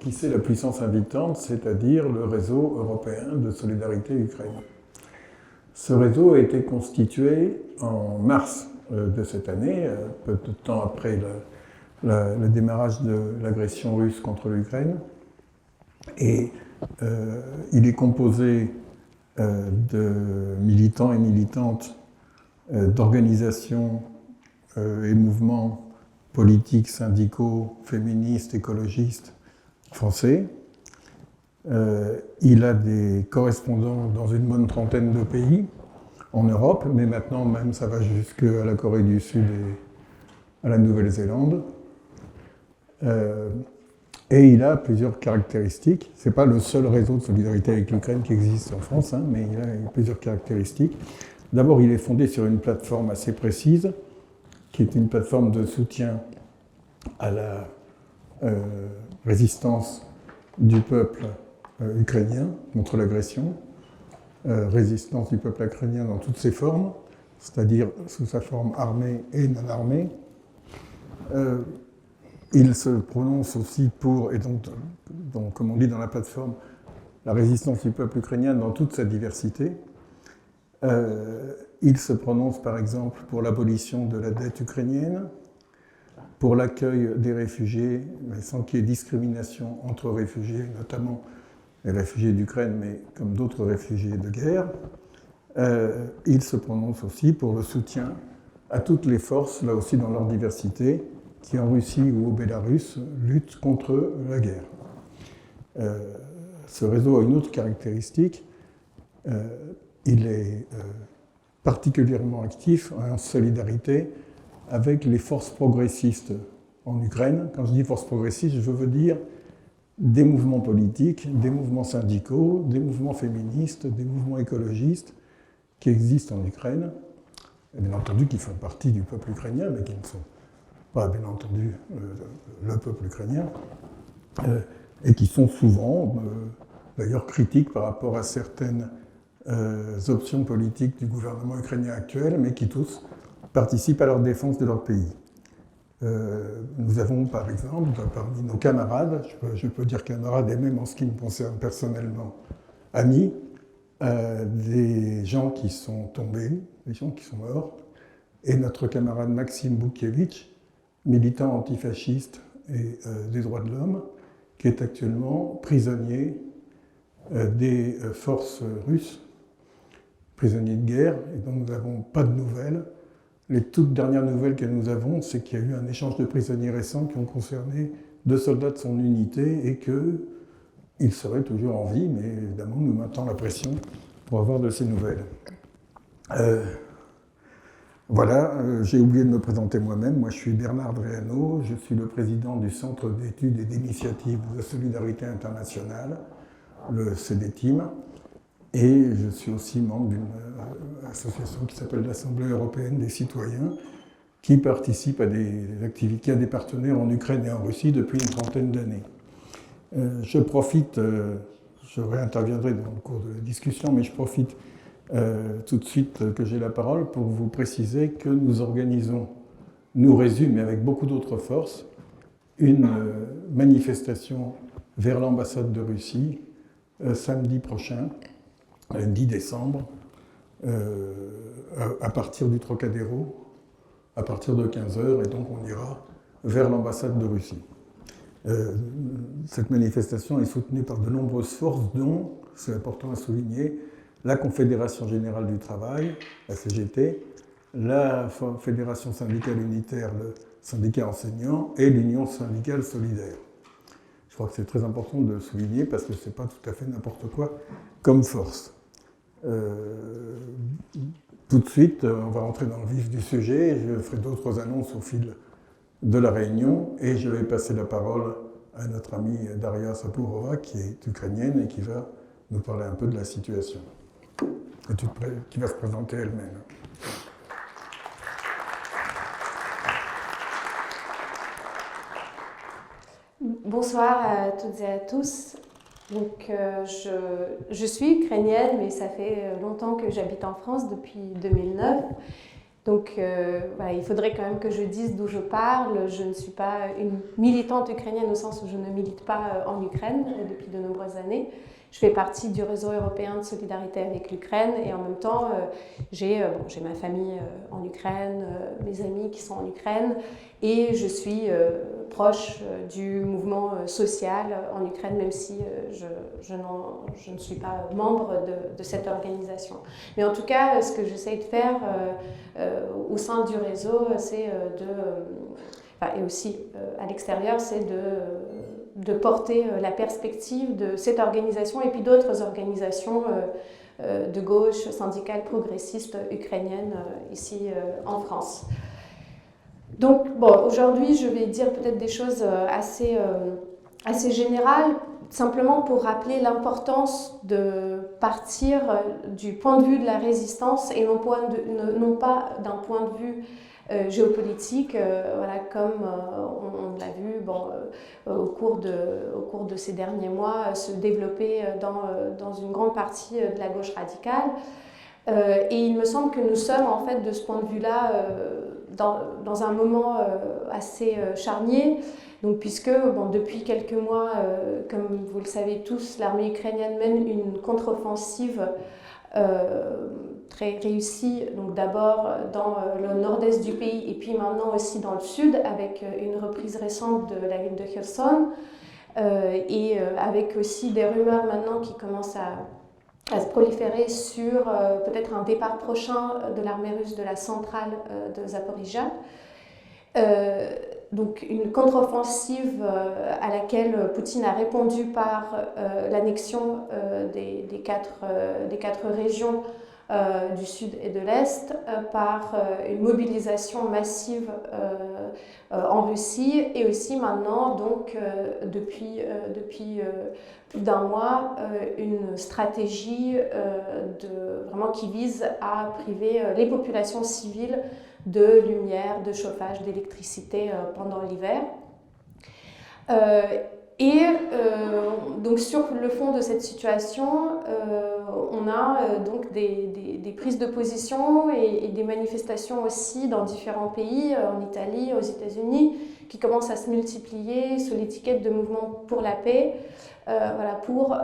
qui c'est la puissance invitante, c'est-à-dire le réseau européen de solidarité Ukraine. Ce réseau a été constitué en mars de cette année, peu de temps après le démarrage de l'agression russe contre l'Ukraine. Et il est composé de militants et militantes d'organisations et mouvements politiques, syndicaux, féministes, écologistes français. Il a des correspondants dans une bonne trentaine de pays en Europe, mais maintenant même ça va jusqu'à la Corée du Sud et à la Nouvelle-Zélande. Et il a plusieurs caractéristiques. Ce n'est pas le seul réseau de solidarité avec l'Ukraine qui existe en France, hein, mais il a plusieurs caractéristiques. D'abord, il est fondé sur une plateforme assez précise, qui est une plateforme de soutien à la résistance du peuple ukrainien contre l'agression, résistance du peuple ukrainien dans toutes ses formes, c'est-à-dire sous sa forme armée et non armée. Il se prononce aussi pour, et donc, comme on dit dans la plateforme, la résistance du peuple ukrainien dans toute sa diversité. Il se prononce par exemple pour l'abolition de la dette ukrainienne, pour l'accueil des réfugiés, mais sans qu'il y ait discrimination entre réfugiés, notamment les réfugiés d'Ukraine, mais comme d'autres réfugiés de guerre. Il se prononce aussi pour le soutien à toutes les forces, là aussi dans leur diversité, qui en Russie ou au Bélarus luttent contre la guerre. Ce réseau a une autre caractéristique. Il est particulièrement actif en solidarité avec les forces progressistes en Ukraine. Quand je dis forces progressistes, je veux dire des mouvements politiques, des mouvements syndicaux, des mouvements féministes, des mouvements écologistes qui existent en Ukraine, et bien entendu qui font partie du peuple ukrainien, mais qui ne sont pas, bien entendu, le peuple ukrainien, et qui sont souvent, d'ailleurs, critiques par rapport à certaines options politiques du gouvernement ukrainien actuel, mais qui tous participent à leur défense de leur pays. Nous avons, par exemple, parmi nos camarades, je peux dire camarades, et même en ce qui me concerne personnellement, amis, des gens qui sont tombés, des gens qui sont morts, et notre camarade Maxime Boukevitch, militant antifasciste et des droits de l'homme, qui est actuellement prisonnier des forces russes, prisonnier de guerre, et dont nous n'avons pas de nouvelles. Les toutes dernières nouvelles que nous avons, c'est qu'il y a eu un échange de prisonniers récents qui ont concerné 2 soldats de son unité et qu'il serait toujours en vie, mais évidemment nous maintenons la pression pour avoir de ces nouvelles. Voilà, j'ai oublié de me présenter moi-même. Moi, je suis Bernard Dréano, je suis le président du Centre d'études et d'initiatives de solidarité internationale, le CDTIM, et je suis aussi membre d'une association qui s'appelle l'Assemblée européenne des citoyens, qui participe à des activités, à des partenaires en Ukraine et en Russie depuis une trentaine d'années. Je profite, je réinterviendrai dans le cours de la discussion, mais je profite tout de suite que j'ai la parole pour vous préciser que nous organisons, nous résume, mais avec beaucoup d'autres forces, une manifestation vers l'ambassade de Russie samedi prochain, le 10 décembre, à partir du Trocadéro, à partir de 15h, et donc on ira vers l'ambassade de Russie. Cette manifestation est soutenue par de nombreuses forces, dont, c'est important à souligner, la Confédération Générale du Travail, la CGT, la Fédération Syndicale Unitaire, le syndicat enseignant, et l'Union Syndicale Solidaire. Je crois que c'est très important de le souligner parce que ce n'est pas tout à fait n'importe quoi comme force. Tout de suite, on va rentrer dans le vif du sujet, je ferai d'autres annonces au fil de la réunion, et je vais passer la parole à notre amie Daria Sapourova, qui est ukrainienne et qui va nous parler un peu de la situation. Et qui va se présenter elle-même. Bonsoir à toutes et à tous. Donc, je suis ukrainienne, mais ça fait longtemps que j'habite en France, depuis 2009. Donc voilà, il faudrait quand même que je dise d'où je parle. Je ne suis pas une militante ukrainienne au sens où je ne milite pas en Ukraine depuis de nombreuses années. Je fais partie du réseau européen de solidarité avec l'Ukraine et en même temps, j'ai ma famille en Ukraine, mes amis qui sont en Ukraine et je suis proche du mouvement social en Ukraine, même si je ne suis pas membre de cette organisation. Mais en tout cas, ce que j'essaie de faire au sein du réseau, c'est et aussi à l'extérieur, c'est de porter la perspective de cette organisation et puis d'autres organisations de gauche, syndicales, progressistes ukrainiennes ici en France. Donc, aujourd'hui, je vais dire peut-être des choses assez générales, simplement pour rappeler l'importance de partir du point de vue de la résistance et non pas d'un point de vue géopolitique, voilà, comme on l'a vu au cours de ces derniers mois se développer dans une grande partie de la gauche radicale. Et il me semble que nous sommes en fait de ce point de vue-là dans un moment assez charnier, donc, puisque depuis quelques mois, comme vous le savez tous, l'armée ukrainienne mène une contre-offensive très réussie, donc d'abord dans le nord-est du pays et puis maintenant aussi dans le sud, avec une reprise récente de la ville de Kherson, et avec aussi des rumeurs maintenant qui commencent à se proliférer sur peut-être un départ prochain de l'armée russe de la centrale de Zaporizhzhia. Donc une contre-offensive à laquelle Poutine a répondu par l'annexion des quatre régions du sud et de l'est, par une mobilisation massive en Russie et aussi maintenant, donc depuis plus d'un mois, une stratégie vraiment qui vise à priver les populations civiles de lumière, de chauffage, d'électricité pendant l'hiver. Donc sur le fond de cette situation, on a donc des prises de position et des manifestations aussi dans différents pays, en Italie, aux États-Unis, qui commencent à se multiplier sous l'étiquette de mouvement pour la paix, pour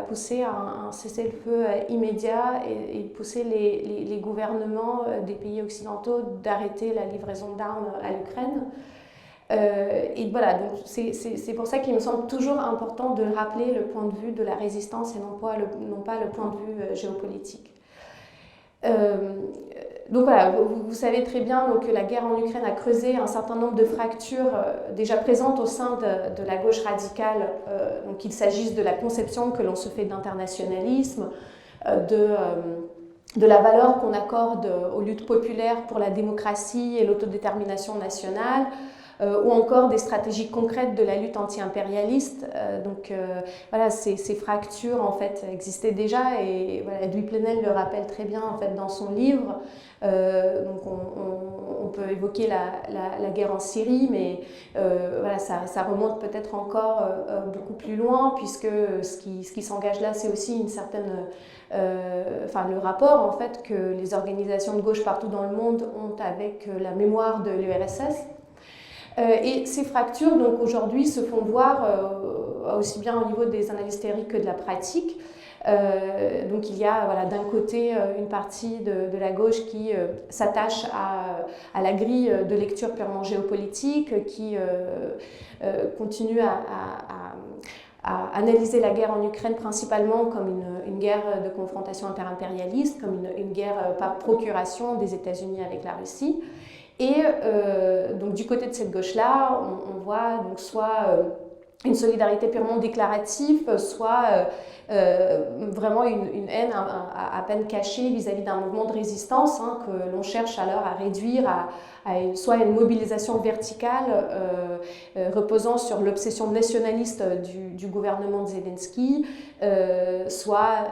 pousser un cessez-le-feu immédiat et pousser les gouvernements des pays occidentaux d'arrêter la livraison d'armes à l'Ukraine. Et voilà, donc c'est pour ça qu'il me semble toujours important de rappeler le point de vue de la résistance et non pas le point de vue géopolitique. Donc voilà, vous savez très bien que la guerre en Ukraine a creusé un certain nombre de fractures déjà présentes au sein de la gauche radicale, donc qu'il s'agisse de la conception que l'on se fait d'internationalisme, de la valeur qu'on accorde aux luttes populaires pour la démocratie et l'autodétermination nationale, ou encore des stratégies concrètes de la lutte anti-impérialiste. Voilà, ces fractures en fait existaient déjà et voilà, Edoui Plenel le rappelle très bien en fait dans son livre. Donc on peut évoquer la guerre en Syrie, mais voilà, ça remonte peut-être encore beaucoup plus loin, puisque ce qui s'engage là, c'est aussi une certaine le rapport en fait que les organisations de gauche partout dans le monde ont avec la mémoire de l'URSS. Et ces fractures, donc aujourd'hui, se font voir aussi bien au niveau des analyses théoriques que de la pratique. Donc il y a d'un côté une partie de la gauche qui s'attache à la grille de lecture purement géopolitique, qui continue à analyser la guerre en Ukraine principalement comme une guerre de confrontation interimpérialiste, comme une guerre par procuration des États-Unis avec la Russie. Et donc du côté de cette gauche-là, on voit donc soit une solidarité purement déclarative, soit vraiment une haine à peine cachée vis-à-vis d'un mouvement de résistance que l'on cherche alors à réduire à soit une mobilisation verticale reposant sur l'obsession nationaliste du gouvernement de Zelensky, soit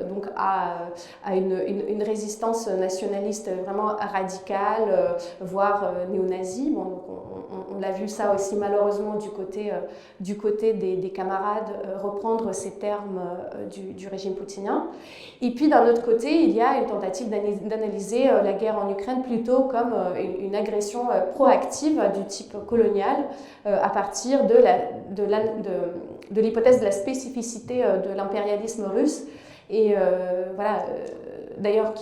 donc à une résistance nationaliste vraiment radicale, voire néo-nazie. Bon, donc on l'a vu ça aussi malheureusement du côté côté des camarades reprendre ces termes du régime poutinien. Et puis d'un autre côté, il y a une tentative d'analyser la guerre en Ukraine plutôt comme une agression proactive du type colonial à partir de l'hypothèse de la spécificité de l'impérialisme russe. Et voilà, d'ailleurs,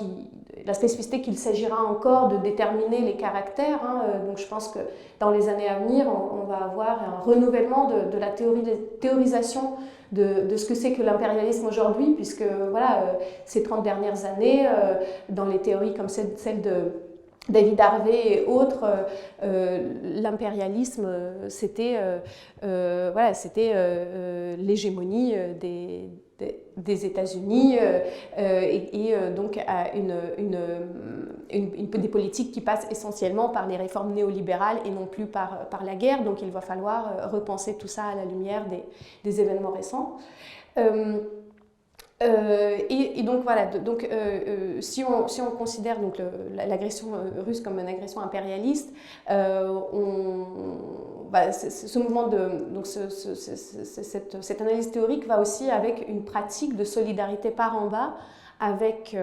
la spécificité qu'il s'agira encore de déterminer les caractères. Donc je pense que dans les années à venir, on va avoir un renouvellement de la théorisation de ce que c'est que l'impérialisme aujourd'hui, puisque voilà, ces 30 dernières années, dans les théories comme celle de David Harvey et autres, l'impérialisme, c'était l'hégémonie des États-Unis et donc à des politiques qui passent essentiellement par les réformes néolibérales et non plus par la guerre. Donc il va falloir repenser tout ça à la lumière des événements récents. Et donc voilà, si on considère donc l'agression russe comme une agression impérialiste, ce mouvement cette analyse théorique va aussi avec une pratique de solidarité par en bas avec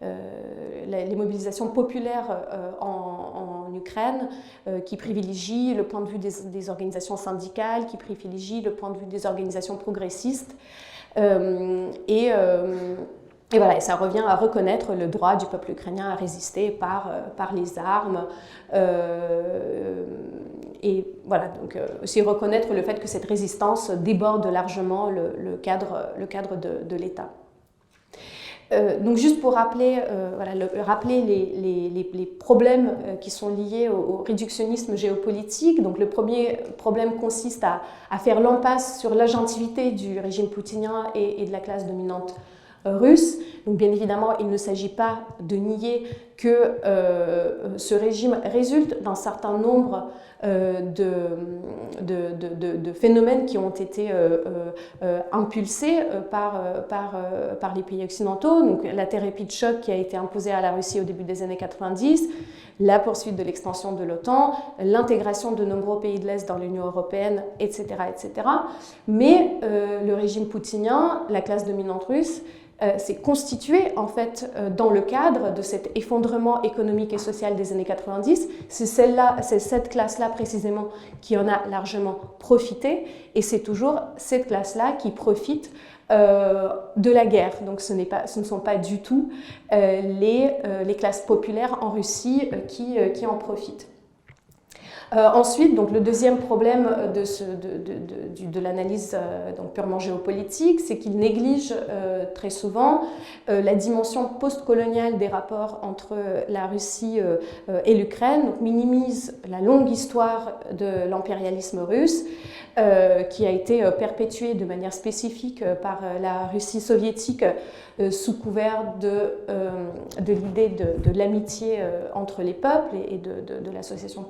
les mobilisations populaires en Ukraine qui privilégient le point de vue des organisations syndicales, qui privilégient le point de vue des organisations progressistes. Et voilà, et ça revient à reconnaître le droit du peuple ukrainien à résister par les armes. Et voilà, donc aussi reconnaître le fait que cette résistance déborde largement le cadre de l'État. Donc juste pour rappeler, les problèmes qui sont liés au réductionnisme géopolitique. Donc le premier problème consiste à faire l'impasse sur l'agentivité du régime poutinien et de la classe dominante russe. Donc bien évidemment, il ne s'agit pas de nier que ce régime résulte d'un certain nombre de phénomènes qui ont été impulsés par les pays occidentaux. Donc la thérapie de choc qui a été imposée à la Russie au début des années 90, la poursuite de l'extension de l'OTAN, l'intégration de nombreux pays de l'Est dans l'Union européenne, etc., etc. Mais le régime poutinien, la classe dominante russe, s'est constitué en fait dans le cadre de cet effondrement économique et social des années 90. C'est cette classe-là précisément qui en a largement profité, et c'est toujours cette classe-là qui profite de la guerre. Donc ce ne sont pas du tout les classes populaires en Russie qui en profitent. Ensuite, donc, le deuxième problème de l'analyse purement géopolitique, c'est qu'il néglige très souvent la dimension postcoloniale des rapports entre la Russie et l'Ukraine, donc minimise la longue histoire de l'impérialisme russe, qui a été perpétuée de manière spécifique par la Russie soviétique sous couvert de l'idée de l'amitié entre les peuples et de l'association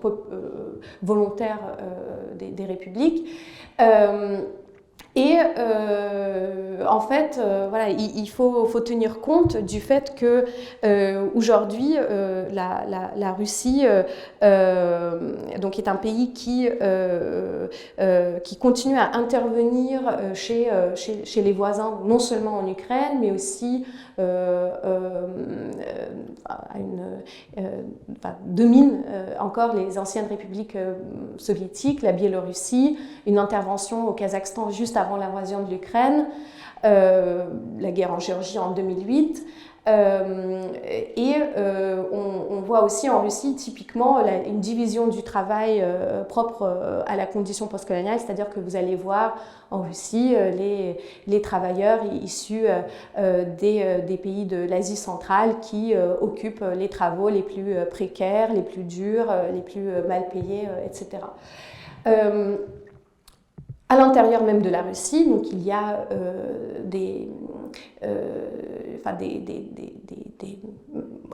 volontaire des républiques. Et en fait, voilà, il faut tenir compte du fait que aujourd'hui, la Russie donc est un pays qui continue à intervenir chez les voisins, non seulement en Ukraine, mais aussi domine encore les anciennes républiques soviétiques, la Biélorussie, une intervention au Kazakhstan juste avant l'invasion de l'Ukraine, la guerre en Géorgie en 2008. On voit aussi en Russie typiquement une division du travail propre à la condition postcoloniale, c'est-à-dire que vous allez voir en Russie les travailleurs issus des pays de l'Asie centrale qui occupent les travaux les plus précaires, les plus durs, les plus mal payés, etc. À l'intérieur même de la Russie, donc il y a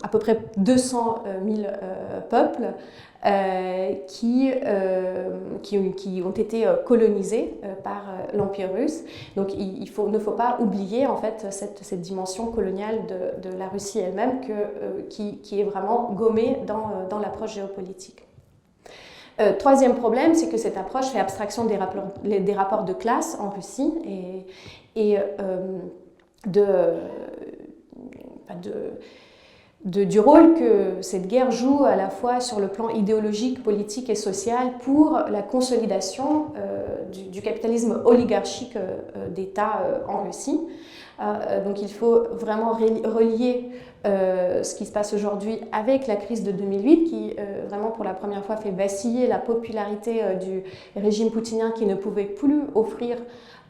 à peu près 200 000 peuples qui ont été colonisés par l'Empire russe. Donc il ne faut pas oublier en fait cette dimension coloniale de la Russie elle-même qui est vraiment gommée dans l'approche géopolitique. Troisième problème, c'est que cette approche fait abstraction des rapports de classe en Russie et du rôle que cette guerre joue à la fois sur le plan idéologique, politique et social pour la consolidation du capitalisme oligarchique d'État en Russie. Donc il faut vraiment relier ce qui se passe aujourd'hui avec la crise de 2008 qui vraiment pour la première fois fait vaciller la popularité du régime poutinien qui ne pouvait plus offrir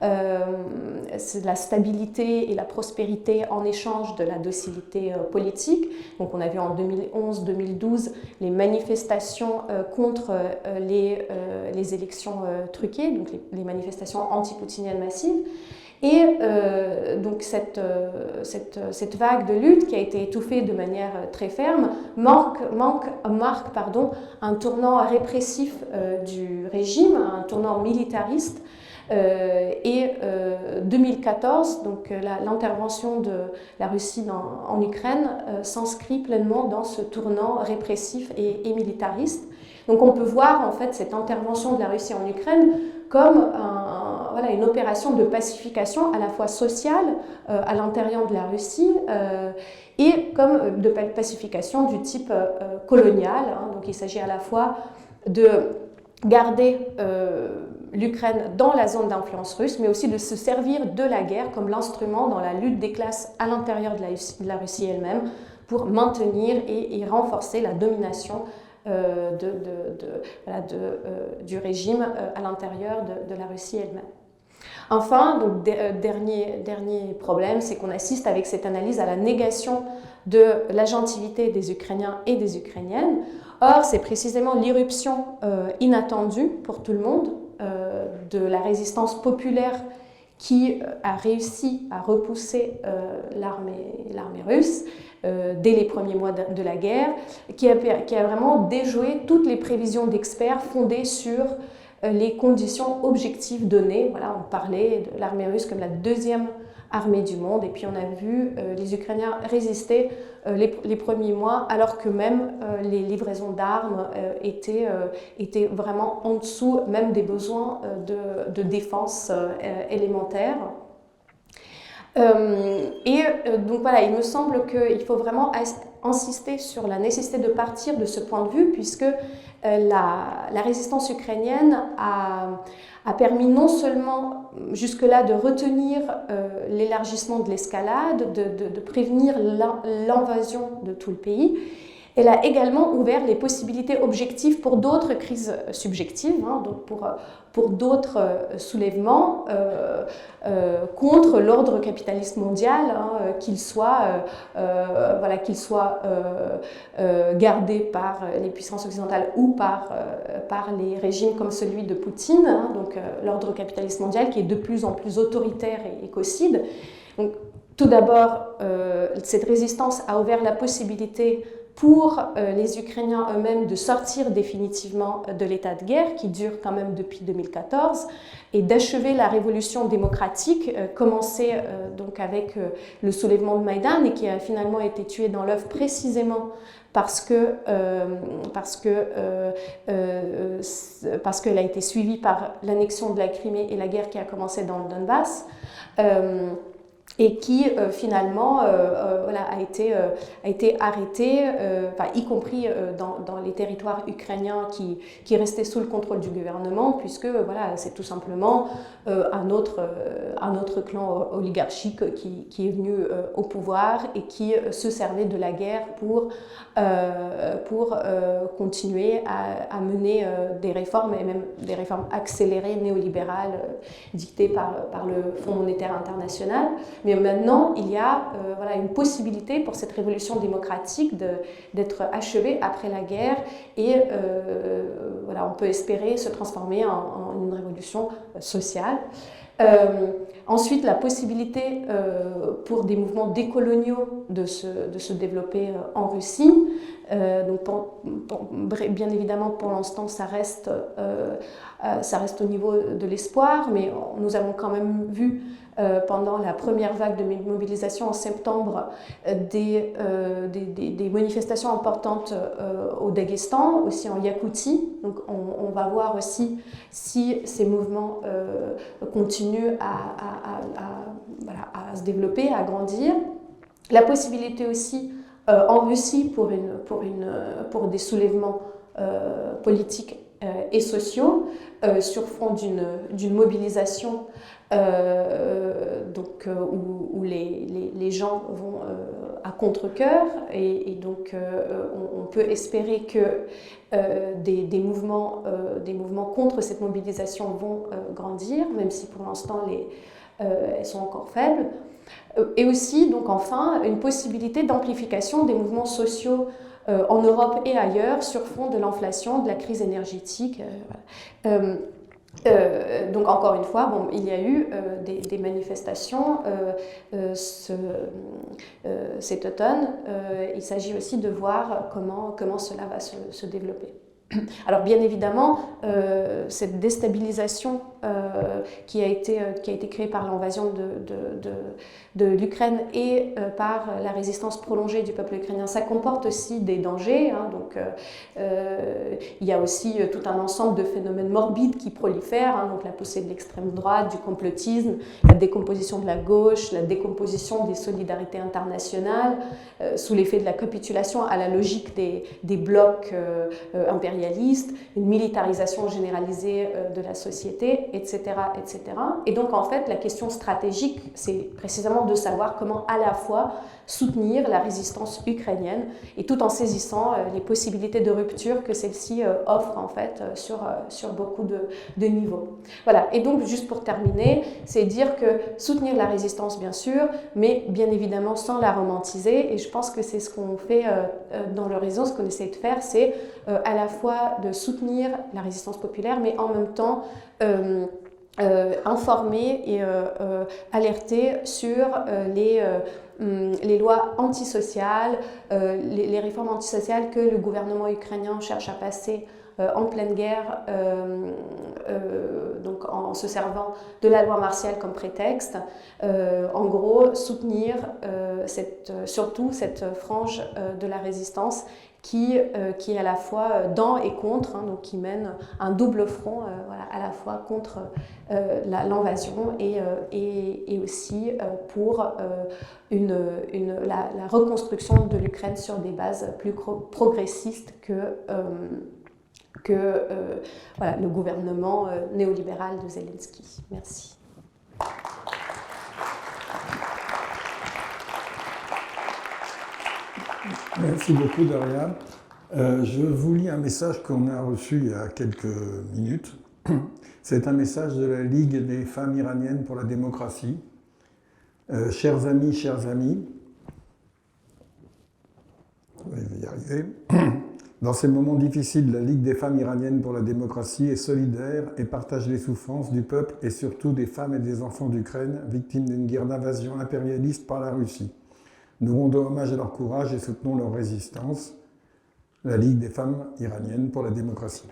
la stabilité et la prospérité en échange de la docilité politique. Donc on a vu en 2011-2012 les manifestations contre les élections truquées, donc les manifestations anti-poutiniennes massives. Et donc cette vague de lutte qui a été étouffée de manière très ferme marque un tournant répressif du régime, un tournant militariste. Et 2014, donc l'intervention de la Russie en Ukraine s'inscrit pleinement dans ce tournant répressif et militariste. Donc on peut voir en fait cette intervention de la Russie en Ukraine comme une opération de pacification à la fois sociale à l'intérieur de la Russie et comme de pacification du type colonial. Donc il s'agit à la fois de garder l'Ukraine dans la zone d'influence russe, mais aussi de se servir de la guerre comme l'instrument dans la lutte des classes à l'intérieur de la Russie elle-même pour maintenir et renforcer la domination du régime à l'intérieur de la Russie elle-même. Enfin, donc, dernier problème, c'est qu'on assiste avec cette analyse à la négation de l'agentivité des Ukrainiens et des Ukrainiennes. Or, c'est précisément l'irruption inattendue pour tout le monde de la résistance populaire qui a réussi à repousser l'armée russe dès les premiers mois de la guerre, qui a vraiment déjoué toutes les prévisions d'experts fondées sur les conditions objectives données. Voilà, on parlait de l'armée russe comme la deuxième armée du monde, et puis on a vu les Ukrainiens résister les premiers mois, alors que même les livraisons d'armes étaient vraiment en dessous même des besoins de défense élémentaire. Donc voilà, il me semble qu'il faut vraiment insister sur la nécessité de partir de ce point de vue, puisque la résistance ukrainienne a permis non seulement jusque-là de retenir l'élargissement de l'escalade, de prévenir l'invasion de tout le pays. Elle a également ouvert les possibilités objectives pour d'autres crises subjectives, donc pour d'autres soulèvements contre l'ordre capitaliste mondial, qu'il soit gardé par les puissances occidentales ou par les régimes comme celui de Poutine, donc l'ordre capitaliste mondial qui est de plus en plus autoritaire et écocide. Donc, tout d'abord, cette résistance a ouvert la possibilité pour les Ukrainiens eux-mêmes de sortir définitivement de l'état de guerre qui dure quand même depuis 2014 et d'achever la révolution démocratique commencée donc avec le soulèvement de Maïdan et qui a finalement été tué dans l'œuf précisément parce qu'elle a été suivie par l'annexion de la Crimée et la guerre qui a commencé dans le Donbass. Et qui finalement a été arrêté, y compris dans les territoires ukrainiens qui restaient sous le contrôle du gouvernement, puisque c'est tout simplement un autre clan oligarchique qui est venu au pouvoir et qui se servait de la guerre pour continuer à mener des réformes, et même des réformes accélérées néolibérales dictées par le Fonds monétaire international. Mais maintenant, il y a une possibilité pour cette révolution démocratique d'être achevée après la guerre et on peut espérer se transformer en une révolution sociale. Ensuite, la possibilité pour des mouvements décoloniaux de se développer en Russie, Donc bien évidemment, pour l'instant, ça reste au niveau de l'espoir, mais nous avons quand même vu pendant la première vague de mobilisation en septembre des manifestations importantes au Daghestan, aussi en Yakoutie. Donc on va voir aussi si ces mouvements continuent à se développer, à grandir. La possibilité aussi en Russie pour des soulèvements politiques et sociaux sur fond d'une mobilisation où les gens vont à contre-cœur et donc on peut espérer que des mouvements contre cette mobilisation vont grandir, même si pour l'instant elles sont encore faibles. Et aussi, donc enfin, une possibilité d'amplification des mouvements sociaux en Europe et ailleurs sur fond de l'inflation, de la crise énergétique. Donc encore une fois, il y a eu des manifestations cet automne. Il s'agit aussi de voir comment cela va se développer. Alors bien évidemment, cette déstabilisation qui a été créée par l'invasion de l'Ukraine et par la résistance prolongée du peuple ukrainien, ça comporte aussi des dangers. Donc, il y a aussi tout un ensemble de phénomènes morbides qui prolifèrent, donc la poussée de l'extrême droite, du complotisme, la décomposition de la gauche, la décomposition des solidarités internationales, sous l'effet de la capitulation à la logique des blocs impérialistes, une militarisation généralisée de la société, etc., etc. Et donc, en fait, la question stratégique, c'est précisément de savoir comment à la fois soutenir la résistance ukrainienne et tout en saisissant les possibilités de rupture que celle-ci offre, en fait, sur beaucoup de niveaux. Voilà. Et donc, juste pour terminer, c'est dire que soutenir la résistance, bien sûr, mais bien évidemment sans la romantiser. Et je pense que c'est ce qu'on fait dans le réseau, ce qu'on essaie de faire, c'est à la fois de soutenir la résistance populaire, mais en même temps informer et alerter sur les lois antisociales, les réformes antisociales que le gouvernement ukrainien cherche à passer en pleine guerre, donc en se servant de la loi martiale comme prétexte. En gros, soutenir surtout cette frange de la résistance qui est à la fois dans et contre, donc qui mène un double front, à la fois contre l'invasion et aussi pour la reconstruction de l'Ukraine sur des bases plus progressistes que le gouvernement néolibéral de Zelensky. Merci. Merci beaucoup, Daria. Je vous lis un message qu'on a reçu il y a quelques minutes. C'est un message de la Ligue des femmes iraniennes pour la démocratie. Chers amis, je vais y arriver. Dans ces moments difficiles, la Ligue des femmes iraniennes pour la démocratie est solidaire et partage les souffrances du peuple et surtout des femmes et des enfants d'Ukraine victimes d'une guerre d'invasion impérialiste par la Russie. Nous rendons hommage à leur courage et soutenons leur résistance. La Ligue des femmes iraniennes pour la démocratie.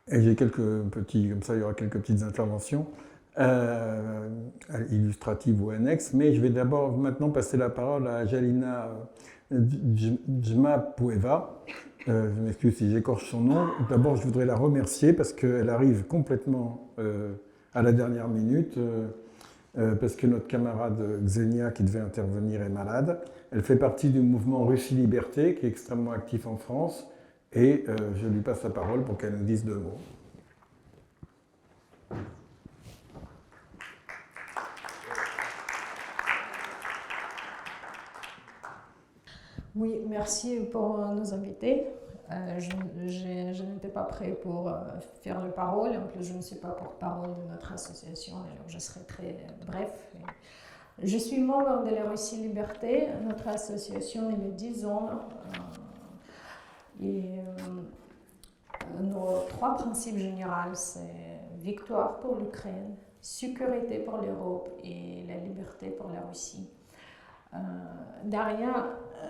Et j'ai comme ça il y aura quelques petites interventions illustratives ou annexes, mais je vais d'abord maintenant passer la parole à Jalina Djmapueva. Je m'excuse si j'écorche son nom. D'abord, je voudrais la remercier parce qu'elle arrive complètement à la dernière minute, parce que notre camarade Xenia, qui devait intervenir, est malade. Elle fait partie du mouvement Russie Liberté, qui est extrêmement actif en France, et je lui passe la parole pour qu'elle nous dise 2 mots. Oui, merci pour nous inviter. Je n'étais pas prêt pour faire la parole. En plus, je ne suis pas porte-parole de notre association, alors je serai très bref. Je suis membre de la Russie Liberté. Notre association est de 10 ans. Nos 3 principes généraux, c'est victoire pour l'Ukraine, sécurité pour l'Europe et la liberté pour la Russie. Daria,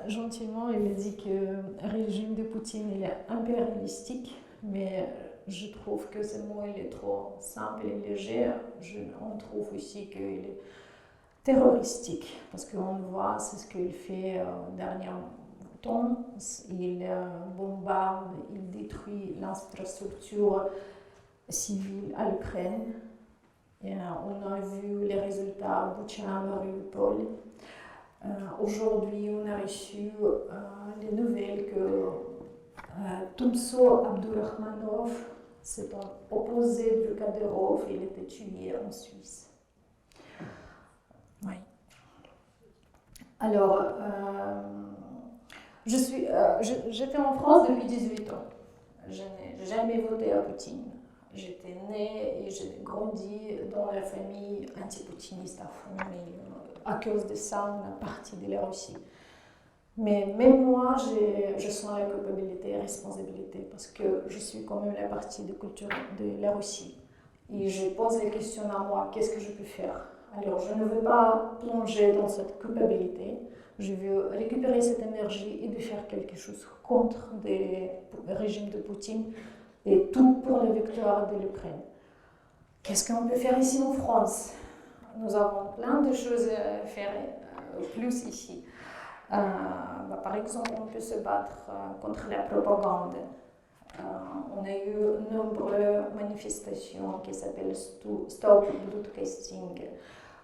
gentiment, elle a dit que le régime de Poutine il est impérialistique, mais je trouve que ce mot il est trop simple et léger. On trouve aussi qu'il est terroristique, parce qu'on voit, c'est ce qu'il fait dernièrement. Il bombarde, il détruit l'infrastructure civile à l'Ukraine. On a vu les résultats à Boutcha, Mariupol. Aujourd'hui, on a reçu les nouvelles que Tumso Abdurrahmanov, c'est un opposé du Kadyrov, il était tué en Suisse. Oui. Alors, j'étais en France depuis 18 ans. Je n'ai jamais voté à Poutine. J'étais née et j'ai grandi dans la famille anti-poutiniste à fond, mais à cause de ça, on est parti de la Russie. Mais même moi, je sens la culpabilité et la responsabilité parce que je suis quand même la partie de culture de la Russie. Et je pose les questions à moi, qu'est-ce que je peux faire? Alors, je ne veux pas plonger dans cette culpabilité. Je veux récupérer cette énergie et de faire quelque chose contre le régime de Poutine et tout pour la victoire de l'Ukraine. Qu'est-ce qu'on peut faire ici en France? Nous avons plein de choses à faire plus ici. Par exemple, on peut se battre contre la propagande. On a eu nombreuses manifestations qui s'appellent Stop Broadcasting,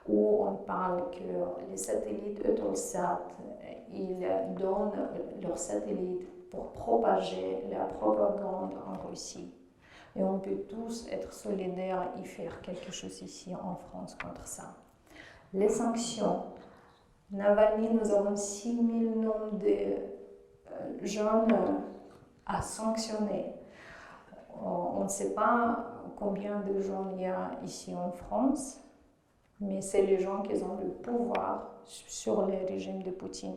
où on parle que les satellites Eutelsat, ils donnent leurs satellites pour propager la propagande en Russie. Et on peut tous être solidaires et faire quelque chose ici en France contre ça. Les sanctions. Navalny, nous avons 6 000 noms de jeunes à sanctionner. On ne sait pas combien de gens il y a ici en France, mais c'est les gens qui ont le pouvoir sur le régime de Poutine.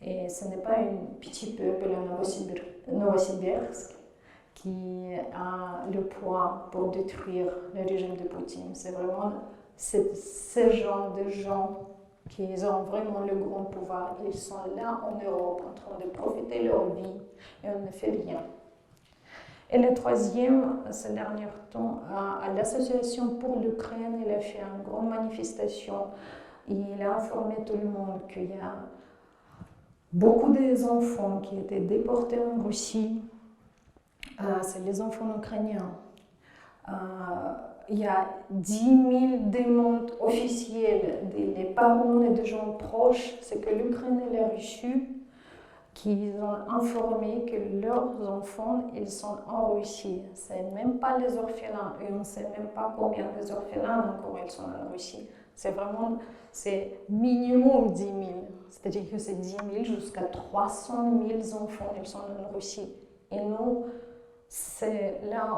Et ce n'est pas un petit peuple à Novosibirsk qui a le poids pour détruire le régime de Poutine. C'est vraiment ce genre de gens qui ont vraiment le grand pouvoir. Ils sont là en Europe en train de profiter de leur vie et on ne fait rien. Et le troisième, ces derniers temps, à l'Association pour l'Ukraine, il a fait une grande manifestation. Il a informé tout le monde qu'il y a beaucoup d'enfants qui étaient déportés en Russie. C'est les enfants ukrainiens. Il y a 10 000 demandes officielles des parents et des gens proches. C'est que l'Ukraine et la Russie qui ont informé que leurs enfants ils sont en Russie. Ce n'est même pas les orphelins. Et on ne sait même pas combien des orphelins encore ils sont en Russie. C'est minimum 10 000. C'est-à-dire que c'est 10 000 jusqu'à 300 000 enfants ils sont en Russie. Et nous, c'est là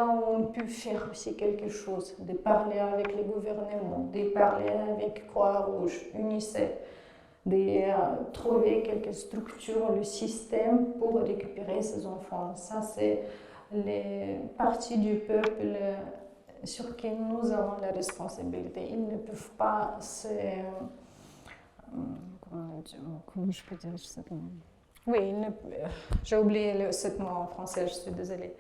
où on peut faire aussi quelque chose, de parler avec les gouvernements, de parler avec Croix-Rouge, UNICEF, de trouver quelques structures, le système pour récupérer ces enfants. Ça, c'est les parties du peuple sur qui nous avons la responsabilité. Ils ne peuvent pas se... Comment je peux dire ça? Oui, j'ai oublié ce mot en français, je suis désolée.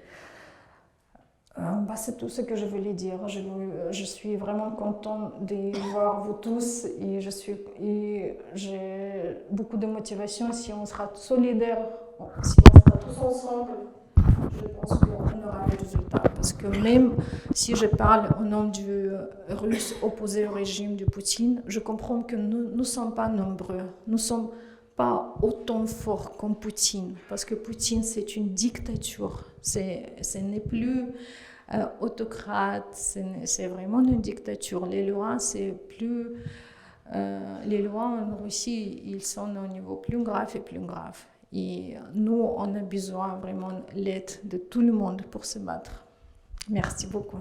C'est tout ce que je voulais dire. Je suis vraiment contente de voir vous tous et j'ai beaucoup de motivation. Si on sera solidaires, si on sera tous ensemble, je pense qu'on aura des résultats. Parce que même si je parle au nom du Russe opposé au régime de Poutine, je comprends que nous ne sommes pas nombreux. Nous ne sommes pas autant forts comme Poutine. Parce que Poutine, c'est une dictature. Ce n'est plus autocrate, c'est vraiment une dictature. Les lois, les lois en Russie, ils sont au niveau plus grave et plus grave. Et nous, on a besoin vraiment de l'aide de tout le monde pour se battre. Merci beaucoup.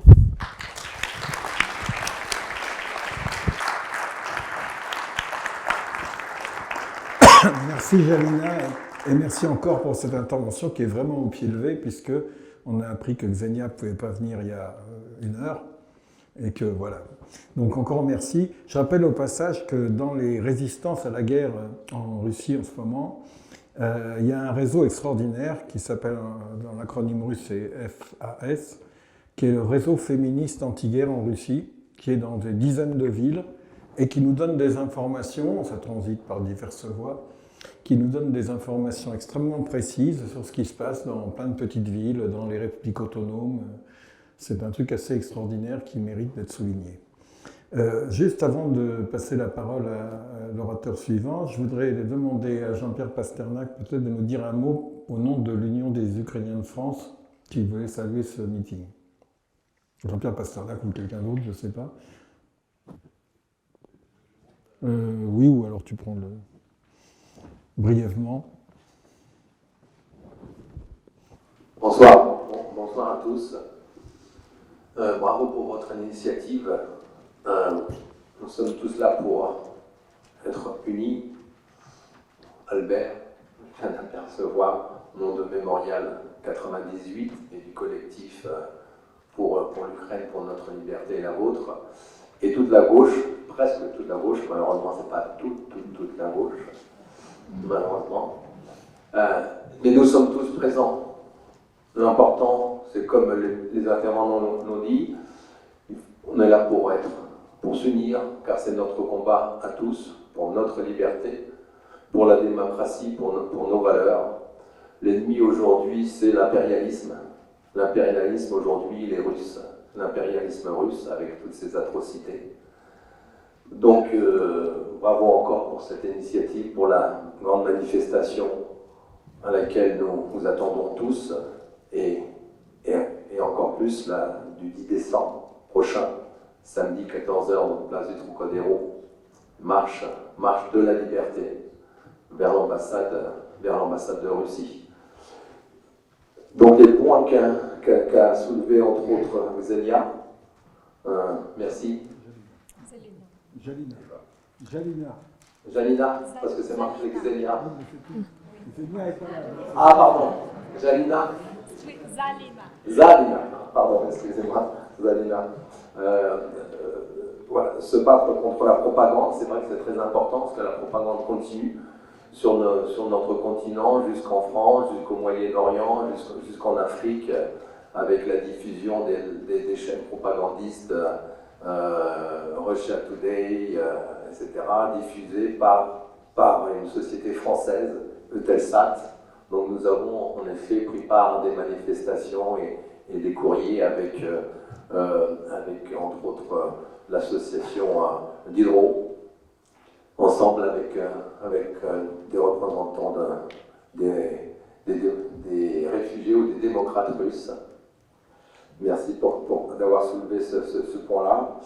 Merci Jalina et merci encore pour cette intervention qui est vraiment au pied levé puisque on a appris que Xenia ne pouvait pas venir il y a 1 heure. Et que voilà. Donc encore merci. Je rappelle au passage que dans les résistances à la guerre en Russie en ce moment, il y a un réseau extraordinaire qui s'appelle, dans l'acronyme russe c'est FAS, qui est le réseau féministe anti-guerre en Russie, qui est dans des dizaines de villes et qui nous donne des informations, ça transite par diverses voies, qui nous donne des informations extrêmement précises sur ce qui se passe dans plein de petites villes, dans les républiques autonomes. C'est un truc assez extraordinaire qui mérite d'être souligné. Juste avant de passer la parole à l'orateur suivant, je voudrais demander à Jean-Pierre Pasternak peut-être de nous dire un mot au nom de l'Union des Ukrainiens de France qui voulait saluer ce meeting. Jean-Pierre Pasternak ou quelqu'un d'autre, je ne sais pas. Oui, ou alors tu prends le... brièvement. Bonsoir. Bonsoir à tous. Bravo pour votre initiative. Nous sommes tous là pour être unis. Albert, je viens d'apercevoir au nom de Mémorial 98 et du collectif pour l'Ukraine, pour notre liberté et la vôtre, et toute la gauche, presque toute la gauche, malheureusement c'est pas toute la gauche, malheureusement. Mais nous sommes tous présents. L'important, c'est comme les intervenants l'ont dit, on est là pour s'unir, car c'est notre combat à tous, pour notre liberté, pour la démocratie, pour nos valeurs. L'ennemi aujourd'hui, c'est l'impérialisme. L'impérialisme aujourd'hui, les Russes. L'impérialisme russe avec toutes ses atrocités. Donc, bravo encore pour cette initiative, pour la grande manifestation à laquelle nous attendons tous. Et encore plus du 10 décembre prochain, samedi 14h, donc place du Trocadéro, marche de la liberté vers l'ambassade de Russie. Donc les points qu'a soulevé entre autres Xenia, merci. Jalina, parce que c'est marqué Xenia. Ah pardon, Jalina. Zalina, pardon, excusez-moi, Zalina. Voilà, se battre contre la propagande, c'est vrai que c'est très important parce que la propagande continue sur notre continent, jusqu'en France, jusqu'au Moyen-Orient, jusqu'en Afrique, avec la diffusion des chaînes propagandistes, Russia Today, etc., diffusées par une société française, Eutelsat. Donc nous avons en effet pris part à des manifestations et des courriers avec entre autres l'association d'Hydro, ensemble avec des représentants des réfugiés ou des démocrates russes. Merci d'avoir soulevé ce point-là.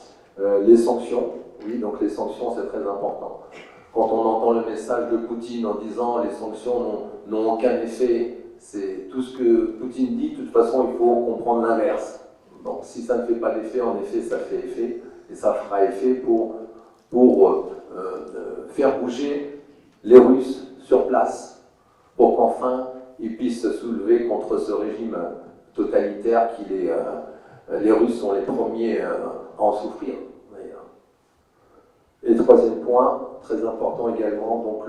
Les sanctions, oui, donc les sanctions c'est très important. Quand on entend le message de Poutine en disant les sanctions n'ont aucun effet, c'est tout ce que Poutine dit, de toute façon il faut comprendre l'inverse. Donc si ça ne fait pas d'effet, en effet ça fait effet, et ça fera effet pour faire bouger les Russes sur place, pour qu'enfin ils puissent se soulever contre ce régime totalitaire qui les Russes sont les premiers à en souffrir. Et troisième point, très important également, donc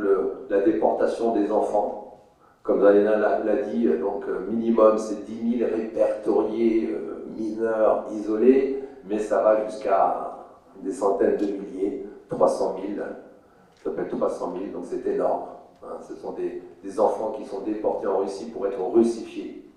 la déportation des enfants. Comme Zalina l'a dit, donc minimum c'est 10 000 répertoriés mineurs isolés, mais ça va jusqu'à des centaines de milliers, 300 000, ça s'appelle 300 000, donc c'est énorme. Hein, ce sont des enfants qui sont déportés en Russie pour être russifiés.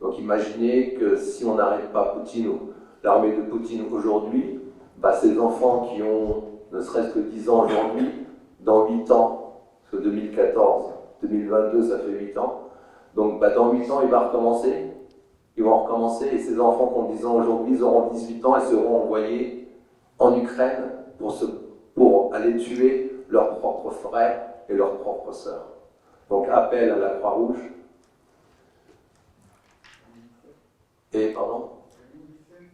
Donc imaginez que si on n'arrête pas Poutine, l'armée de Poutine aujourd'hui, bah, ces enfants qui ont ne serait-ce que 10 ans aujourd'hui, dans 8 ans, parce que 2014, 2022, ça fait 8 ans, donc bah, dans 8 ans, ils vont recommencer, et ces enfants qui ont 10 ans aujourd'hui, ils auront 18 ans et seront envoyés en Ukraine pour aller tuer leurs propres frères et leurs propres sœurs. Donc appel à la Croix-Rouge. Et pardon ?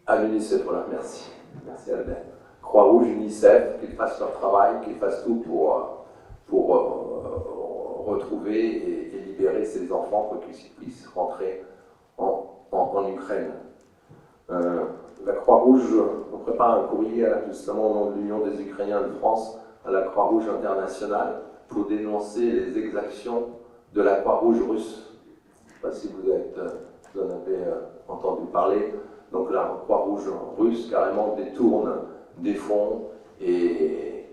À l'UNICEF, voilà, merci. Merci Albert. Croix-Rouge, UNICEF, qu'ils fassent leur travail, qu'ils fassent tout pour retrouver et libérer ces enfants pour qu'ils puissent rentrer en Ukraine. la Croix-Rouge, on prépare un courrier justement au nom de l'Union des Ukrainiens de France à la Croix-Rouge internationale pour dénoncer les exactions de la Croix-Rouge russe. Je ne sais pas si vous en avez entendu parler. Donc la Croix-Rouge russe carrément détourne des fonds et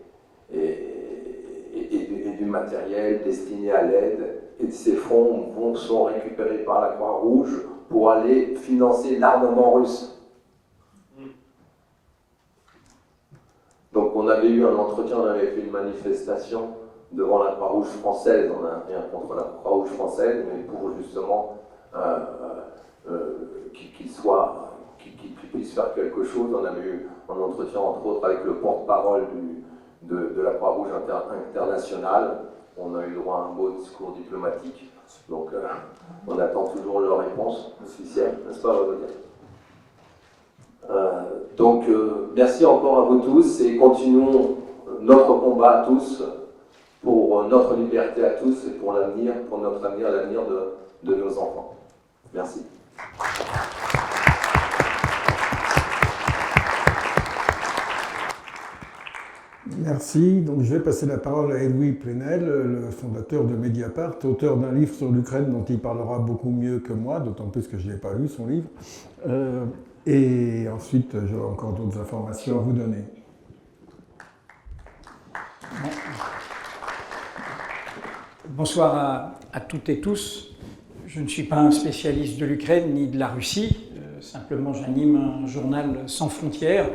du matériel destiné à l'aide. Et ces fonds sont récupérés par la Croix-Rouge pour aller financer l'armement russe. Donc on avait eu un entretien, on avait fait une manifestation devant la Croix-Rouge française. On n'a rien contre la Croix-Rouge française, mais pour justement qu'ils puissent faire quelque chose. On avait eu un entretien entre autres avec le porte-parole de la Croix-Rouge internationale. On a eu droit à un beau discours diplomatique. Donc on attend toujours leur réponse officielle, n'est-ce pas, Valérie ? Donc merci encore à vous tous et continuons notre combat à tous pour notre liberté à tous et pour l'avenir, pour notre avenir, l'avenir de nos enfants. Merci. Merci. Donc, je vais passer la parole à Edoui Plenel, le fondateur de Mediapart, auteur d'un livre sur l'Ukraine dont il parlera beaucoup mieux que moi, d'autant plus que je n'ai pas lu son livre. Et ensuite, j'aurai encore d'autres informations à vous donner. Bonsoir à toutes et tous. Je ne suis pas un spécialiste de l'Ukraine ni de la Russie. Simplement, j'anime un journal sans frontières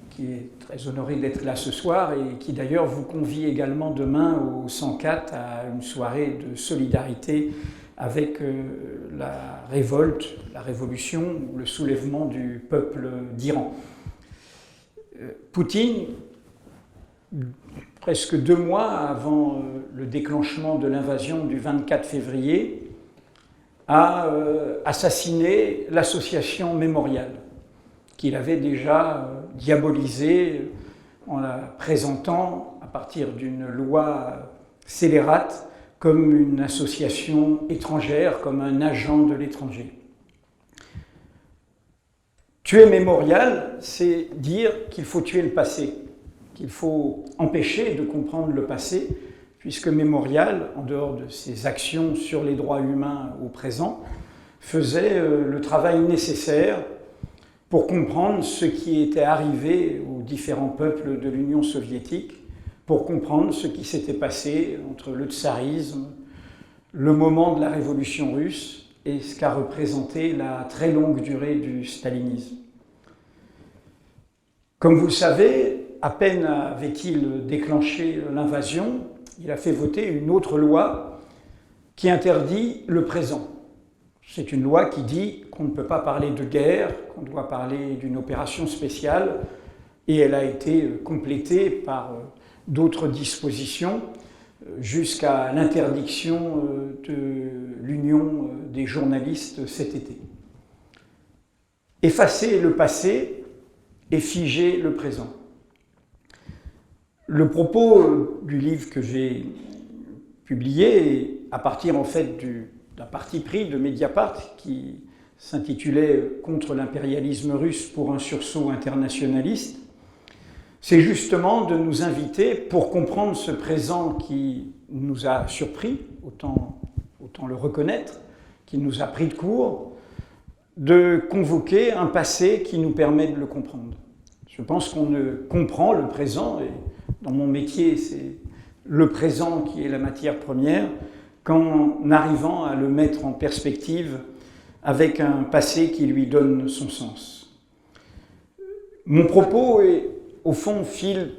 qui est très honoré d'être là ce soir et qui d'ailleurs vous convie également demain au 104 à une soirée de solidarité avec la révolte, la révolution, le soulèvement du peuple d'Iran. Poutine, presque 2 mois avant le déclenchement de l'invasion du 24 février, a assassiné l'association Mémorial, qu'il avait déjà diabolisée en la présentant à partir d'une loi scélérate comme une association étrangère, comme un agent de l'étranger. Tuer Mémorial, c'est dire qu'il faut tuer le passé, qu'il faut empêcher de comprendre le passé, puisque Mémorial, en dehors de ses actions sur les droits humains au présent, faisait le travail nécessaire pour comprendre ce qui était arrivé aux différents peuples de l'Union soviétique, pour comprendre ce qui s'était passé entre le tsarisme, le moment de la révolution russe et ce qu'a représenté la très longue durée du stalinisme. Comme vous le savez, à peine avait-il déclenché l'invasion, il a fait voter une autre loi qui interdit le présent. C'est une loi qui dit qu'on ne peut pas parler de guerre, qu'on doit parler d'une opération spéciale, et elle a été complétée par d'autres dispositions jusqu'à l'interdiction de l'Union des journalistes cet été. Effacer le passé et figer le présent. Le propos du livre que j'ai publié, à partir en fait d'un parti pris de Mediapart qui s'intitulait « Contre l'impérialisme russe pour un sursaut internationaliste », c'est justement de nous inviter, pour comprendre ce présent qui nous a surpris, autant le reconnaître, qui nous a pris de court, de convoquer un passé qui nous permet de le comprendre. Je pense qu'on ne comprend le présent, et dans mon métier, c'est le présent qui est la matière première, qu'en arrivant à le mettre en perspective avec un passé qui lui donne son sens. Mon propos est, au fond, fil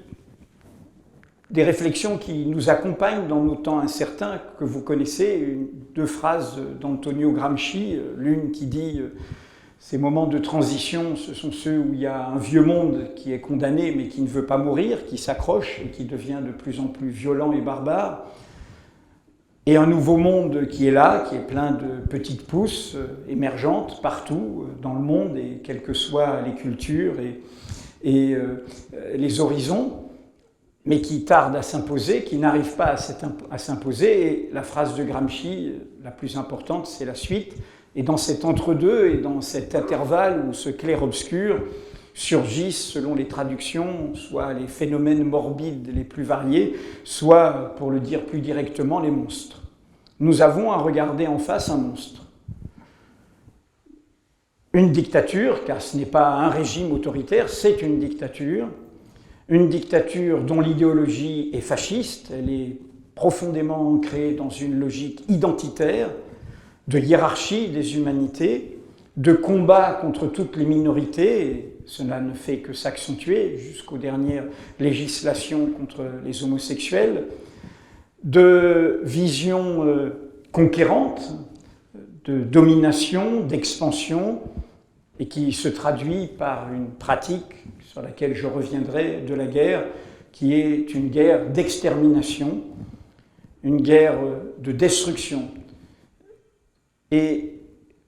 des réflexions qui nous accompagnent dans nos temps incertains, que vous connaissez, 2 phrases d'Antonio Gramsci, l'une qui dit « Ces moments de transition, ce sont ceux où il y a un vieux monde qui est condamné mais qui ne veut pas mourir, qui s'accroche et qui devient de plus en plus violent et barbare, et un nouveau monde qui est là, qui est plein de petites pousses émergentes partout dans le monde, et quelles que soient les cultures et les horizons, mais qui tardent à s'imposer, qui n'arrivent pas à s'imposer. Et la phrase de Gramsci, la plus importante, c'est la suite. Et dans cet entre-deux et dans cet intervalle où ce clair-obscur surgissent, selon les traductions, soit les phénomènes morbides les plus variés, soit, pour le dire plus directement, les monstres. Nous avons à regarder en face un monstre. Une dictature, car ce n'est pas un régime autoritaire, c'est une dictature dont l'idéologie est fasciste, elle est profondément ancrée dans une logique identitaire, de hiérarchie des humanités, de combat contre toutes les minorités, et cela ne fait que s'accentuer jusqu'aux dernières législations contre les homosexuels, de vision conquérante, de domination, d'expansion, et qui se traduit par une pratique sur laquelle je reviendrai de la guerre, qui est une guerre d'extermination, une guerre de destruction. Et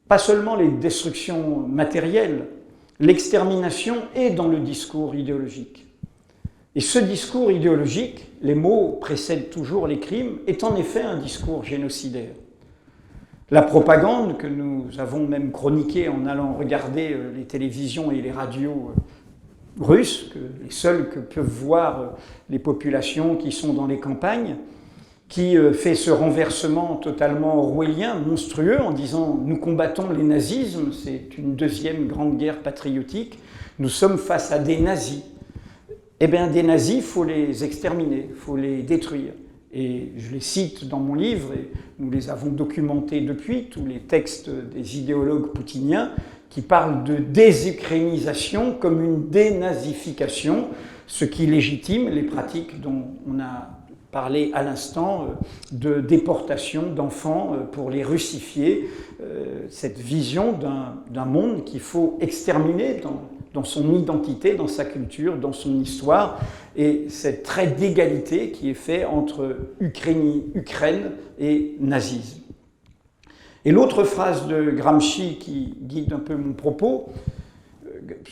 pas seulement les destructions matérielles, l'extermination est dans le discours idéologique. Et ce discours idéologique, les mots précèdent toujours les crimes, est en effet un discours génocidaire. La propagande que nous avons même chroniquée en allant regarder les télévisions et les radios russes, les seuls que peuvent voir les populations qui sont dans les campagnes, qui fait ce renversement totalement orwellien, monstrueux, en disant « nous combattons les nazismes, c'est une deuxième grande guerre patriotique, nous sommes face à des nazis ». Eh bien, des nazis, il faut les exterminer, il faut les détruire. Et je les cite dans mon livre, et nous les avons documentés depuis, tous les textes des idéologues poutiniens, qui parlent de désukrainisation comme une dénazification, ce qui légitime les pratiques dont on a parlé à l'instant, de déportation d'enfants pour les russifier, cette vision d'un monde qu'il faut exterminer dans son identité, dans sa culture, dans son histoire, et cette trait d'égalité qui est fait entre Ukraine et nazisme. Et l'autre phrase de Gramsci qui guide un peu mon propos,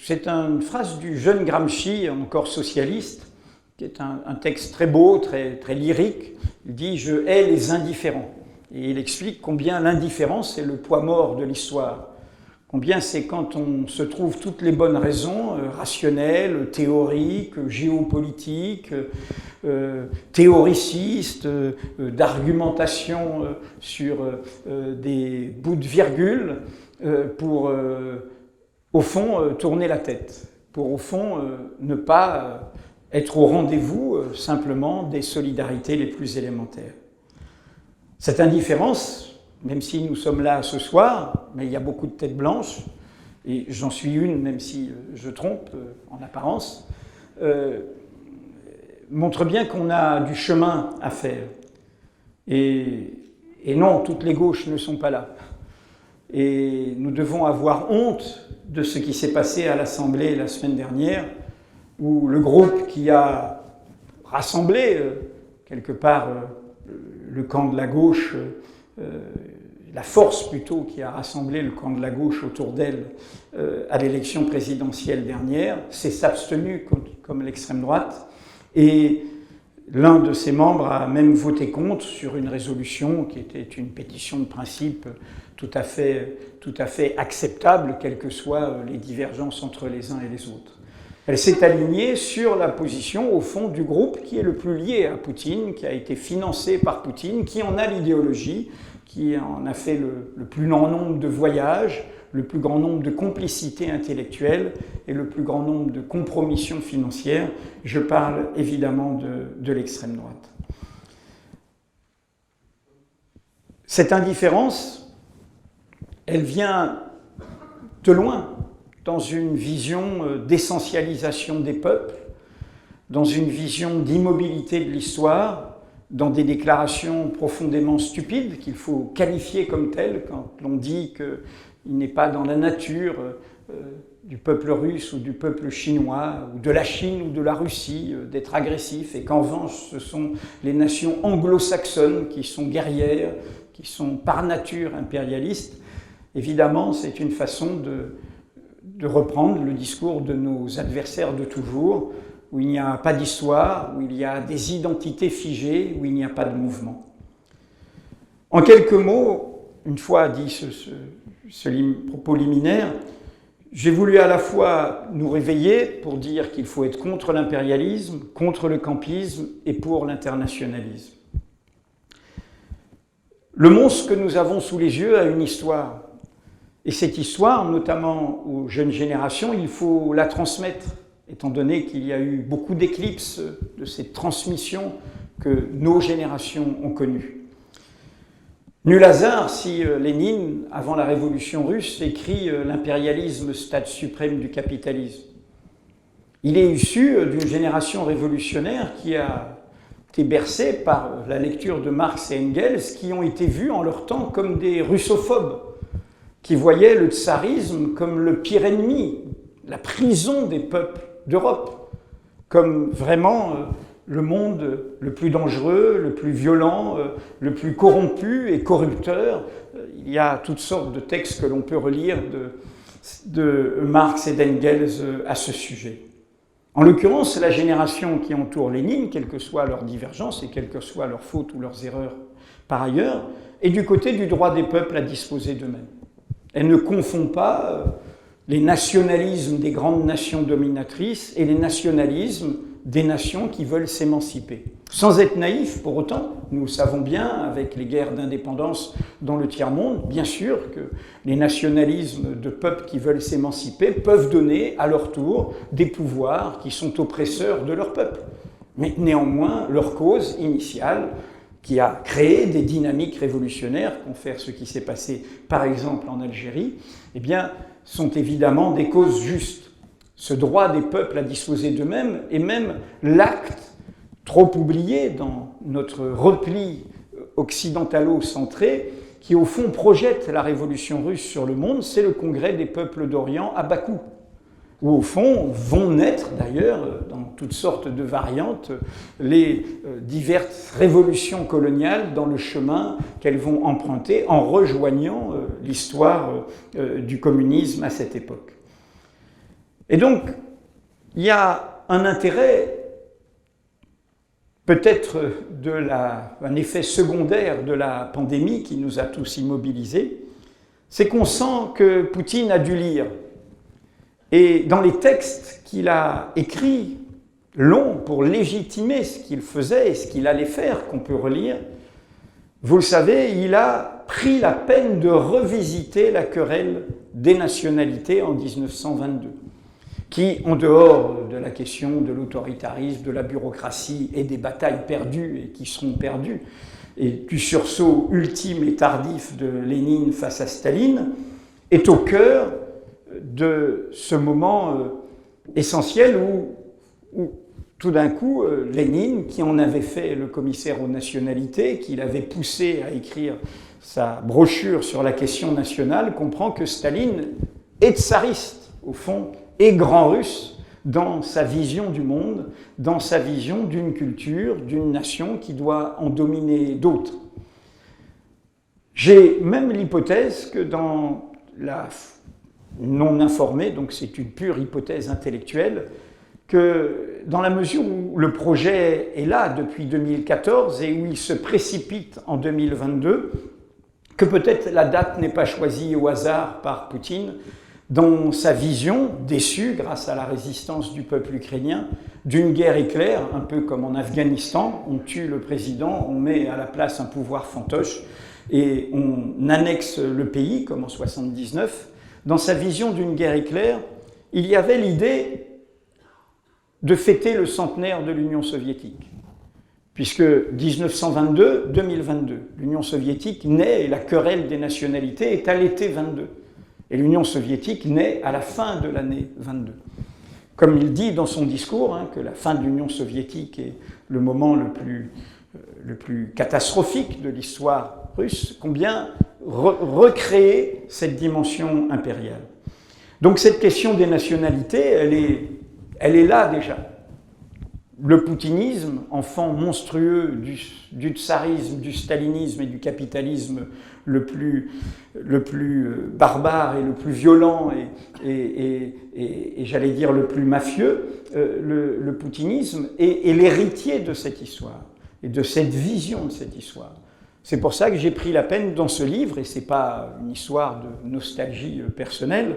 c'est une phrase du jeune Gramsci, encore socialiste, qui est un texte très beau, très, très lyrique. Il dit « Je hais les indifférents ». Et il explique combien l'indifférence est le poids mort de l'histoire. Combien c'est quand on se trouve toutes les bonnes raisons, rationnelles, théoriques, géopolitiques, théoricistes, d'argumentation sur des bouts de virgule, pour, au fond, tourner la tête, pour, au fond, ne pas être au rendez-vous simplement des solidarités les plus élémentaires. Cette indifférence, même si nous sommes là ce soir, mais il y a beaucoup de têtes blanches, et j'en suis une, même si je trompe en apparence, montre bien qu'on a du chemin à faire. Et non, toutes les gauches ne sont pas là. Et nous devons avoir honte de ce qui s'est passé à l'Assemblée la semaine dernière, où le groupe qui a rassemblé, quelque part, le camp de la gauche, la force plutôt qui a rassemblé le camp de la gauche autour d'elle à l'élection présidentielle dernière, s'est abstenu comme l'extrême droite, et l'un de ses membres a même voté contre sur une résolution qui était une pétition de principe tout à fait acceptable, quelles que soient les divergences entre les uns et les autres. Elle s'est alignée sur la position, au fond, du groupe qui est le plus lié à Poutine, qui a été financé par Poutine, qui en a l'idéologie, qui en a fait le plus grand nombre de voyages, le plus grand nombre de complicités intellectuelles et le plus grand nombre de compromissions financières. Je parle évidemment de l'extrême droite. Cette indifférence, elle vient de loin, dans une vision d'essentialisation des peuples, dans une vision d'immobilité de l'histoire, dans des déclarations profondément stupides qu'il faut qualifier comme telles quand l'on dit qu'il n'est pas dans la nature du peuple russe ou du peuple chinois ou de la Chine ou de la Russie d'être agressif et qu'en revanche ce sont les nations anglo-saxonnes qui sont guerrières, qui sont par nature impérialistes. Évidemment, c'est une façon de reprendre le discours de nos adversaires de toujours, où il n'y a pas d'histoire, où il y a des identités figées, où il n'y a pas de mouvement. En quelques mots, une fois dit propos liminaire, j'ai voulu à la fois nous réveiller pour dire qu'il faut être contre l'impérialisme, contre le campisme et pour l'internationalisme. Le monstre que nous avons sous les yeux a une histoire. Et cette histoire, notamment aux jeunes générations, il faut la transmettre, étant donné qu'il y a eu beaucoup d'éclipses de cette transmission que nos générations ont connues. Nul hasard si Lénine, avant la révolution russe, écrit « L'impérialisme, stade suprême du capitalisme ». Il est issu d'une génération révolutionnaire qui a été bercée par la lecture de Marx et Engels, qui ont été vus en leur temps comme des russophobes, qui voyaient le tsarisme comme le pire ennemi, la prison des peuples d'Europe, comme vraiment le monde le plus dangereux, le plus violent, le plus corrompu et corrupteur. Il y a toutes sortes de textes que l'on peut relire de Marx et d'Engels à ce sujet. En l'occurrence, la génération qui entoure Lénine, quelles que soient leurs divergences et quelles que soient leurs fautes ou leurs erreurs par ailleurs, est du côté du droit des peuples à disposer d'eux-mêmes. Elle ne confond pas les nationalismes des grandes nations dominatrices et les nationalismes des nations qui veulent s'émanciper. Sans être naïfs, pour autant, nous le savons bien, avec les guerres d'indépendance dans le tiers-monde, bien sûr que les nationalismes de peuples qui veulent s'émanciper peuvent donner, à leur tour, des pouvoirs qui sont oppresseurs de leur peuple. Mais néanmoins, leur cause initiale, qui a créé des dynamiques révolutionnaires, confère ce qui s'est passé, par exemple, en Algérie, eh bien, sont évidemment des causes justes. Ce droit des peuples à disposer d'eux-mêmes est même l'acte trop oublié dans notre repli occidentalo-centré qui, au fond, projette la révolution russe sur le monde, c'est le Congrès des peuples d'Orient à Bakou, où, au fond, vont naître, d'ailleurs, dans toutes sortes de variantes, les diverses révolutions coloniales dans le chemin qu'elles vont emprunter en rejoignant l'histoire du communisme à cette époque. Et donc, il y a un intérêt, peut-être un effet secondaire de la pandémie qui nous a tous immobilisés, c'est qu'on sent que Poutine a dû lire. Et dans les textes qu'il a écrits, longs, pour légitimer ce qu'il faisait et ce qu'il allait faire, qu'on peut relire, vous le savez, il a pris la peine de revisiter la querelle des nationalités en 1922. Qui, en dehors de la question de l'autoritarisme, de la bureaucratie et des batailles perdues et qui seront perdues, et du sursaut ultime et tardif de Lénine face à Staline, est au cœur de ce moment essentiel où tout d'un coup, Lénine, qui en avait fait le commissaire aux nationalités, qui l'avait poussé à écrire sa brochure sur la question nationale, comprend que Staline est tsariste, au fond, et grand russe dans sa vision du monde, dans sa vision d'une culture, d'une nation qui doit en dominer d'autres. J'ai même l'hypothèse que dans la non informée, donc c'est une pure hypothèse intellectuelle, que dans la mesure où le projet est là depuis 2014 et où il se précipite en 2022, que peut-être la date n'est pas choisie au hasard par Poutine, dans sa vision, déçue grâce à la résistance du peuple ukrainien, d'une guerre éclair, un peu comme en Afghanistan, on tue le président, on met à la place un pouvoir fantoche et on annexe le pays, comme en 1979. Dans sa vision d'une guerre éclair, il y avait l'idée de fêter le centenaire de l'Union soviétique. Puisque 1922-2022, l'Union soviétique naît et la querelle des nationalités est à l'été 22. Et l'Union soviétique naît à la fin de l'année 22. Comme il dit dans son discours, que la fin de l'Union soviétique est le moment le plus catastrophique de l'histoire russe, combien recréer cette dimension impériale. Donc cette question des nationalités, elle est là déjà. Le poutinisme, enfant monstrueux du tsarisme, du stalinisme et du capitalisme le plus barbare et le plus violent et j'allais dire le plus mafieux, le poutinisme est l'héritier de cette histoire et de cette vision de cette histoire. C'est pour ça que j'ai pris la peine dans ce livre, et ce n'est pas une histoire de nostalgie personnelle,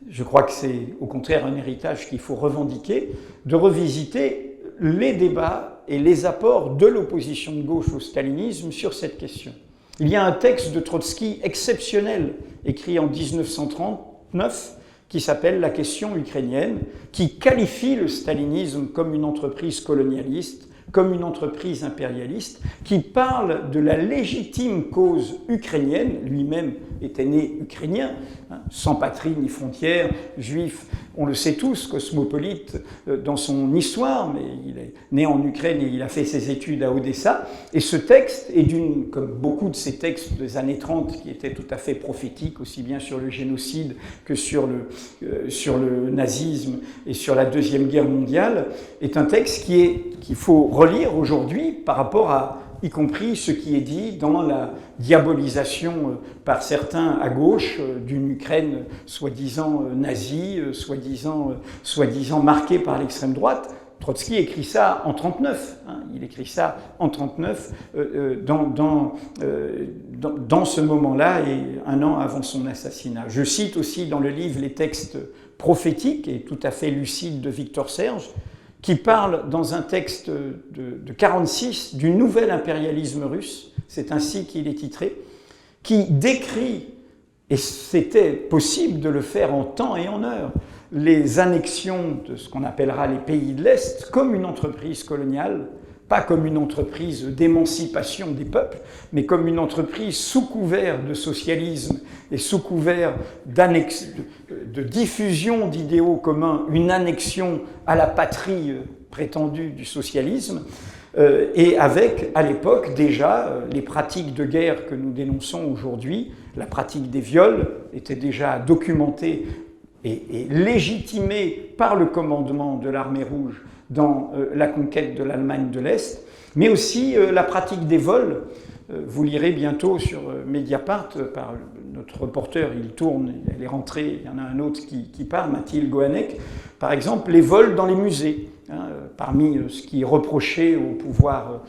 je crois que c'est au contraire un héritage qu'il faut revendiquer, de revisiter les débats et les apports de l'opposition de gauche au stalinisme sur cette question. Il y a un texte de Trotsky exceptionnel, écrit en 1939, qui s'appelle « La question ukrainienne », qui qualifie le stalinisme comme une entreprise colonialiste, comme une entreprise impérialiste, qui parle de la légitime cause ukrainienne, lui-même était né ukrainien, sans patrie ni frontières, juif, on le sait tous, cosmopolite dans son histoire, mais il est né en Ukraine et il a fait ses études à Odessa. Et ce texte est comme beaucoup de ces textes des années 30 qui étaient tout à fait prophétiques, aussi bien sur le génocide que sur le nazisme et sur la Deuxième Guerre mondiale, est un texte qu'il faut relire aujourd'hui par rapport à y compris ce qui est dit dans la diabolisation par certains à gauche d'une Ukraine soi-disant nazie, soi-disant marquée par l'extrême droite. Trotsky écrit ça en 1939. Il écrit ça en 1939 dans ce moment-là et un an avant son assassinat. Je cite aussi dans le livre les textes prophétiques et tout à fait lucides de Victor Serge, qui parle dans un texte de 1946 du nouvel impérialisme russe, c'est ainsi qu'il est titré, qui décrit, et c'était possible de le faire en temps et en heure, les annexions de ce qu'on appellera les pays de l'Est comme une entreprise coloniale, pas comme une entreprise d'émancipation des peuples, mais comme une entreprise sous couvert de socialisme et sous couvert de diffusion d'idéaux communs, une annexion à la patrie prétendue du socialisme, et avec, à l'époque, déjà, les pratiques de guerre que nous dénonçons aujourd'hui. La pratique des viols était déjà documentée et légitimée par le commandement de l'armée rouge dans la conquête de l'Allemagne de l'Est, mais aussi la pratique des vols. Vous lirez bientôt sur Mediapart, par notre reporter, il tourne, elle est rentrée, il y en a un autre qui part, Mathilde Gohanek, par exemple, les vols dans les musées. Parmi ce qui est reproché au pouvoir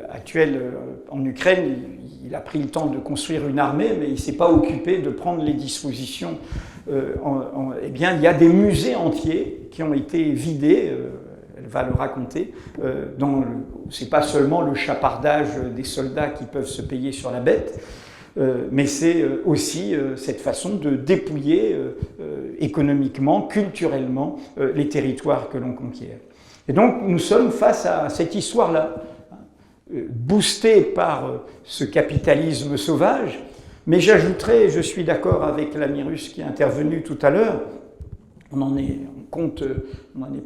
actuel en Ukraine, il a pris le temps de construire une armée, mais il ne s'est pas occupé de prendre les dispositions. Eh bien, il y a des musées entiers qui ont été vidés, elle va le raconter, c'est pas seulement le chapardage des soldats qui peuvent se payer sur la bête, mais c'est aussi cette façon de dépouiller économiquement, culturellement, les territoires que l'on conquiert. Et donc nous sommes face à cette histoire-là, boostée par ce capitalisme sauvage, mais j'ajouterais, je suis d'accord avec l'ami russe qui est intervenu tout à l'heure, on en est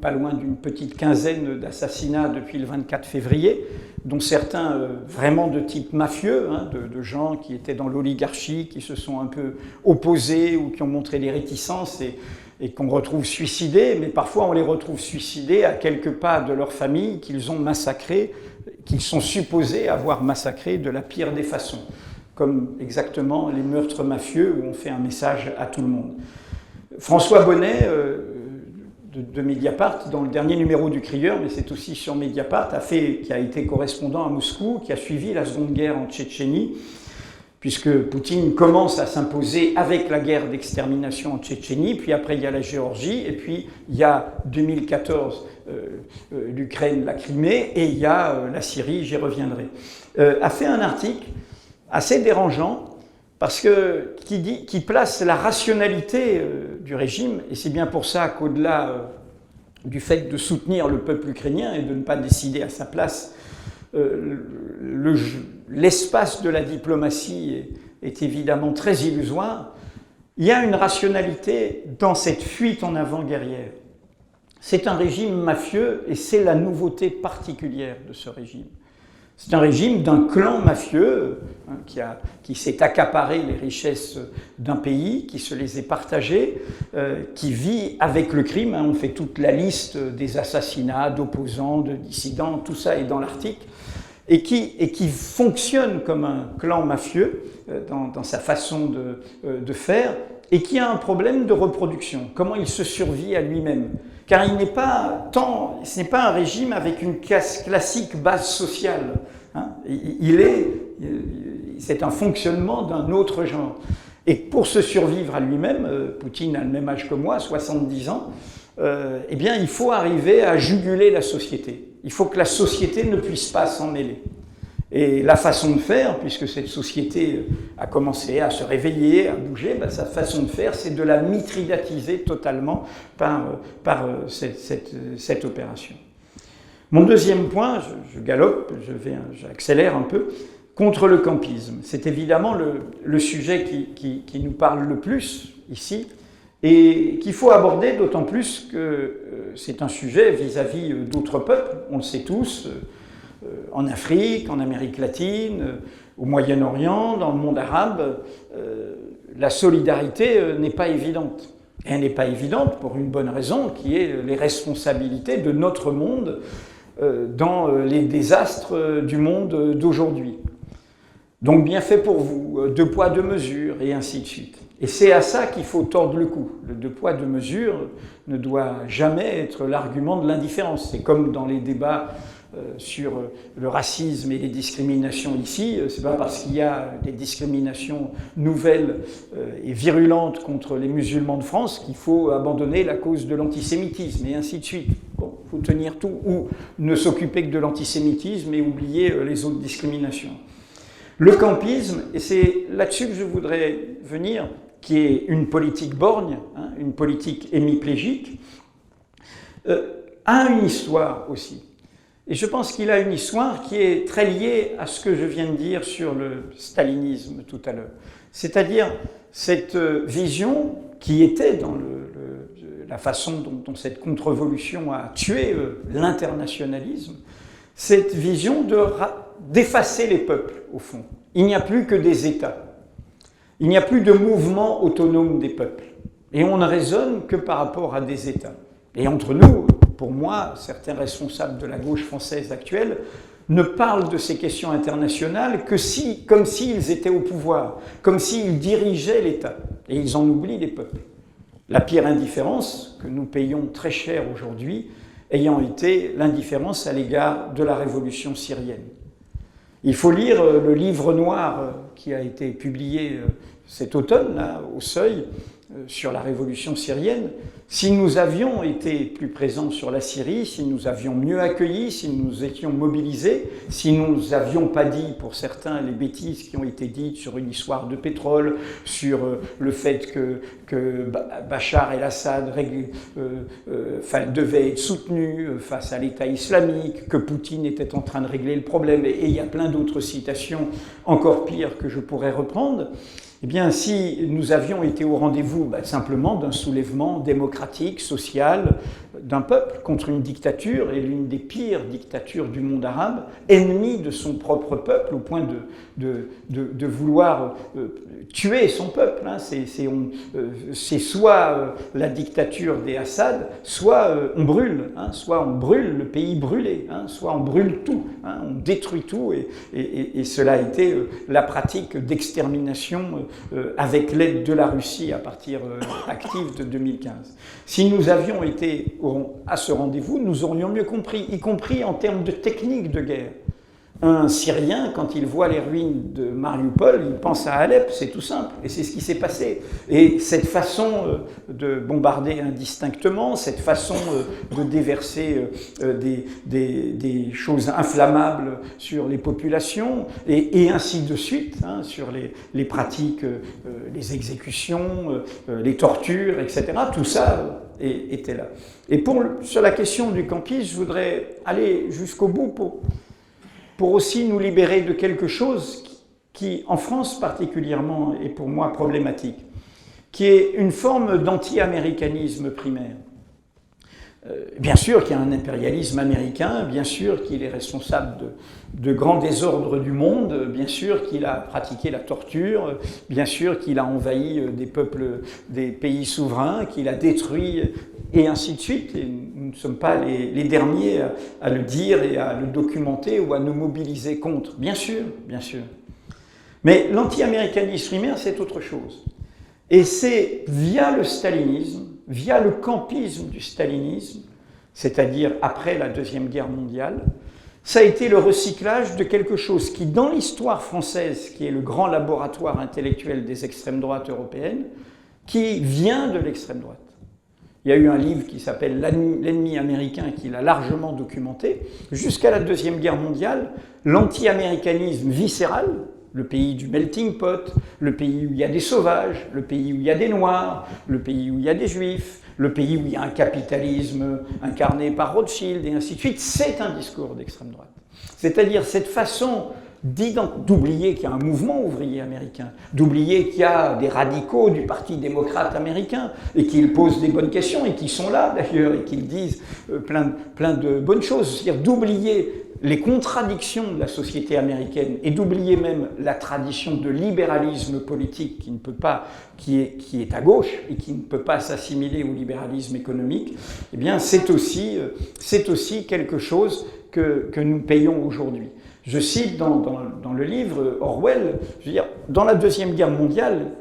pas loin d'une petite quinzaine d'assassinats depuis le 24 février, dont certains vraiment de type mafieux, de gens qui étaient dans l'oligarchie, qui se sont un peu opposés ou qui ont montré des réticences et qu'on retrouve suicidés, mais parfois on les retrouve suicidés à quelques pas de leur famille qu'ils ont massacrés, qu'ils sont supposés avoir massacrés de la pire des façons, comme exactement les meurtres mafieux où on fait un message à tout le monde. François Bonnet, de Mediapart, dans le dernier numéro du Crieur, mais c'est aussi sur Mediapart, qui a été correspondant à Moscou, qui a suivi la Seconde Guerre en Tchétchénie, puisque Poutine commence à s'imposer avec la guerre d'extermination en Tchétchénie, puis après il y a la Géorgie, et puis il y a 2014 l'Ukraine, la Crimée, et il y a la Syrie, j'y reviendrai. A fait un article assez dérangeant, parce que qui place la rationalité du régime, et c'est bien pour ça qu'au-delà du fait de soutenir le peuple ukrainien et de ne pas décider à sa place, l'espace de la diplomatie est évidemment très illusoire, il y a une rationalité dans cette fuite en avant guerrière. C'est un régime mafieux et c'est la nouveauté particulière de ce régime. C'est un régime d'un clan mafieux qui s'est accaparé les richesses d'un pays, qui se les est partagées, qui vit avec le crime. On fait toute la liste des assassinats, d'opposants, de dissidents, tout ça est dans l'article, et qui fonctionne comme un clan mafieux dans sa façon de faire, et qui a un problème de reproduction. Comment il se survit à lui-même. Car ce n'est pas un régime avec une classique base sociale. Hein. C'est un fonctionnement d'un autre genre. Et pour se survivre à lui-même, Poutine a le même âge que moi, 70 ans, eh bien, il faut arriver à juguler la société. Il faut que la société ne puisse pas s'en mêler. Et la façon de faire, puisque cette société a commencé à se réveiller, à bouger, ben, sa façon de faire, c'est de la mithridatiser totalement par cette opération. Mon deuxième point, je galope, j'accélère un peu, contre le campisme. C'est évidemment le sujet qui nous parle le plus ici et qu'il faut aborder d'autant plus que c'est un sujet vis-à-vis d'autres peuples, on le sait tous, en Afrique, en Amérique latine, au Moyen-Orient, dans le monde arabe, la solidarité n'est pas évidente. Et elle n'est pas évidente pour une bonne raison, qui est les responsabilités de notre monde dans les désastres du monde d'aujourd'hui. Donc bien fait pour vous, 2 poids, 2 mesures, et ainsi de suite. Et c'est à ça qu'il faut tordre le cou. Le 2 poids, 2 mesures ne doit jamais être l'argument de l'indifférence. C'est comme dans les débats sur le racisme et les discriminations ici, c'est pas parce qu'il y a des discriminations nouvelles et virulentes contre les musulmans de France qu'il faut abandonner la cause de l'antisémitisme, et ainsi de suite. Bon, il faut tenir tout, ou ne s'occuper que de l'antisémitisme et oublier les autres discriminations. Le campisme, et c'est là-dessus que je voudrais venir, qui est une politique borgne, hein, une politique hémiplégique, a une histoire aussi. Et je pense qu'il a une histoire qui est très liée à ce que je viens de dire sur le stalinisme tout à l'heure. C'est-à-dire cette vision qui était dans la façon dont cette contre-révolution a tué l'internationalisme, cette vision d'effacer les peuples, au fond. Il n'y a plus que des États. Il n'y a plus de mouvement autonome des peuples. Et on ne raisonne que par rapport à des États. Et entre nous, pour moi, certains responsables de la gauche française actuelle ne parlent de ces questions internationales que comme s'ils étaient au pouvoir, comme s'ils dirigeaient l'État. Et ils en oublient les peuples. La pire indifférence que nous payons très cher aujourd'hui ayant été l'indifférence à l'égard de la révolution syrienne. Il faut lire le livre noir qui a été publié cet automne, là, au Seuil, sur la révolution syrienne. Si nous avions été plus présents sur la Syrie, si nous avions mieux accueilli, si nous étions mobilisés, si nous n'avions pas dit, pour certains, les bêtises qui ont été dites sur une histoire de pétrole, sur le fait que Bachar el-Assad devait être soutenu face à l'État islamique, que Poutine était en train de régler le problème, et il y a plein d'autres citations encore pires que je pourrais reprendre. Eh bien, si nous avions été au rendez-vous simplement d'un soulèvement démocratique, social, d'un peuple contre une dictature, et l'une des pires dictatures du monde arabe, ennemie de son propre peuple, au point de vouloir tuer son peuple. Hein. C'est soit la dictature des Assad, soit on brûle, hein, soit on brûle le pays brûlé, hein, soit on brûle tout, hein, on détruit tout, et cela a été la pratique d'extermination avec l'aide de la Russie à partir active de 2015. Si nous avions été à ce rendez-vous, nous aurions mieux compris, y compris en termes de technique de guerre. Un Syrien, quand il voit les ruines de Mariupol, il pense à Alep, c'est tout simple, et c'est ce qui s'est passé. Et cette façon de bombarder indistinctement, cette façon de déverser des choses inflammables sur les populations, et ainsi de suite, hein, sur les pratiques, les exécutions, les tortures, etc., tout ça était là. Et sur la question du campisme, je voudrais aller jusqu'au bout pour aussi nous libérer de quelque chose qui, en France particulièrement, est pour moi problématique, qui est une forme d'anti-américanisme primaire. Bien sûr qu'il y a un impérialisme américain, bien sûr qu'il est responsable de grands désordres du monde, bien sûr qu'il a pratiqué la torture, bien sûr qu'il a envahi des peuples, des pays souverains, qu'il a détruit, et ainsi de suite. Et nous ne sommes pas les derniers à le dire et à le documenter ou à nous mobiliser contre. Bien sûr, bien sûr. Mais l'anti-américanisme primaire, c'est autre chose. Et c'est via le stalinisme, via le campisme du stalinisme, c'est-à-dire après la Deuxième Guerre mondiale, ça a été le recyclage de quelque chose qui, dans l'histoire française, qui est le grand laboratoire intellectuel des extrêmes droites européennes, qui vient de l'extrême droite. Il y a eu un livre qui s'appelle L'ennemi américain qui l'a largement documenté. Jusqu'à la Deuxième Guerre mondiale, l'anti-américanisme viscéral, le pays du melting pot, le pays où il y a des sauvages, le pays où il y a des noirs, le pays où il y a des juifs, le pays où il y a un capitalisme incarné par Rothschild, et ainsi de suite, c'est un discours d'extrême droite. C'est-à-dire cette façon d'oublier qu'il y a un mouvement ouvrier américain, d'oublier qu'il y a des radicaux du Parti démocrate américain, et qu'ils posent des bonnes questions, et qui sont là d'ailleurs, et qu'ils disent plein de bonnes choses, c'est-à-dire d'oublier les contradictions de la société américaine, et d'oublier même la tradition de libéralisme politique qui ne peut pas, qui est à gauche, et qui ne peut pas s'assimiler au libéralisme économique, eh bien c'est aussi quelque chose que nous payons aujourd'hui. Je cite dans le livre Orwell, je veux dire, dans la Deuxième Guerre mondiale,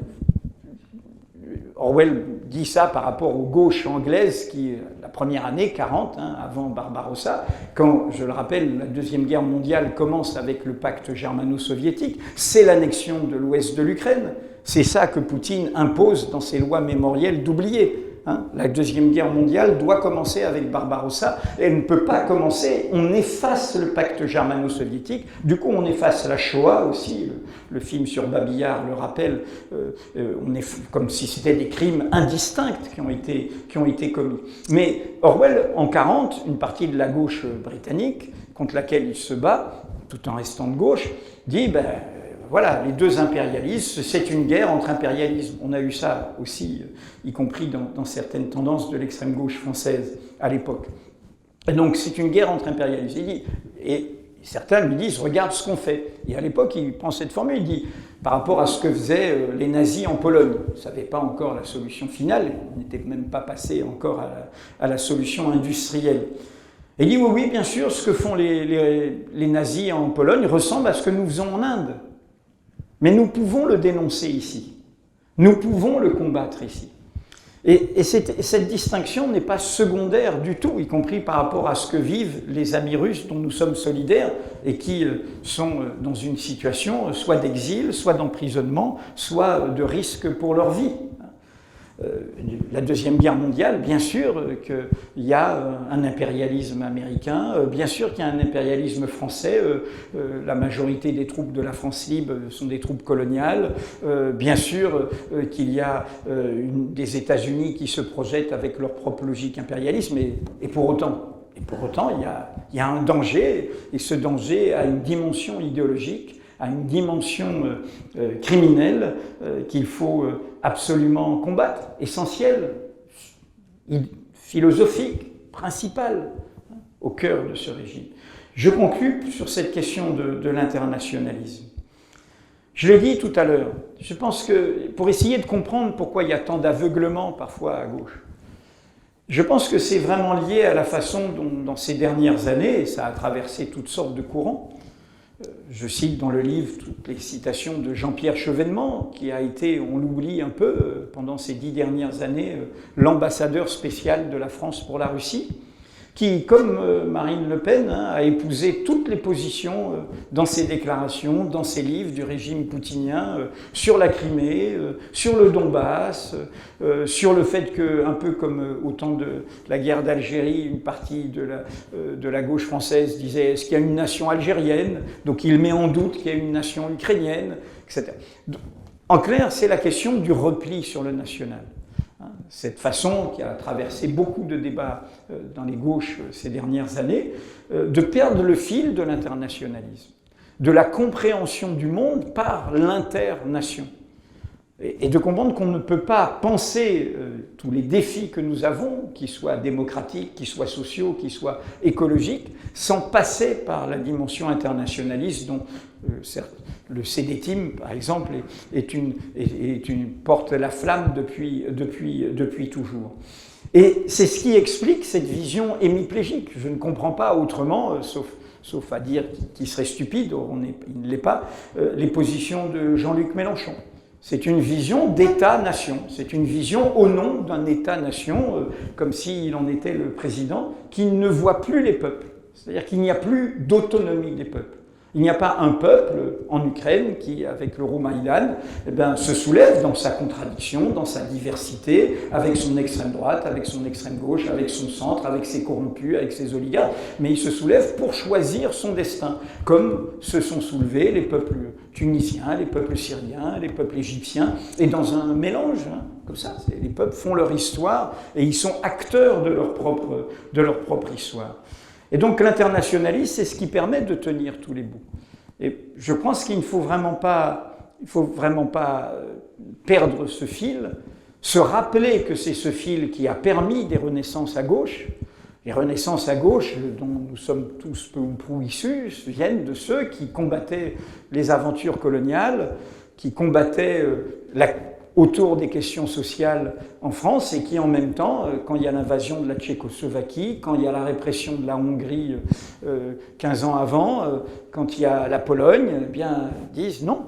Orwell dit ça par rapport aux gauches anglaises qui, la première année, 40, avant Barbarossa, quand, je le rappelle, la Deuxième Guerre mondiale commence avec le pacte germano-soviétique, c'est l'annexion de l'ouest de l'Ukraine, c'est ça que Poutine impose dans ses lois mémorielles d'oublier. La Deuxième Guerre mondiale doit commencer avec Barbarossa, et elle ne peut pas commencer, on efface le pacte germano-soviétique, du coup on efface la Shoah aussi, le film sur Babillard le rappelle, comme si c'était des crimes indistincts qui ont été commis. Mais Orwell, en 1940, une partie de la gauche britannique, contre laquelle il se bat, tout en restant de gauche, dit voilà, les deux impérialismes, c'est une guerre entre impérialismes. On a eu ça aussi, y compris dans certaines tendances de l'extrême gauche française à l'époque. Et donc c'est une guerre entre impérialismes. Et certains lui disent, regarde ce qu'on fait. Et à l'époque, il prend cette formule, il dit, par rapport à ce que faisaient les nazis en Pologne, on ne savait pas encore la solution finale, on n'était même pas passé encore à la solution industrielle. Et il dit, oui, bien sûr, ce que font les nazis en Pologne ressemble à ce que nous faisons en Inde. Mais nous pouvons le dénoncer ici. Nous pouvons le combattre ici. Et cette distinction n'est pas secondaire du tout, y compris par rapport à ce que vivent les amis russes dont nous sommes solidaires et qui sont dans une situation soit d'exil, soit d'emprisonnement, soit de risque pour leur vie. La Deuxième Guerre mondiale, bien sûr qu'il y a un impérialisme américain, bien sûr qu'il y a un impérialisme français, la majorité des troupes de la France libre sont des troupes coloniales, bien sûr qu'il y a des États-Unis qui se projettent avec leur propre logique impérialiste, et pour autant, il y a un danger, et ce danger a une dimension idéologique, à une dimension criminelle qu'il faut absolument combattre, essentielle, philosophique, principale, au cœur de ce régime. Je conclus sur cette question de l'internationalisme. Je l'ai dit tout à l'heure, je pense que pour essayer de comprendre pourquoi il y a tant d'aveuglement parfois à gauche, je pense que c'est vraiment lié à la façon dont, dans ces dernières années, et ça a traversé toutes sortes de courants, je cite dans le livre toutes les citations de Jean-Pierre Chevènement, qui a été, on l'oublie un peu, pendant ces 10 dernières années, l'ambassadeur spécial de la France pour la Russie, qui, comme Marine Le Pen, a épousé toutes les positions dans ses déclarations, dans ses livres du régime poutinien, sur la Crimée, sur le Donbass, sur le fait que, un peu comme au temps de la guerre d'Algérie, une partie de la gauche française disait « est-ce qu'il y a une nation algérienne ?» Donc il met en doute qu'il y a une nation ukrainienne, etc. En clair, c'est la question du repli sur le national. Cette façon qui a traversé beaucoup de débats dans les gauches ces dernières années, de perdre le fil de l'internationalisme, de la compréhension du monde par l'internation, et de comprendre qu'on ne peut pas penser tous les défis que nous avons, qu'ils soient démocratiques, qu'ils soient sociaux, qu'ils soient écologiques, sans passer par la dimension internationaliste dont certes, le CDTIM, par exemple, porte la flamme depuis toujours. Et c'est ce qui explique cette vision hémiplégique. Je ne comprends pas autrement, sauf à dire qu'il serait stupide, or il ne l'est pas, les positions de Jean-Luc Mélenchon. C'est une vision d'État-nation, c'est une vision au nom d'un État-nation, comme s'il en était le président, qui ne voit plus les peuples. C'est-à-dire qu'il n'y a plus d'autonomie des peuples. Il n'y a pas un peuple en Ukraine qui, avec l'Euromaïdan, se soulève dans sa contradiction, dans sa diversité, avec son extrême droite, avec son extrême gauche, avec son centre, avec ses corrompus, avec ses oligarques, mais il se soulève pour choisir son destin, comme se sont soulevés les peuples tunisiens, les peuples syriens, les peuples égyptiens, et dans un mélange, comme ça, les peuples font leur histoire et ils sont acteurs de leur propre histoire. Et donc l'internationalisme, c'est ce qui permet de tenir tous les bouts. Et je pense qu'il ne faut vraiment pas perdre ce fil, se rappeler que c'est ce fil qui a permis des renaissances à gauche. Les renaissances à gauche, dont nous sommes tous peu ou prou issus, viennent de ceux qui combattaient les aventures coloniales, qui combattaient autour des questions sociales en France et qui, en même temps, quand il y a l'invasion de la Tchécoslovaquie, quand il y a la répression de la Hongrie 15 ans avant, quand il y a la Pologne, eh bien, disent non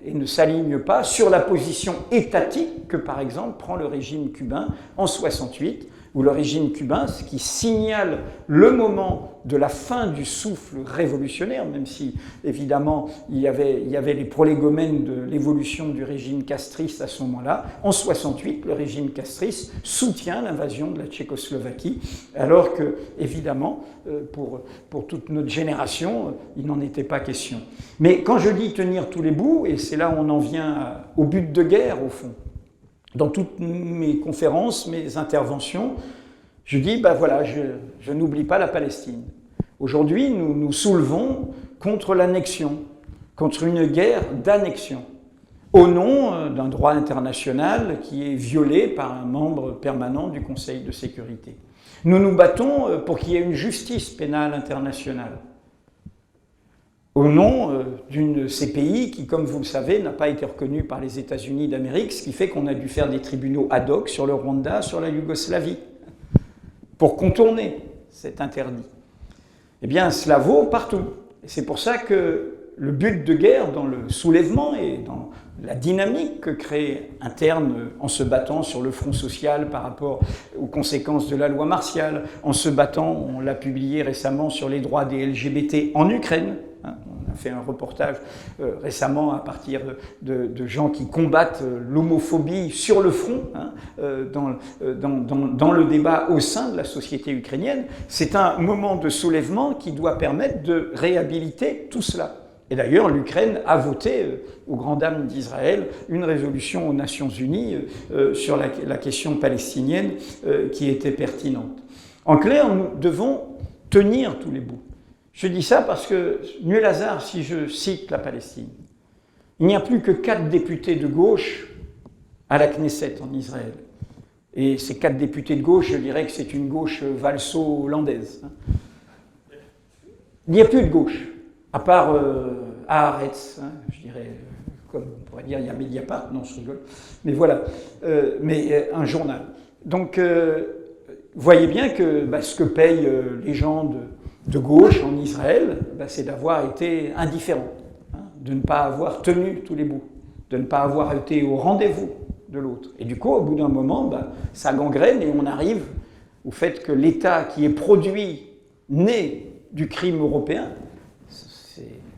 et ne s'alignent pas sur la position étatique que, par exemple, prend le régime cubain en 1968, où le régime cubain, ce qui signale le moment de la fin du souffle révolutionnaire, même si, évidemment, il y avait les prolégomènes de l'évolution du régime castriste à ce moment-là. En 1968, le régime castriste soutient l'invasion de la Tchécoslovaquie, alors que, évidemment, pour toute notre génération, il n'en était pas question. Mais quand je dis tenir tous les bouts, et c'est là où on en vient au but de guerre, au fond, dans toutes mes conférences, mes interventions, je dis, voilà, je n'oublie pas la Palestine. Aujourd'hui, nous nous soulevons contre l'annexion, contre une guerre d'annexion, au nom d'un droit international qui est violé par un membre permanent du Conseil de sécurité. Nous nous battons pour qu'il y ait une justice pénale internationale, au nom d'une CPI qui, comme vous le savez, n'a pas été reconnue par les États-Unis d'Amérique, ce qui fait qu'on a dû faire des tribunaux ad hoc sur le Rwanda, sur la Yougoslavie, pour contourner cet interdit. Eh bien, cela vaut partout. Et c'est pour ça que le but de guerre dans le soulèvement et dans la dynamique que crée interne en se battant sur le front social par rapport aux conséquences de la loi martiale, en se battant, on l'a publié récemment, sur les droits des LGBT en Ukraine. On a fait un reportage récemment à partir de gens qui combattent l'homophobie sur le front, dans le débat au sein de la société ukrainienne. C'est un moment de soulèvement qui doit permettre de réhabiliter tout cela. Et d'ailleurs, l'Ukraine a voté, aux grandes dames d'Israël, une résolution aux Nations Unies sur la question palestinienne qui était pertinente. En clair, nous devons tenir tous les bouts. Je dis ça parce que, nul hasard si je cite la Palestine. Il n'y a plus que 4 députés de gauche à la Knesset en Israël. Et ces 4 députés de gauche, je dirais que c'est une gauche valso-hollandaise. Il n'y a plus de gauche, à part Haaretz, je dirais, comme on pourrait dire, il y a Mediapart, non, je rigole. Mais voilà, mais un journal. Donc, voyez bien que ce que payent les gens de gauche en Israël, c'est d'avoir été indifférent, de ne pas avoir tenu tous les bouts, de ne pas avoir été au rendez-vous de l'autre. Et du coup, au bout d'un moment, ça gangrène et on arrive au fait que l'État qui est produit, né du crime européen,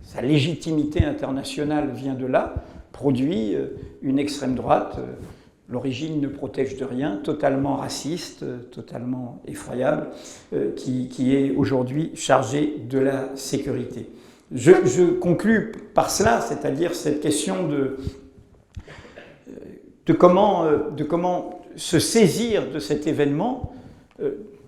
sa légitimité internationale vient de là, produit une extrême droite. L'origine ne protège de rien, totalement raciste, totalement effroyable, qui est aujourd'hui chargée de la sécurité. Je conclus par cela, c'est-à-dire cette question de comment se saisir de cet événement,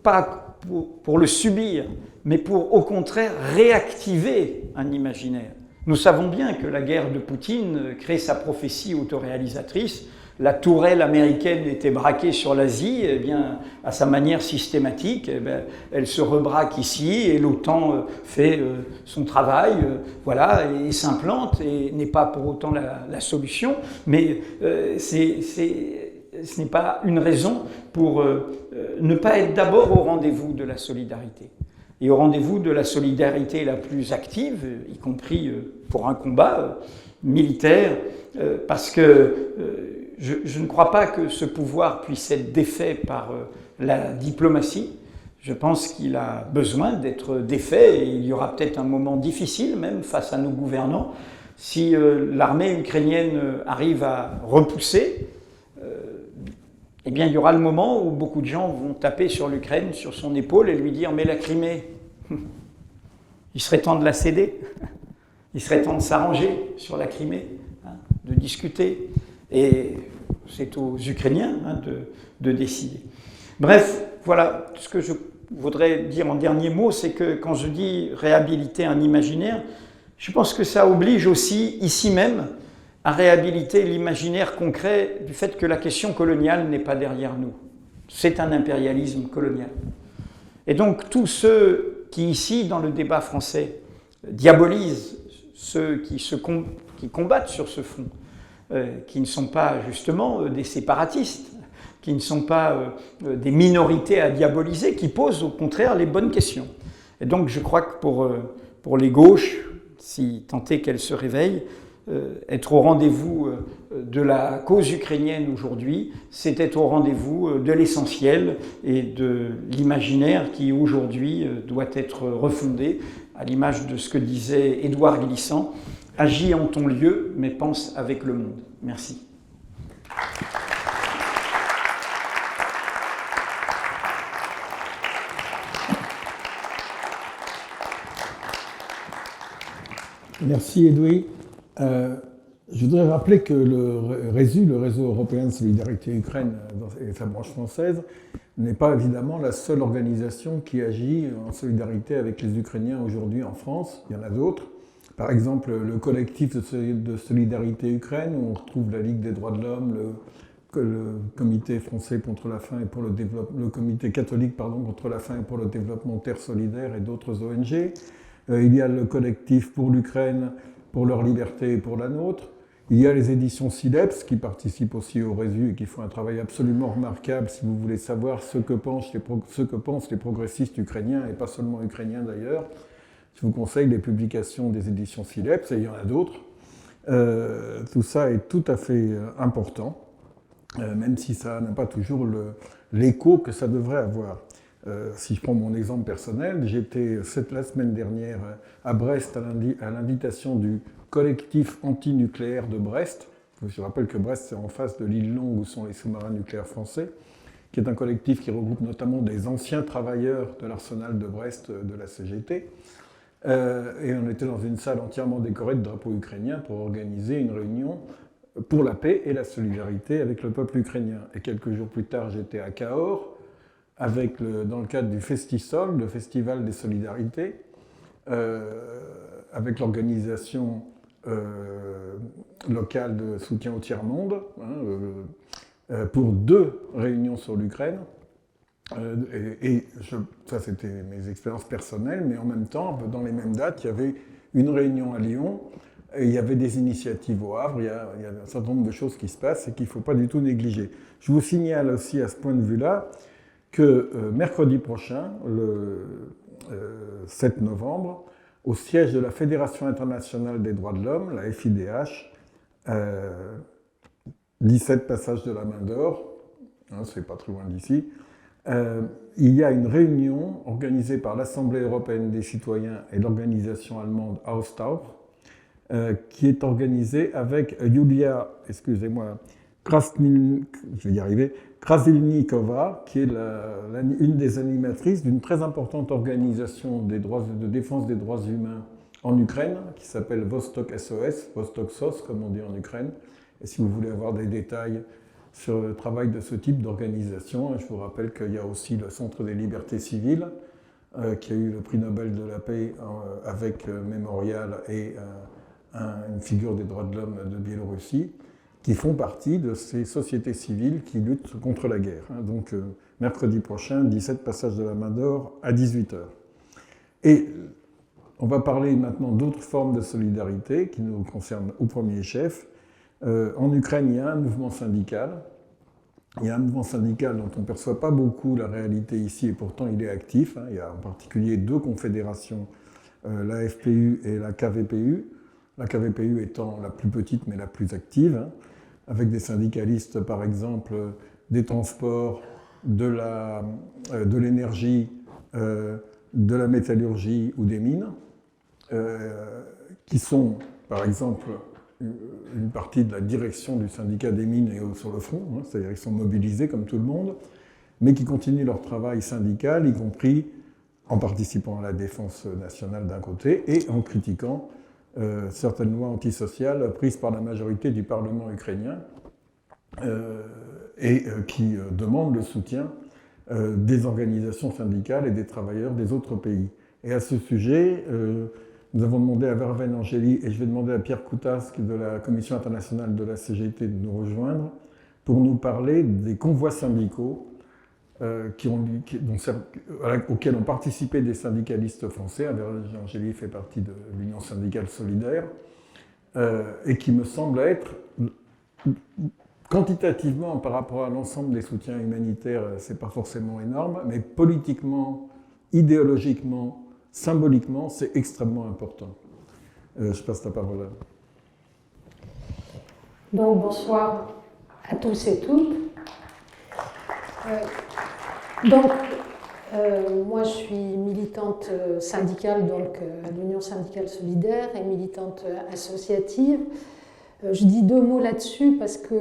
pas pour le subir, mais pour au contraire réactiver un imaginaire. Nous savons bien que la guerre de Poutine crée sa prophétie autoréalisatrice. La tourelle américaine était braquée sur l'Asie, eh bien, à sa manière systématique, elle se rebraque ici et l'OTAN fait son travail, voilà, et s'implante et n'est pas pour autant la solution, mais ce n'est pas une raison pour ne pas être d'abord au rendez-vous de la solidarité. Et au rendez-vous de la solidarité la plus active, y compris pour un combat militaire, parce que je ne crois pas que ce pouvoir puisse être défait par la diplomatie. Je pense qu'il a besoin d'être défait et il y aura peut-être un moment difficile même face à nos gouvernants si l'armée ukrainienne arrive à repousser. Eh bien, il y aura le moment où beaucoup de gens vont taper sur l'Ukraine, sur son épaule et lui dire « Mais la Crimée, il serait temps de la céder, il serait temps de s'arranger sur la Crimée, hein, de discuter. » Et c'est aux Ukrainiens de décider. Bref, voilà, ce que je voudrais dire en dernier mot, c'est que quand je dis réhabiliter un imaginaire, je pense que ça oblige aussi, ici même, à réhabiliter l'imaginaire concret du fait que la question coloniale n'est pas derrière nous. C'est un impérialisme colonial. Et donc tous ceux qui, ici, dans le débat français, diabolisent ceux qui combattent sur ce front, qui ne sont pas justement des séparatistes, qui ne sont pas des minorités à diaboliser, qui posent au contraire les bonnes questions. Et donc je crois que pour les gauches, si tant est qu'elles se réveillent, être au rendez-vous de la cause ukrainienne aujourd'hui, c'est être au rendez-vous de l'essentiel et de l'imaginaire qui aujourd'hui doit être refondé, à l'image de ce que disait Édouard Glissant, « Agis en ton lieu, mais pense avec le monde ». Merci. Merci Edoui. Je voudrais rappeler que le réseau européen de solidarité Ukraine et sa branche française, n'est pas évidemment la seule organisation qui agit en solidarité avec les Ukrainiens aujourd'hui en France. Il y en a d'autres. Par exemple, le collectif de solidarité Ukraine, où on retrouve la Ligue des droits de l'homme, le comité français contre la faim et pour le développement, le comité catholique contre la faim et pour le développement Terre solidaire et d'autres ONG. Il y a le collectif pour l'Ukraine, pour leur liberté et pour la nôtre. Il y a les éditions Sileps qui participent aussi au réseau et qui font un travail absolument remarquable si vous voulez savoir ce que pensent les progressistes ukrainiens et pas seulement ukrainiens d'ailleurs. Je vous conseille les publications des éditions Sileps et il y en a d'autres. Tout ça est tout à fait important, même si ça n'a pas toujours l'écho que ça devrait avoir. Si je prends mon exemple personnel, j'étais la semaine dernière à Brest à l'invitation du collectif anti-nucléaire de Brest. Je rappelle que Brest, c'est en face de l'île Longue où sont les sous-marins nucléaires français, qui est un collectif qui regroupe notamment des anciens travailleurs de l'arsenal de Brest de la CGT. Et on était dans une salle entièrement décorée de drapeaux ukrainiens pour organiser une réunion pour la paix et la solidarité avec le peuple ukrainien. Et quelques jours plus tard, j'étais à Cahors, dans le cadre du Festisol, le Festival des Solidarités, avec l'organisation locale de soutien au tiers-monde, pour 2 réunions sur l'Ukraine. Ça, c'était mes expériences personnelles, mais en même temps, dans les mêmes dates, il y avait une réunion à Lyon, et il y avait des initiatives au Havre, il y a un certain nombre de choses qui se passent et qu'il ne faut pas du tout négliger. Je vous signale aussi à ce point de vue-là que mercredi prochain, le 7 novembre, au siège de la Fédération internationale des droits de l'homme, la FIDH, 17 passage de la Main d'Or, c'est pas très loin d'ici, il y a une réunion organisée par l'Assemblée européenne des citoyens et l'organisation allemande Austausch, qui est organisée avec Julia, Krasilnikova, qui est une des animatrices d'une très importante organisation de défense des droits humains en Ukraine, qui s'appelle Vostok SOS, Vostok SOS, comme on dit en Ukraine. Et si vous voulez avoir des détails sur le travail de ce type d'organisation, je vous rappelle qu'il y a aussi le Centre des libertés civiles, qui a eu le prix Nobel de la paix avec Mémorial et une figure des droits de l'homme de Biélorussie, qui font partie de ces sociétés civiles qui luttent contre la guerre. Donc, mercredi prochain, 17 passage de la Main d'Or à 18h. Et on va parler maintenant d'autres formes de solidarité qui nous concernent au premier chef. En Ukraine, il y a un mouvement syndical. Il y a un mouvement syndical dont on ne perçoit pas beaucoup la réalité ici, et pourtant il est actif. Il y a en particulier 2 confédérations, la FPU et la KVPU. La KVPU étant la plus petite mais la plus active, avec des syndicalistes, par exemple, des transports, de l'énergie, de la métallurgie ou des mines, qui sont, par exemple, une partie de la direction du syndicat des mines et sur le front, hein, c'est-à-dire qu'ils sont mobilisés comme tout le monde, mais qui continuent leur travail syndical, y compris en participant à la défense nationale d'un côté et en critiquant certaines lois antisociales prises par la majorité du Parlement ukrainien et qui demandent le soutien des organisations syndicales et des travailleurs des autres pays. Et à ce sujet, nous avons demandé à Vervaine Angéli et je vais demander à Pierre Coutasque de la Commission internationale de la CGT de nous rejoindre pour nous parler des convois syndicaux auxquels ont participé des syndicalistes français. Vervaine Angéli fait partie de l'Union syndicale solidaire et qui me semble être quantitativement par rapport à l'ensemble des soutiens humanitaires, c'est pas forcément énorme, mais politiquement, idéologiquement, symboliquement, c'est extrêmement important. Je passe la parole à... Donc, bonsoir à tous et toutes. Moi, je suis militante syndicale donc, à l'Union syndicale solidaire et militante associative. Je dis deux mots là-dessus parce que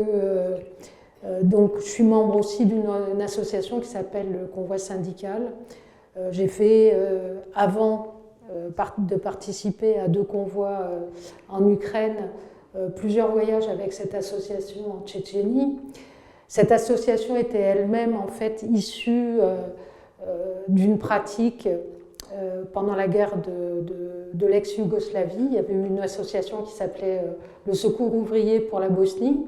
donc, je suis membre aussi d'une association qui s'appelle le Convoi syndical. J'ai fait, avant de participer à 2 convois en Ukraine, plusieurs voyages avec cette association en Tchétchénie. Cette association était elle-même en fait issue d'une pratique pendant la guerre de l'ex-Yougoslavie. Il y avait eu une association qui s'appelait le Secours ouvrier pour la Bosnie.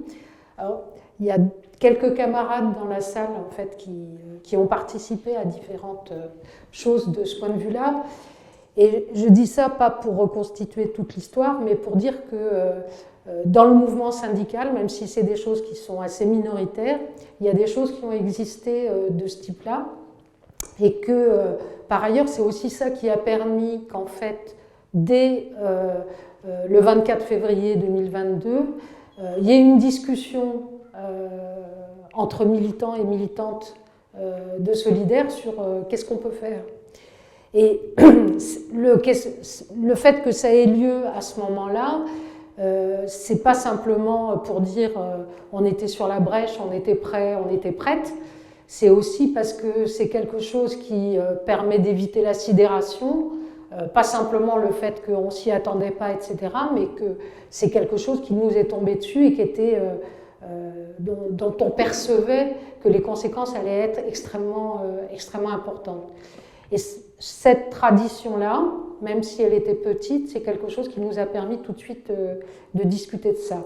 Alors, il y a quelques camarades dans la salle en fait, qui ont participé à différentes choses de ce point de vue-là. Et je dis ça pas pour reconstituer toute l'histoire, mais pour dire que dans le mouvement syndical, même si c'est des choses qui sont assez minoritaires, il y a des choses qui ont existé de ce type-là. Et que, par ailleurs, c'est aussi ça qui a permis qu'en fait, dès le 24 février 2022, il y ait une discussion entre militants et militantes de Solidaires sur qu'est-ce qu'on peut faire. Et le fait que ça ait lieu à ce moment-là, c'est pas simplement pour dire on était sur la brèche, on était prêts, on était prêtes. C'est aussi parce que c'est quelque chose qui permet d'éviter la sidération, pas simplement le fait qu'on s'y attendait pas, etc., mais que c'est quelque chose qui nous est tombé dessus et qui était, dont on percevait que les conséquences allaient être extrêmement importantes. Et cette tradition-là, même si elle était petite, c'est quelque chose qui nous a permis tout de suite de discuter de ça.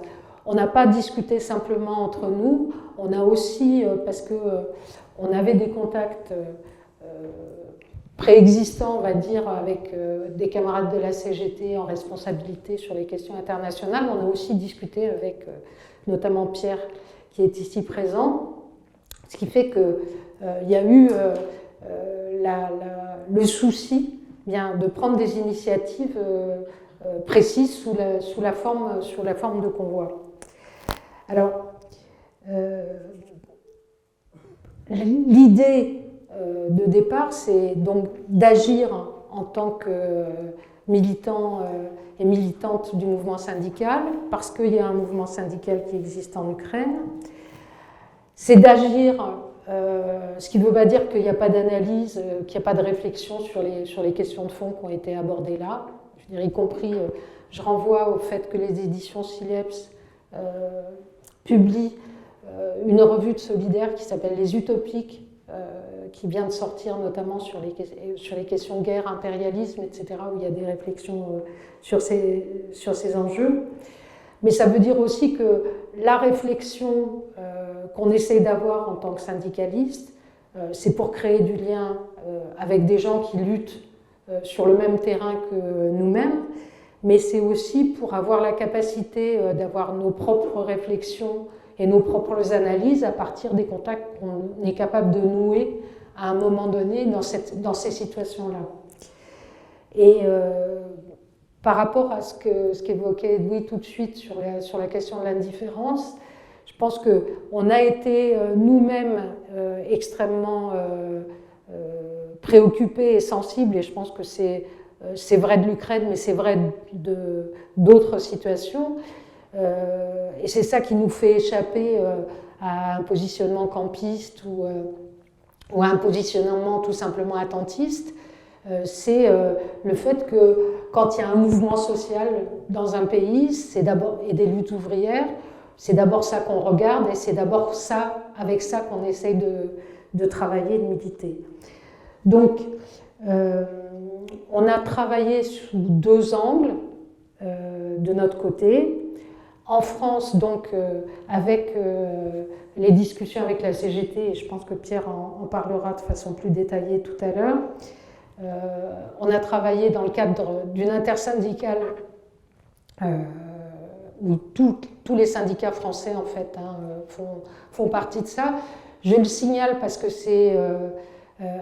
On n'a pas discuté simplement entre nous, on a aussi, parce qu'on avait des contacts préexistants, on va dire, avec des camarades de la CGT en responsabilité sur les questions internationales, on a aussi discuté avec notamment Pierre, qui est ici présent, ce qui fait qu'il y a eu le souci de prendre des initiatives précises sous la forme de convoi. Alors, l'idée de départ, c'est donc d'agir en tant que militant et militante du mouvement syndical, parce qu'il y a un mouvement syndical qui existe en Ukraine. C'est d'agir, ce qui ne veut pas dire qu'il n'y a pas d'analyse, qu'il n'y a pas de réflexion sur les questions de fond qui ont été abordées là. Je veux dire, y compris, je renvoie au fait que les éditions Sileps publient une revue de Solidaires qui s'appelle Les Utopiques, qui vient de sortir notamment sur les questions guerre, impérialisme, etc., où il y a des réflexions sur ces enjeux. Mais ça veut dire aussi que la réflexion qu'on essaie d'avoir en tant que syndicaliste, c'est pour créer du lien avec des gens qui luttent sur le même terrain que nous-mêmes, mais c'est aussi pour avoir la capacité d'avoir nos propres réflexions et nos propres analyses à partir des contacts qu'on est capable de nouer à un moment donné dans ces situations-là. Et par rapport à ce qu'évoquait Edoui tout de suite sur la question de l'indifférence, je pense qu'on a été nous-mêmes extrêmement préoccupé et sensible, et je pense que c'est vrai de l'Ukraine, mais c'est vrai d'autres situations. Et c'est ça qui nous fait échapper à un positionnement campiste ou à un positionnement tout simplement attentiste. C'est le fait que quand il y a un mouvement social dans un pays, et des luttes ouvrières, c'est d'abord ça qu'on regarde et c'est d'abord avec ça qu'on essaye de travailler et de militer. Donc, on a travaillé sous 2 angles de notre côté. En France, donc, avec les discussions avec la CGT, et je pense que Pierre en parlera de façon plus détaillée tout à l'heure, on a travaillé dans le cadre d'une intersyndicale où tous les syndicats français, en fait, font partie de ça. Je le signale parce que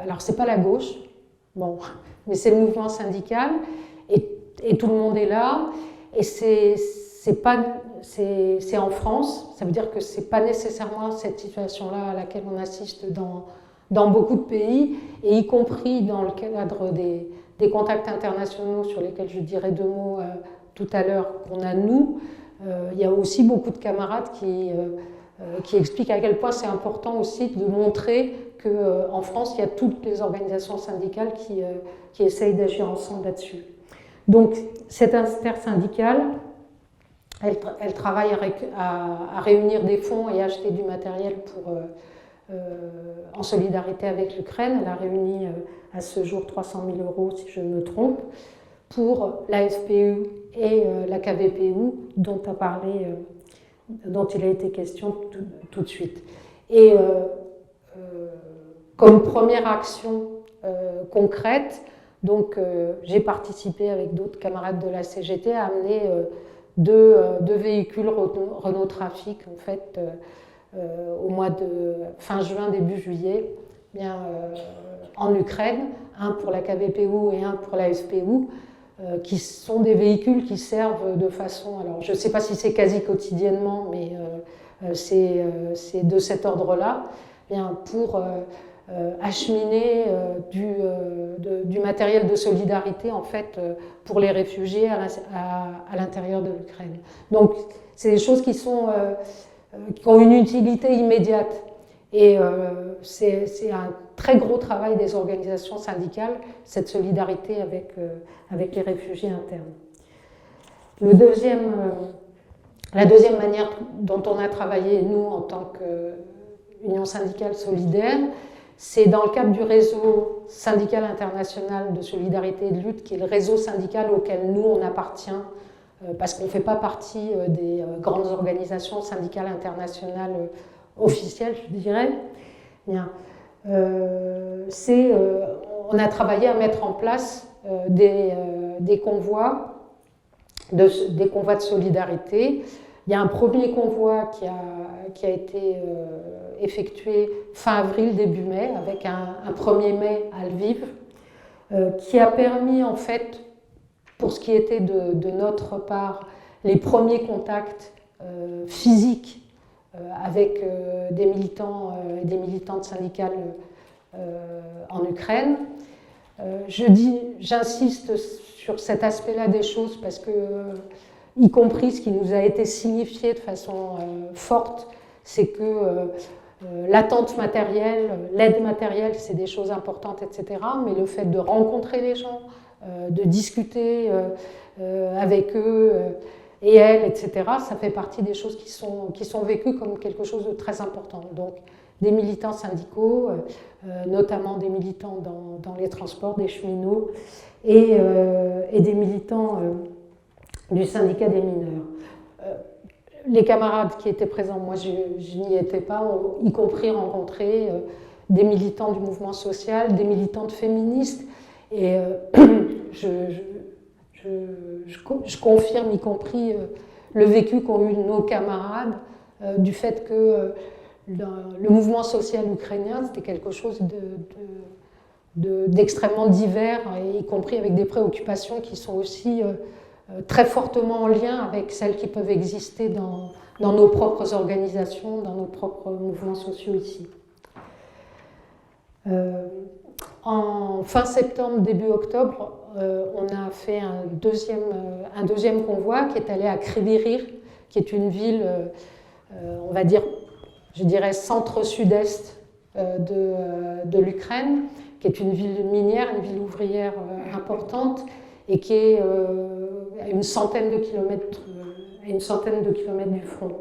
alors, c'est pas la gauche, bon, mais c'est le mouvement syndical, et tout le monde est là, et c'est en France, ça veut dire que c'est pas nécessairement cette situation-là à laquelle on assiste dans beaucoup de pays, et y compris dans le cadre des contacts internationaux sur lesquels je dirai 2 mots tout à l'heure qu'on a nous. Il y a aussi beaucoup de camarades qui expliquent à quel point c'est important aussi de montrer qu'en France, il y a toutes les organisations syndicales qui essayent d'agir ensemble là-dessus. Donc, cette intersyndicale, elle travaille à réunir des fonds et acheter du matériel en solidarité avec l'Ukraine. Elle a réuni à ce jour 300 000 €, si je ne me trompe, pour la FPU et la KVPU, dont il a été question tout de suite. Et comme première action concrète, donc j'ai participé avec d'autres camarades de la CGT à amener 2 véhicules Renault Trafic, en fait, au mois de fin juin, début juillet, en Ukraine, un pour la KVPU et un pour la SPU, qui sont des véhicules qui servent de façon, alors je ne sais pas si c'est quasi quotidiennement, mais c'est de cet ordre-là, pour acheminer du matériel de solidarité, en fait, pour les réfugiés à l'intérieur de l'Ukraine. Donc, c'est des choses qui ont une utilité immédiate. Et c'est un très gros travail des organisations syndicales, cette solidarité avec les réfugiés internes. La deuxième manière dont on a travaillé, nous, en tant qu'Union syndicale solidaire, c'est dans le cadre du réseau syndical international de solidarité et de lutte, qui est le réseau syndical auquel nous, on appartient, parce qu'on ne fait pas partie des grandes organisations syndicales internationales officielles, je dirais. On a travaillé à mettre en place des convois de solidarité. Il y a un premier convoi qui a été effectué fin avril, début mai, avec un 1er mai à Lviv, qui a permis, en fait, pour ce qui était de notre part, les premiers contacts physiques avec des militants et des militantes syndicales en Ukraine. J'insiste sur cet aspect-là des choses parce que, y compris ce qui nous a été signifié de façon forte, c'est que l'attente matérielle, l'aide matérielle, c'est des choses importantes, etc. Mais le fait de rencontrer les gens, de discuter avec eux et elles, etc., ça fait partie des choses qui sont vécues comme quelque chose de très important. Donc, des militants syndicaux, notamment des militants dans les transports, des cheminots, et des militants du syndicat des mineurs. Les camarades qui étaient présents, moi je n'y étais pas, ont y compris rencontré des militants du mouvement social, des militantes féministes, et je confirme y compris le vécu qu'ont eu nos camarades du fait que le mouvement social ukrainien, c'était quelque chose d'extrêmement divers, y compris avec des préoccupations qui sont aussi très fortement en lien avec celles qui peuvent exister dans nos propres organisations, dans nos propres mouvements sociaux ici. En fin septembre, début octobre, on a fait un deuxième convoi qui est allé à Kryvyr, qui est une ville, on va dire, je dirais centre-sud-est de l'Ukraine, qui est une ville minière, une ville ouvrière importante, et qui est à une centaine de kilomètres du front.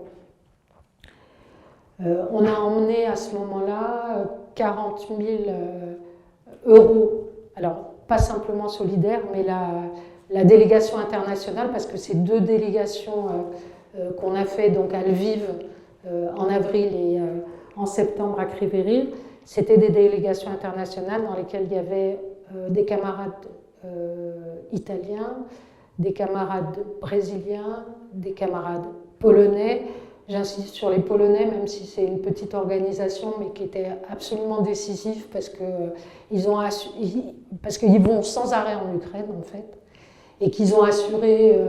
On a emmené à ce moment-là 40 000 euros, alors pas simplement solidaires, mais la délégation internationale, parce que c'est 2 délégations qu'on a fait donc à Lviv en avril et en septembre à Kryvyr, c'était des délégations internationales dans lesquelles il y avait des camarades italiens, des camarades brésiliens, des camarades polonais. J'insiste sur les Polonais, même si c'est une petite organisation, mais qui était absolument décisif parce qu'ils vont sans arrêt en Ukraine, en fait, et qu'ils ont assuré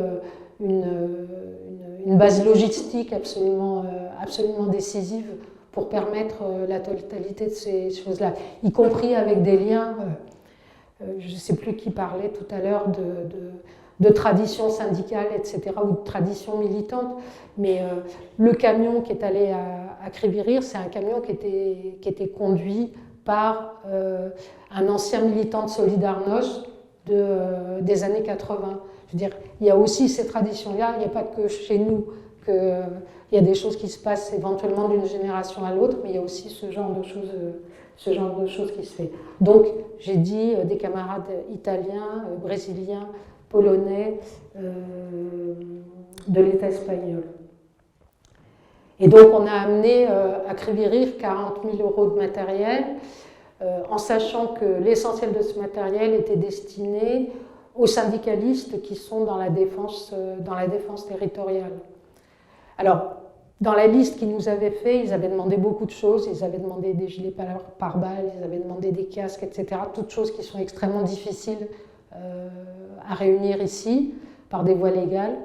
une base logistique absolument décisive pour permettre la totalité de ces choses-là, y compris avec des liens, je ne sais plus qui parlait tout à l'heure de tradition syndicale, etc., ou de tradition militante, mais le camion qui est allé à Kryvyr, c'est un camion qui était conduit par un ancien militant de Solidarność des années 80. Je veux dire, il y a aussi ces traditions-là, il n'y a pas que chez nous qu'il y a des choses qui se passent éventuellement d'une génération à l'autre, mais il y a aussi ce genre de choses qui se fait. Donc, j'ai dit des camarades italiens, brésiliens, polonais, de l'État espagnol. Et donc on a amené à Kryvyr 40 000 euros de matériel, en sachant que l'essentiel de ce matériel était destiné aux syndicalistes qui sont dans la défense territoriale. Alors, dans la liste qu'ils nous avaient fait, ils avaient demandé beaucoup de choses, ils avaient demandé des gilets pare-balles, ils avaient demandé des casques, etc., toutes choses qui sont extrêmement difficiles à réunir ici, par des voies légales.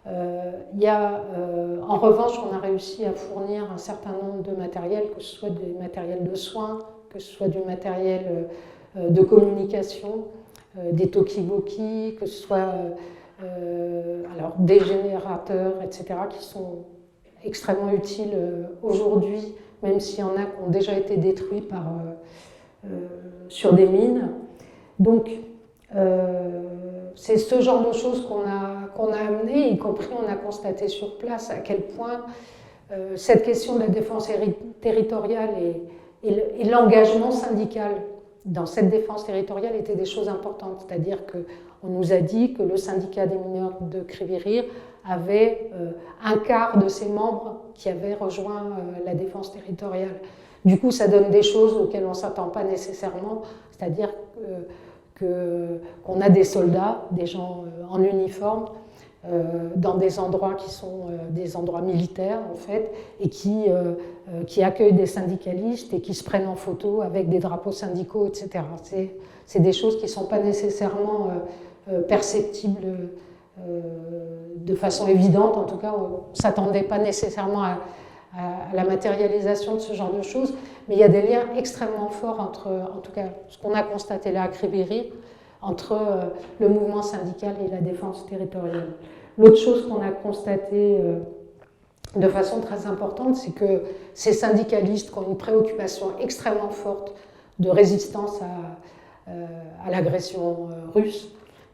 En revanche, on a réussi à fournir un certain nombre de matériel, que ce soit du matériel de soins, que ce soit du matériel de communication, des talkie-walkie, que ce soit des générateurs, etc., qui sont extrêmement utiles aujourd'hui, même s'il y en a qui ont déjà été détruits sur des mines. Donc, c'est ce genre de choses qu'on a amené, y compris on a constaté sur place à quel point cette question de la défense territoriale et l'engagement syndical dans cette défense territoriale étaient des choses importantes. C'est-à-dire qu'on nous a dit que le syndicat des mineurs de Kryvyr avait un quart de ses membres qui avaient rejoint la défense territoriale. Du coup, ça donne des choses auxquelles on ne s'attend pas nécessairement, c'est-à-dire qu'on a des soldats, des gens en uniforme, dans des endroits qui sont des endroits militaires, en fait, et qui accueillent des syndicalistes et qui se prennent en photo avec des drapeaux syndicaux, etc. C'est des choses qui ne sont pas nécessairement perceptibles de façon évidente. En tout cas, on ne s'attendait pas nécessairement à la matérialisation de ce genre de choses, mais il y a des liens extrêmement forts entre, en tout cas, ce qu'on a constaté là à Kryvyr, entre le mouvement syndical et la défense territoriale. L'autre chose qu'on a constaté de façon très importante, c'est que ces syndicalistes qui ont une préoccupation extrêmement forte de résistance à l'agression russe,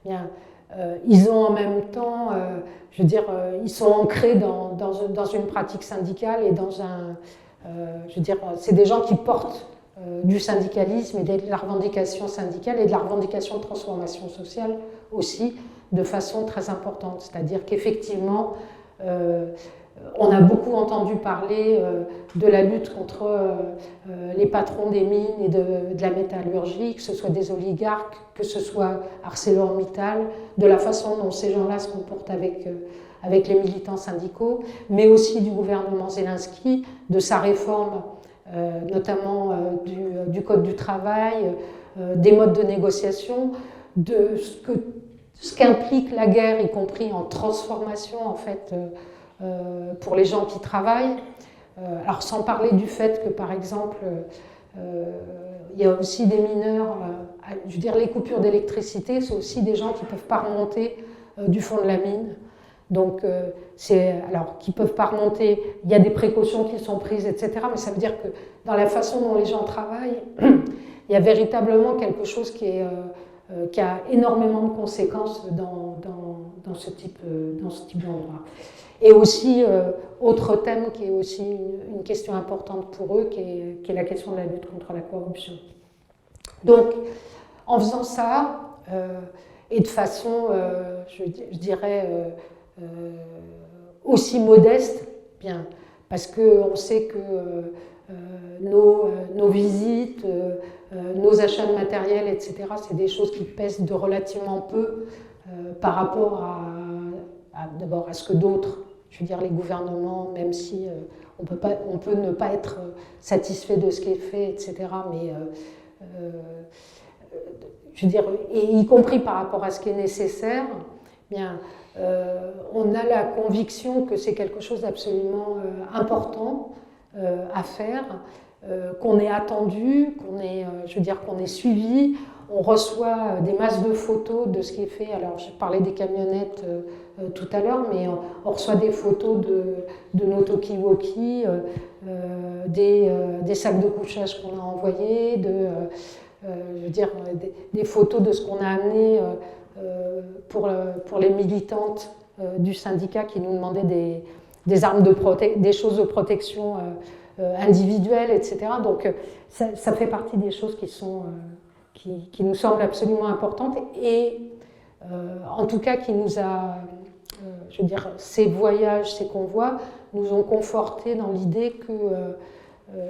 bien, ils ont en même temps, je veux dire, ils sont ancrés dans une pratique syndicale et dans je veux dire, c'est des gens qui portent du syndicalisme et de la revendication syndicale et de la revendication de transformation sociale aussi de façon très importante. C'est-à-dire qu'effectivement, on a beaucoup entendu parler de la lutte contre les patrons des mines et de la métallurgie, que ce soit des oligarques, que ce soit ArcelorMittal, de la façon dont ces gens-là se comportent avec les militants syndicaux, mais aussi du gouvernement Zelensky, de sa réforme, notamment du Code du travail, des modes de négociation, de ce qu'implique la guerre, y compris en transformation, en fait, pour les gens qui travaillent. Alors sans parler du fait que, par exemple, il y a aussi des mineurs, je veux dire, les coupures d'électricité, c'est aussi des gens qui ne peuvent pas remonter du fond de la mine. Donc, alors, qui ne peuvent pas remonter, il y a des précautions qui sont prises, etc. Mais ça veut dire que dans la façon dont les gens travaillent, il y a véritablement quelque chose qui a énormément de conséquences dans ce type d'endroit. Et aussi, autre thème qui est aussi une question importante pour eux, qui est la question de la lutte contre la corruption. Donc, en faisant ça, et de façon, je dirais, aussi modeste, bien, parce qu'on sait que nos visites, nos achats de matériel, etc., c'est des choses qui pèsent de relativement peu par rapport d'abord à ce que d'autres, je veux dire les gouvernements, même si on peut ne pas être satisfait de ce qui est fait, etc., mais je veux dire, et y compris par rapport à ce qui est nécessaire, bien, on a la conviction que c'est quelque chose d'absolument important à faire, qu'on est attendu, qu'on est suivi. On reçoit des masses de photos de ce qui est fait. Alors, je parlais des camionnettes tout à l'heure, mais on reçoit des photos de nos talkie-walkie, des sacs de couchage qu'on a envoyés, je veux dire, des photos de ce qu'on a amené pour les militantes du syndicat qui nous demandaient des armes des choses de protection individuelle, etc. Donc ça fait partie des choses qui nous semblent absolument importantes et en tout cas qui nous a, je veux dire, ces voyages, ces convois nous ont confortés dans l'idée que,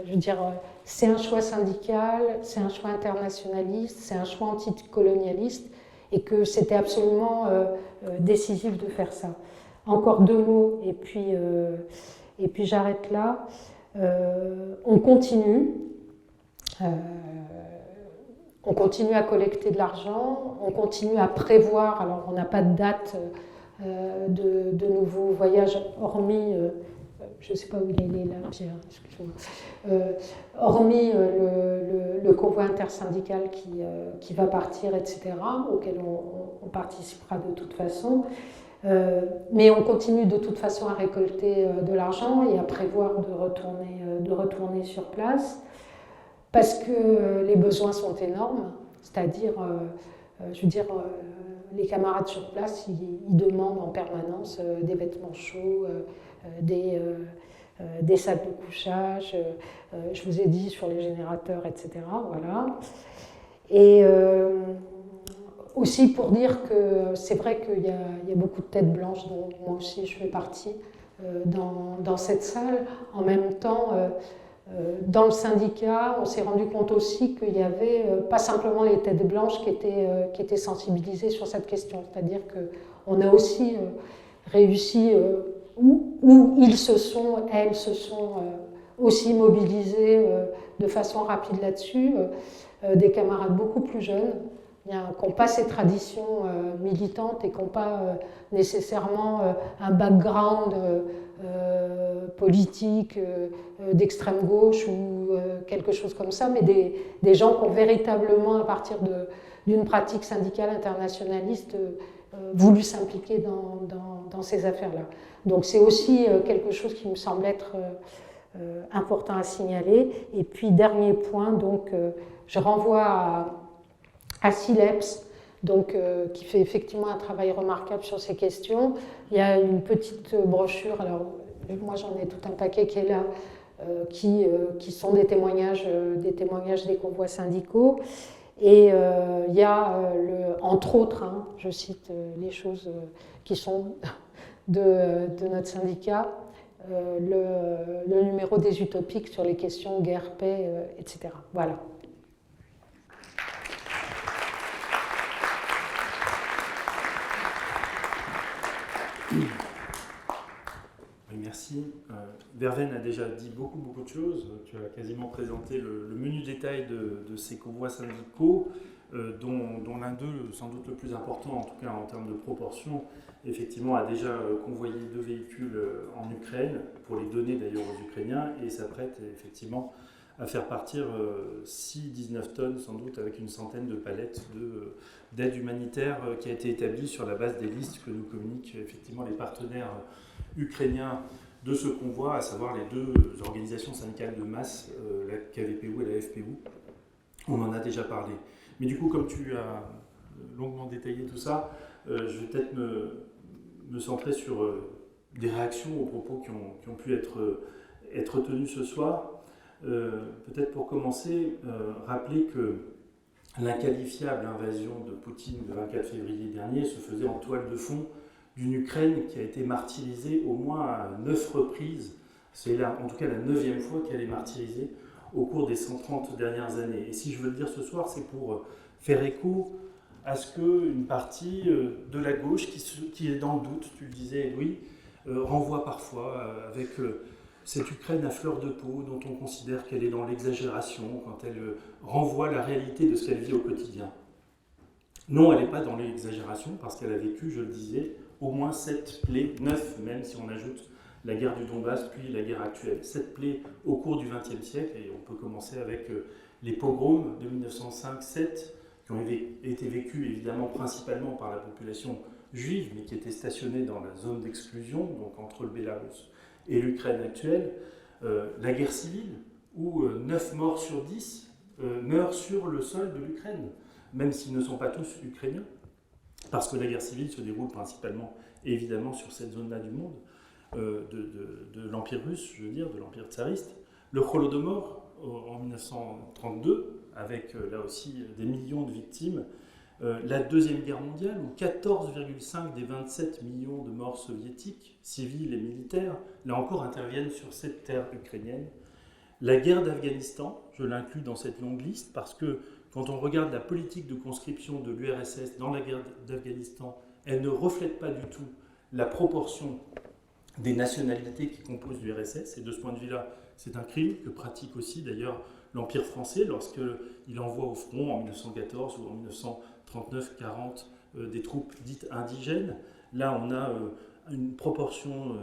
je veux dire, c'est un choix syndical, c'est un choix internationaliste, c'est un choix anticolonialiste et que c'était absolument décisif de faire ça. Encore 2 mots et puis j'arrête là. On continue à collecter de l'argent, on continue à prévoir, alors on n'a pas de date de nouveaux voyages, hormis, je ne sais pas où il est là, Pierre, excuse-moi, hormis le convoi intersyndical qui va partir, etc., auquel on participera de toute façon. Mais on continue de toute façon à récolter de l'argent et à prévoir de retourner sur place parce que les besoins sont énormes, c'est-à-dire, je veux dire, les camarades sur place, ils demandent en permanence des vêtements chauds, des sacs de couchage, je vous ai dit sur les générateurs, etc. Voilà. Et aussi pour dire que c'est vrai qu'il y a beaucoup de têtes blanches, dont moi aussi je fais partie, dans cette salle. En même temps, dans le syndicat, on s'est rendu compte aussi qu'il y avait pas simplement les têtes blanches qui étaient sensibilisées sur cette question. C'est-à-dire qu'on a aussi réussi, où elles se sont aussi mobilisées de façon rapide là-dessus, des camarades beaucoup plus jeunes, qui n'ont pas ces traditions militantes et qui n'ont pas nécessairement un background politique d'extrême gauche ou quelque chose comme ça, mais des gens qui ont véritablement, à partir d'une pratique syndicale internationaliste, voulu s'impliquer dans ces affaires-là. Donc c'est aussi quelque chose qui me semble être important à signaler. Et puis dernier point, donc je renvoie à SILEPS, donc, qui fait effectivement un travail remarquable sur ces questions. Il y a une petite brochure, alors moi j'en ai tout un paquet qui est là, qui sont des témoignages des convois syndicaux. Et il y a, entre autres, je cite les choses qui sont de notre syndicat, le numéro des utopiques sur les questions guerre, paix, etc. Voilà. Oui, merci. Vervaine a déjà dit beaucoup de choses. Tu as quasiment présenté le menu détail de ces convois syndicaux, dont l'un d'eux, sans doute le plus important, en tout cas en termes de proportion, effectivement a déjà convoyé 2 véhicules en Ukraine, pour les donner d'ailleurs aux Ukrainiens, et s'apprête effectivement à faire partir 6-19 tonnes, sans doute, avec une centaine de palettes d'aide humanitaire qui a été établie sur la base des listes que nous communiquent effectivement les partenaires ukrainiens de ce convoi, à savoir les deux organisations syndicales de masse, la KVPU et la FPU. On en a déjà parlé. Mais du coup, comme tu as longuement détaillé tout ça, je vais peut-être me centrer sur des réactions aux propos qui ont pu être tenus ce soir. Peut-être pour commencer, rappeler que l'inqualifiable invasion de Poutine le 24 février dernier se faisait en toile de fond d'une Ukraine qui a été martyrisée au moins à 9 reprises. C'est là, en tout cas la 9e fois qu'elle est martyrisée au cours des 130 dernières années. Et si je veux le dire ce soir, c'est pour faire écho à ce qu'une partie de la gauche qui est dans le doute, tu le disais Louis, renvoie parfois avec cette Ukraine à fleur de peau dont on considère qu'elle est dans l'exagération quand elle renvoie la réalité de ce qu'elle vit au quotidien. Non, elle n'est pas dans l'exagération parce qu'elle a vécu, je le disais, au moins 7 plaies, 9 même si on ajoute la guerre du Donbass puis la guerre actuelle. 7 plaies au cours du XXe siècle, et on peut commencer avec les pogroms de 1905-7 qui ont été vécus évidemment principalement par la population juive, mais qui étaient stationnés dans la zone d'exclusion, donc entre le Bélarus et l'Ukraine actuelle. La guerre civile, où 9 morts sur 10 meurent sur le sol de l'Ukraine, même s'ils ne sont pas tous ukrainiens, parce que la guerre civile se déroule principalement, évidemment, sur cette zone-là du monde, de l'Empire russe, je veux dire, de l'Empire tsariste. Le Holodomor, en 1932, avec là aussi des millions de victimes. La Deuxième Guerre mondiale, où 14,5 des 27 millions de morts soviétiques, civils et militaires, là encore interviennent sur cette terre ukrainienne. La guerre d'Afghanistan, je l'inclus dans cette longue liste, parce que quand on regarde la politique de conscription de l'URSS dans la guerre d'Afghanistan, elle ne reflète pas du tout la proportion des nationalités qui composent l'URSS, et de ce point de vue-là, c'est un crime que pratique aussi d'ailleurs l'Empire français lorsqu'il envoie au front en 1914 ou en 1939-40 des troupes dites indigènes. Là, on a une proportion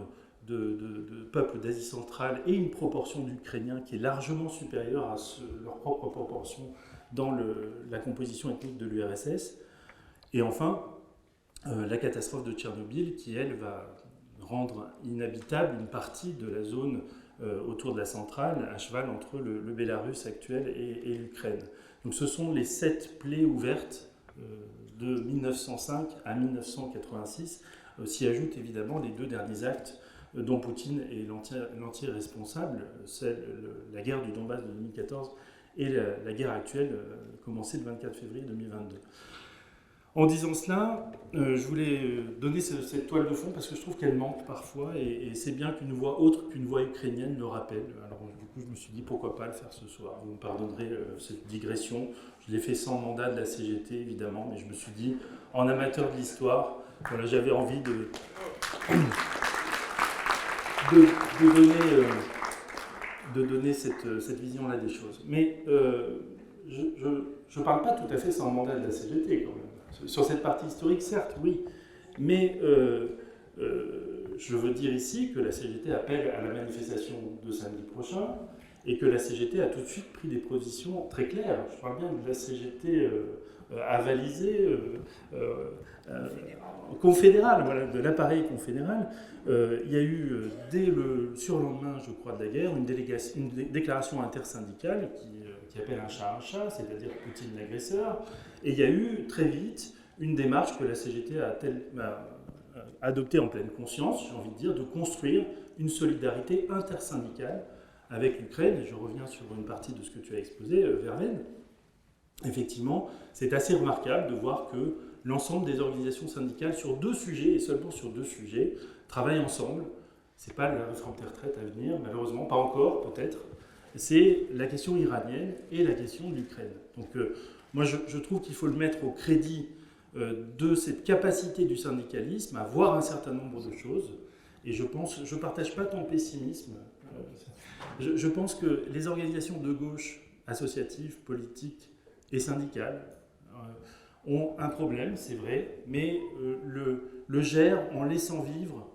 de peuples d'Asie centrale et une proportion d'Ukrainiens qui est largement supérieure à leur propre proportion dans la composition ethnique de l'URSS. Et enfin, la catastrophe de Tchernobyl qui, elle, va rendre inhabitable une partie de la zone autour de la centrale, à cheval entre le Bélarus actuel et l'Ukraine. Donc ce sont les 7 plaies ouvertes de 1905 à 1986. S'y ajoutent évidemment les 2 derniers actes dont Poutine est l'entier responsable, la guerre du Donbass de 2014 et la guerre actuelle commencée le 24 février 2022. En disant cela, je voulais donner cette toile de fond parce que je trouve qu'elle manque parfois et c'est bien qu'une voix autre qu'une voix ukrainienne le rappelle. Alors du coup, je me suis dit pourquoi pas le faire ce soir. Vous me pardonnerez cette digression. Je l'ai fait sans mandat de la CGT évidemment, mais je me suis dit, en amateur de l'histoire, voilà, j'avais envie de donner cette vision-là des choses. Mais je ne parle pas tout à fait sans mandat de la CGT quand même. Sur cette partie historique, certes, oui, mais je veux dire ici que la CGT appelle à la manifestation de samedi prochain et que la CGT a tout de suite pris des positions très claires. Je parle bien de la CGT avalisée, confédérale, voilà, de l'appareil confédéral. Il y a eu, dès le surlendemain, je crois, de la guerre, une déclaration intersyndicale qui appelle un chat, c'est-à-dire Poutine l'agresseur. Et il y a eu très vite une démarche que la CGT a adoptée en pleine conscience, j'ai envie de dire, de construire une solidarité intersyndicale avec l'Ukraine. Et je reviens sur une partie de ce que tu as exposé, Verveine. Effectivement, c'est assez remarquable de voir que l'ensemble des organisations syndicales sur 2 sujets, et seulement sur 2 sujets, travaillent ensemble. Ce n'est pas la réforme des retraites à venir, malheureusement, pas encore peut-être. C'est la question iranienne et la question de l'Ukraine. Donc moi je trouve qu'il faut le mettre au crédit de cette capacité du syndicalisme à voir un certain nombre de choses. Et je ne partage pas ton pessimisme. Je pense que les organisations de gauche, associatives, politiques et syndicales, ont un problème, c'est vrai, mais le gèrent en laissant vivre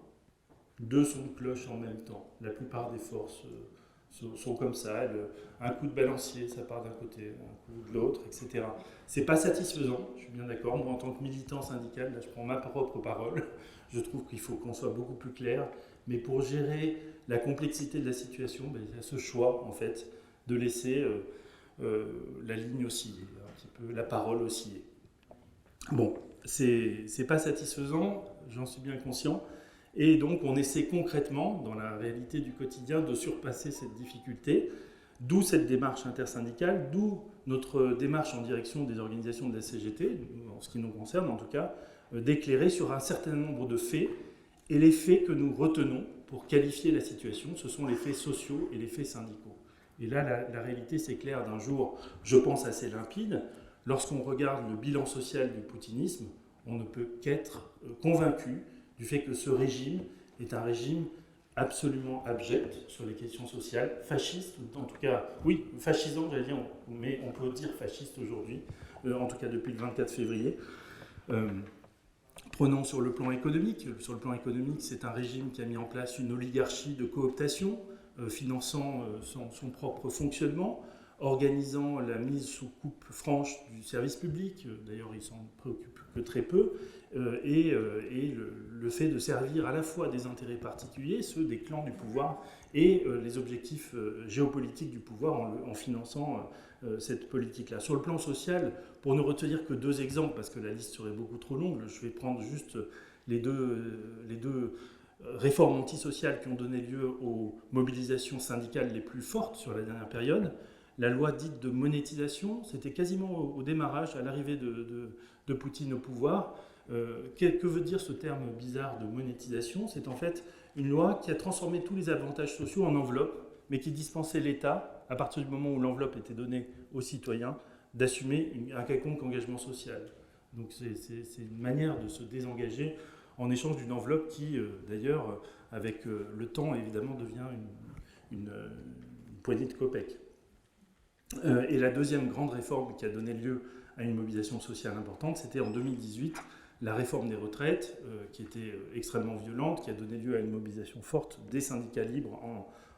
2 sons de cloche en même temps, la plupart des forces sont comme ça, un coup de balancier, ça part d'un côté, un coup de l'autre, etc. C'est pas satisfaisant, je suis bien d'accord. Moi, en tant que militant syndical, là, je prends ma propre parole. Je trouve qu'il faut qu'on soit beaucoup plus clair. Mais pour gérer la complexité de la situation, il y a ce choix, en fait, de laisser la ligne osciller, un petit peu la parole osciller. Bon, c'est pas satisfaisant, j'en suis bien conscient. Et donc, on essaie concrètement, dans la réalité du quotidien, de surpasser cette difficulté, d'où cette démarche intersyndicale, d'où notre démarche en direction des organisations de la CGT, en ce qui nous concerne en tout cas, d'éclairer sur un certain nombre de faits, et les faits que nous retenons pour qualifier la situation, ce sont les faits sociaux et les faits syndicaux. Et là, la réalité s'éclaire d'un jour, je pense, assez limpide. Lorsqu'on regarde le bilan social du poutinisme, on ne peut qu'être convaincu du fait que ce régime est un régime absolument abject sur les questions sociales, fasciste, en tout cas, oui, fascisant, j'allais dire, mais on peut dire fasciste aujourd'hui, en tout cas depuis le 24 février. Prenons sur le plan économique. Sur le plan économique, c'est un régime qui a mis en place une oligarchie de cooptation, finançant son propre fonctionnement, organisant la mise sous coupe franche du service public, d'ailleurs il s'en préoccupe que très peu, et le fait de servir à la fois des intérêts particuliers, ceux des clans du pouvoir, et les objectifs géopolitiques du pouvoir en finançant cette politique-là. Sur le plan social, pour ne retenir que 2 exemples, parce que la liste serait beaucoup trop longue, je vais prendre juste les deux réformes antisociales qui ont donné lieu aux mobilisations syndicales les plus fortes sur la dernière période. La loi dite de monétisation, c'était quasiment au démarrage, à l'arrivée de Poutine au pouvoir. Que veut dire ce terme bizarre de monétisation? C'est en fait une loi qui a transformé tous les avantages sociaux en enveloppe, mais qui dispensait l'État, à partir du moment où l'enveloppe était donnée aux citoyens, d'assumer un quelconque engagement social. Donc c'est une manière de se désengager en échange d'une enveloppe qui, d'ailleurs, avec le temps, évidemment, devient une poignée de copecs. Et la deuxième grande réforme qui a donné lieu à une mobilisation sociale importante, c'était en 2018, la réforme des retraites, qui était extrêmement violente, qui a donné lieu à une mobilisation forte des syndicats libres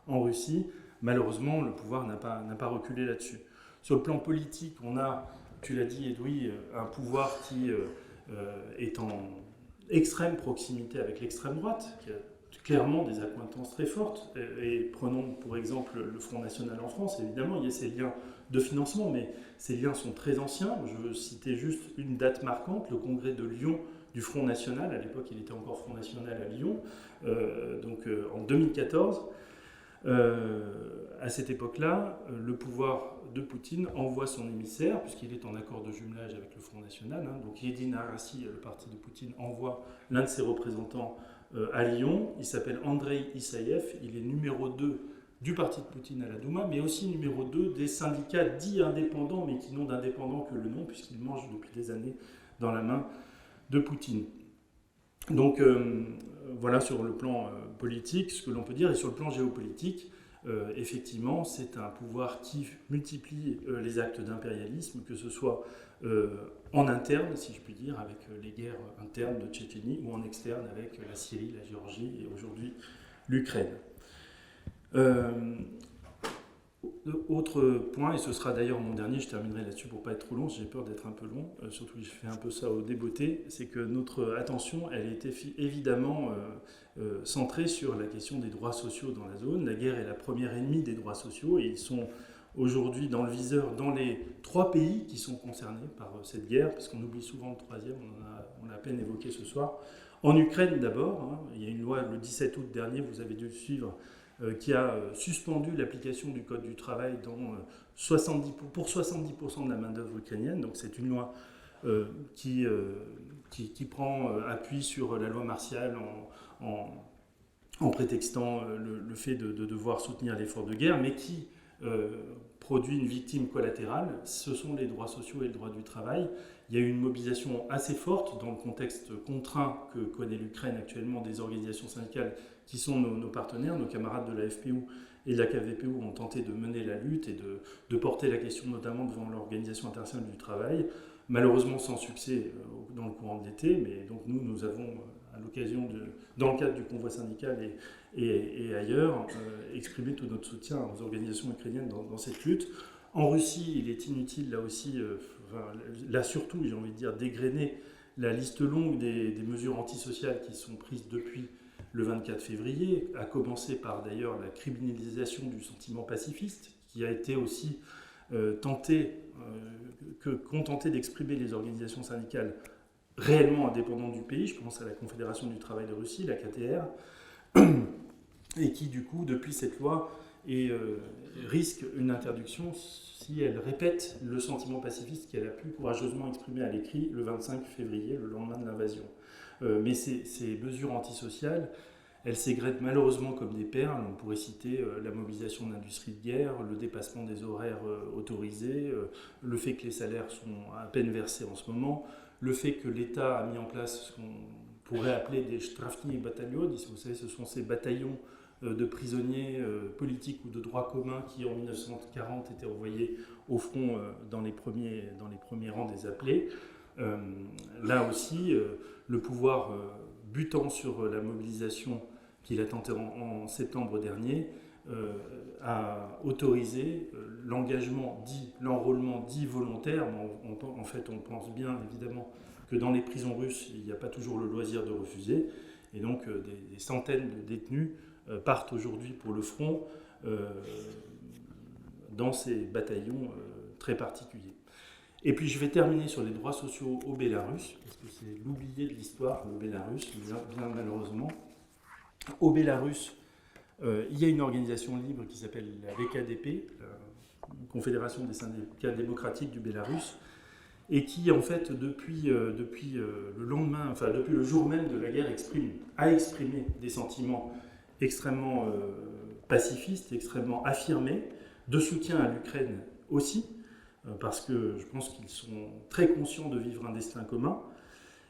en Russie. Malheureusement, le pouvoir n'a pas reculé là-dessus. Sur le plan politique, on a, tu l'as dit Edoui, un pouvoir qui est en extrême proximité avec l'extrême droite, qui a clairement des accointances très fortes. Et prenons pour exemple le Front National en France, évidemment, il y a ces liens de financement, mais ces liens sont très anciens. Je veux citer juste une date marquante, le congrès de Lyon du Front National, à l'époque il était encore Front National à Lyon, en 2014. À cette époque-là, le pouvoir de Poutine envoie son émissaire, puisqu'il est en accord de jumelage avec le Front National, donc Yedin Arassi, le parti de Poutine, envoie l'un de ses représentants à Lyon. Il s'appelle Andrei Issaïev, il est numéro 2 du parti de Poutine à la Douma, mais aussi numéro 2 des syndicats dits indépendants, mais qui n'ont d'indépendants que le nom, puisqu'ils mangent depuis des années dans la main de Poutine. Donc voilà sur le plan politique ce que l'on peut dire, et sur le plan géopolitique, effectivement, c'est un pouvoir qui multiplie les actes d'impérialisme, que ce soit en interne, si je puis dire, avec les guerres internes de Tchétchénie, ou en externe avec la Syrie, la Géorgie et aujourd'hui l'Ukraine. Autre point, et ce sera d'ailleurs mon dernier, je terminerai là-dessus pour ne pas être trop long, j'ai peur d'être un peu long, surtout que je fais un peu ça au débeauté, c'est que notre attention, elle était évidemment centrée sur la question des droits sociaux dans la zone. La guerre est la première ennemie des droits sociaux, et ils sont aujourd'hui dans le viseur dans les 3 pays qui sont concernés par cette guerre, parce qu'on oublie souvent le 3e, on l'a à peine évoqué ce soir. En Ukraine d'abord, il y a une loi le 17 août dernier, vous avez dû le suivre, qui a suspendu l'application du Code du travail pour 70% de la main-d'œuvre ukrainienne. Donc c'est une loi qui prend appui sur la loi martiale en prétextant le fait de devoir soutenir l'effort de guerre, mais qui produit une victime collatérale. Ce sont les droits sociaux et le droit du travail. Il y a eu une mobilisation assez forte dans le contexte contraint que connaît l'Ukraine actuellement des organisations syndicales qui sont nos partenaires, nos camarades de la FPU et de la KVPU ont tenté de mener la lutte et de porter la question notamment devant l'Organisation internationale du travail, malheureusement sans succès dans le courant de l'été, mais donc nous avons à l'occasion dans le cadre du convoi syndical et ailleurs, exprimer tout notre soutien aux organisations ukrainiennes dans cette lutte. En Russie, il est inutile, là aussi, là surtout, j'ai envie de dire, dégrainer la liste longue des mesures antisociales qui sont prises depuis le 24 février, à commencer par d'ailleurs la criminalisation du sentiment pacifiste, qui a été aussi qu'ont tenté d'exprimer les organisations syndicales réellement indépendantes du pays. Je pense à la Confédération du travail de Russie, la KTR, et qui, du coup, depuis cette loi, risque une interdiction si elle répète le sentiment pacifiste qu'elle a pu courageusement exprimer à l'écrit le 25 février, le lendemain de l'invasion. Mais ces mesures antisociales, elles s'égrènent malheureusement comme des perles. On pourrait citer la mobilisation de l'industrie de guerre, le dépassement des horaires autorisés, le fait que les salaires sont à peine versés en ce moment, le fait que l'État a mis en place ce qu'on pourrait appeler des Strafni Bataillons. Vous savez, ce sont ces bataillons de prisonniers politiques ou de droit commun qui, en 1940, étaient envoyés au front dans les premiers rangs des appelés. Là aussi, le pouvoir butant sur la mobilisation qu'il a tenté en septembre dernier, a autorisé l'enrôlement dit volontaire. En fait, on pense bien évidemment que dans les prisons russes, il n'y a pas toujours le loisir de refuser. Et donc, des centaines de détenus partent aujourd'hui pour le front dans ces bataillons très particuliers. Et puis je vais terminer sur les droits sociaux au Bélarus, parce que c'est l'oublié de l'histoire, le Bélarus, bien malheureusement. Au Bélarus, il y a une organisation libre qui s'appelle la VKDP, la Confédération des syndicats démocratiques du Bélarus, et qui, en fait, depuis le jour même de la guerre, a exprimé des sentiments extrêmement pacifistes, extrêmement affirmés, de soutien à l'Ukraine aussi, parce que je pense qu'ils sont très conscients de vivre un destin commun.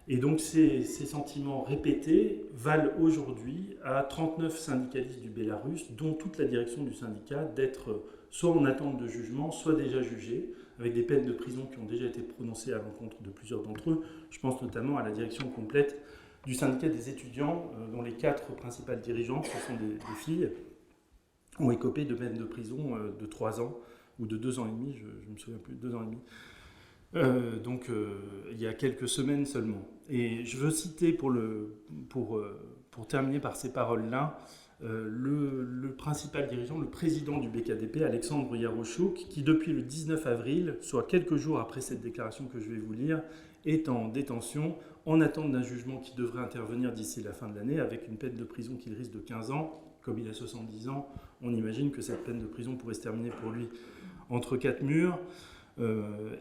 Et donc ces sentiments répétés valent aujourd'hui à 39 syndicalistes du Bélarus, dont toute la direction du syndicat, d'être soit en attente de jugement, soit déjà jugés, avec des peines de prison qui ont déjà été prononcées à l'encontre de plusieurs d'entre eux. Je pense notamment à la direction complète du syndicat des étudiants, dont les 4 principales dirigeantes, ce sont des filles, ont écopé de peines de prison de 3 ans ou de 2 ans et demi, je ne me souviens plus, 2 ans et demi. Donc il y a quelques semaines seulement. Et je veux citer pour terminer par ces paroles-là, le principal dirigeant, le président du BKDP, Alexandre Yarochouk, qui depuis le 19 avril, soit quelques jours après cette déclaration que je vais vous lire, est en détention en attente d'un jugement qui devrait intervenir d'ici la fin de l'année, avec une peine de prison qu'il risque de 15 ans. Comme il a 70 ans, on imagine que cette peine de prison pourrait se terminer pour lui entre 4 murs.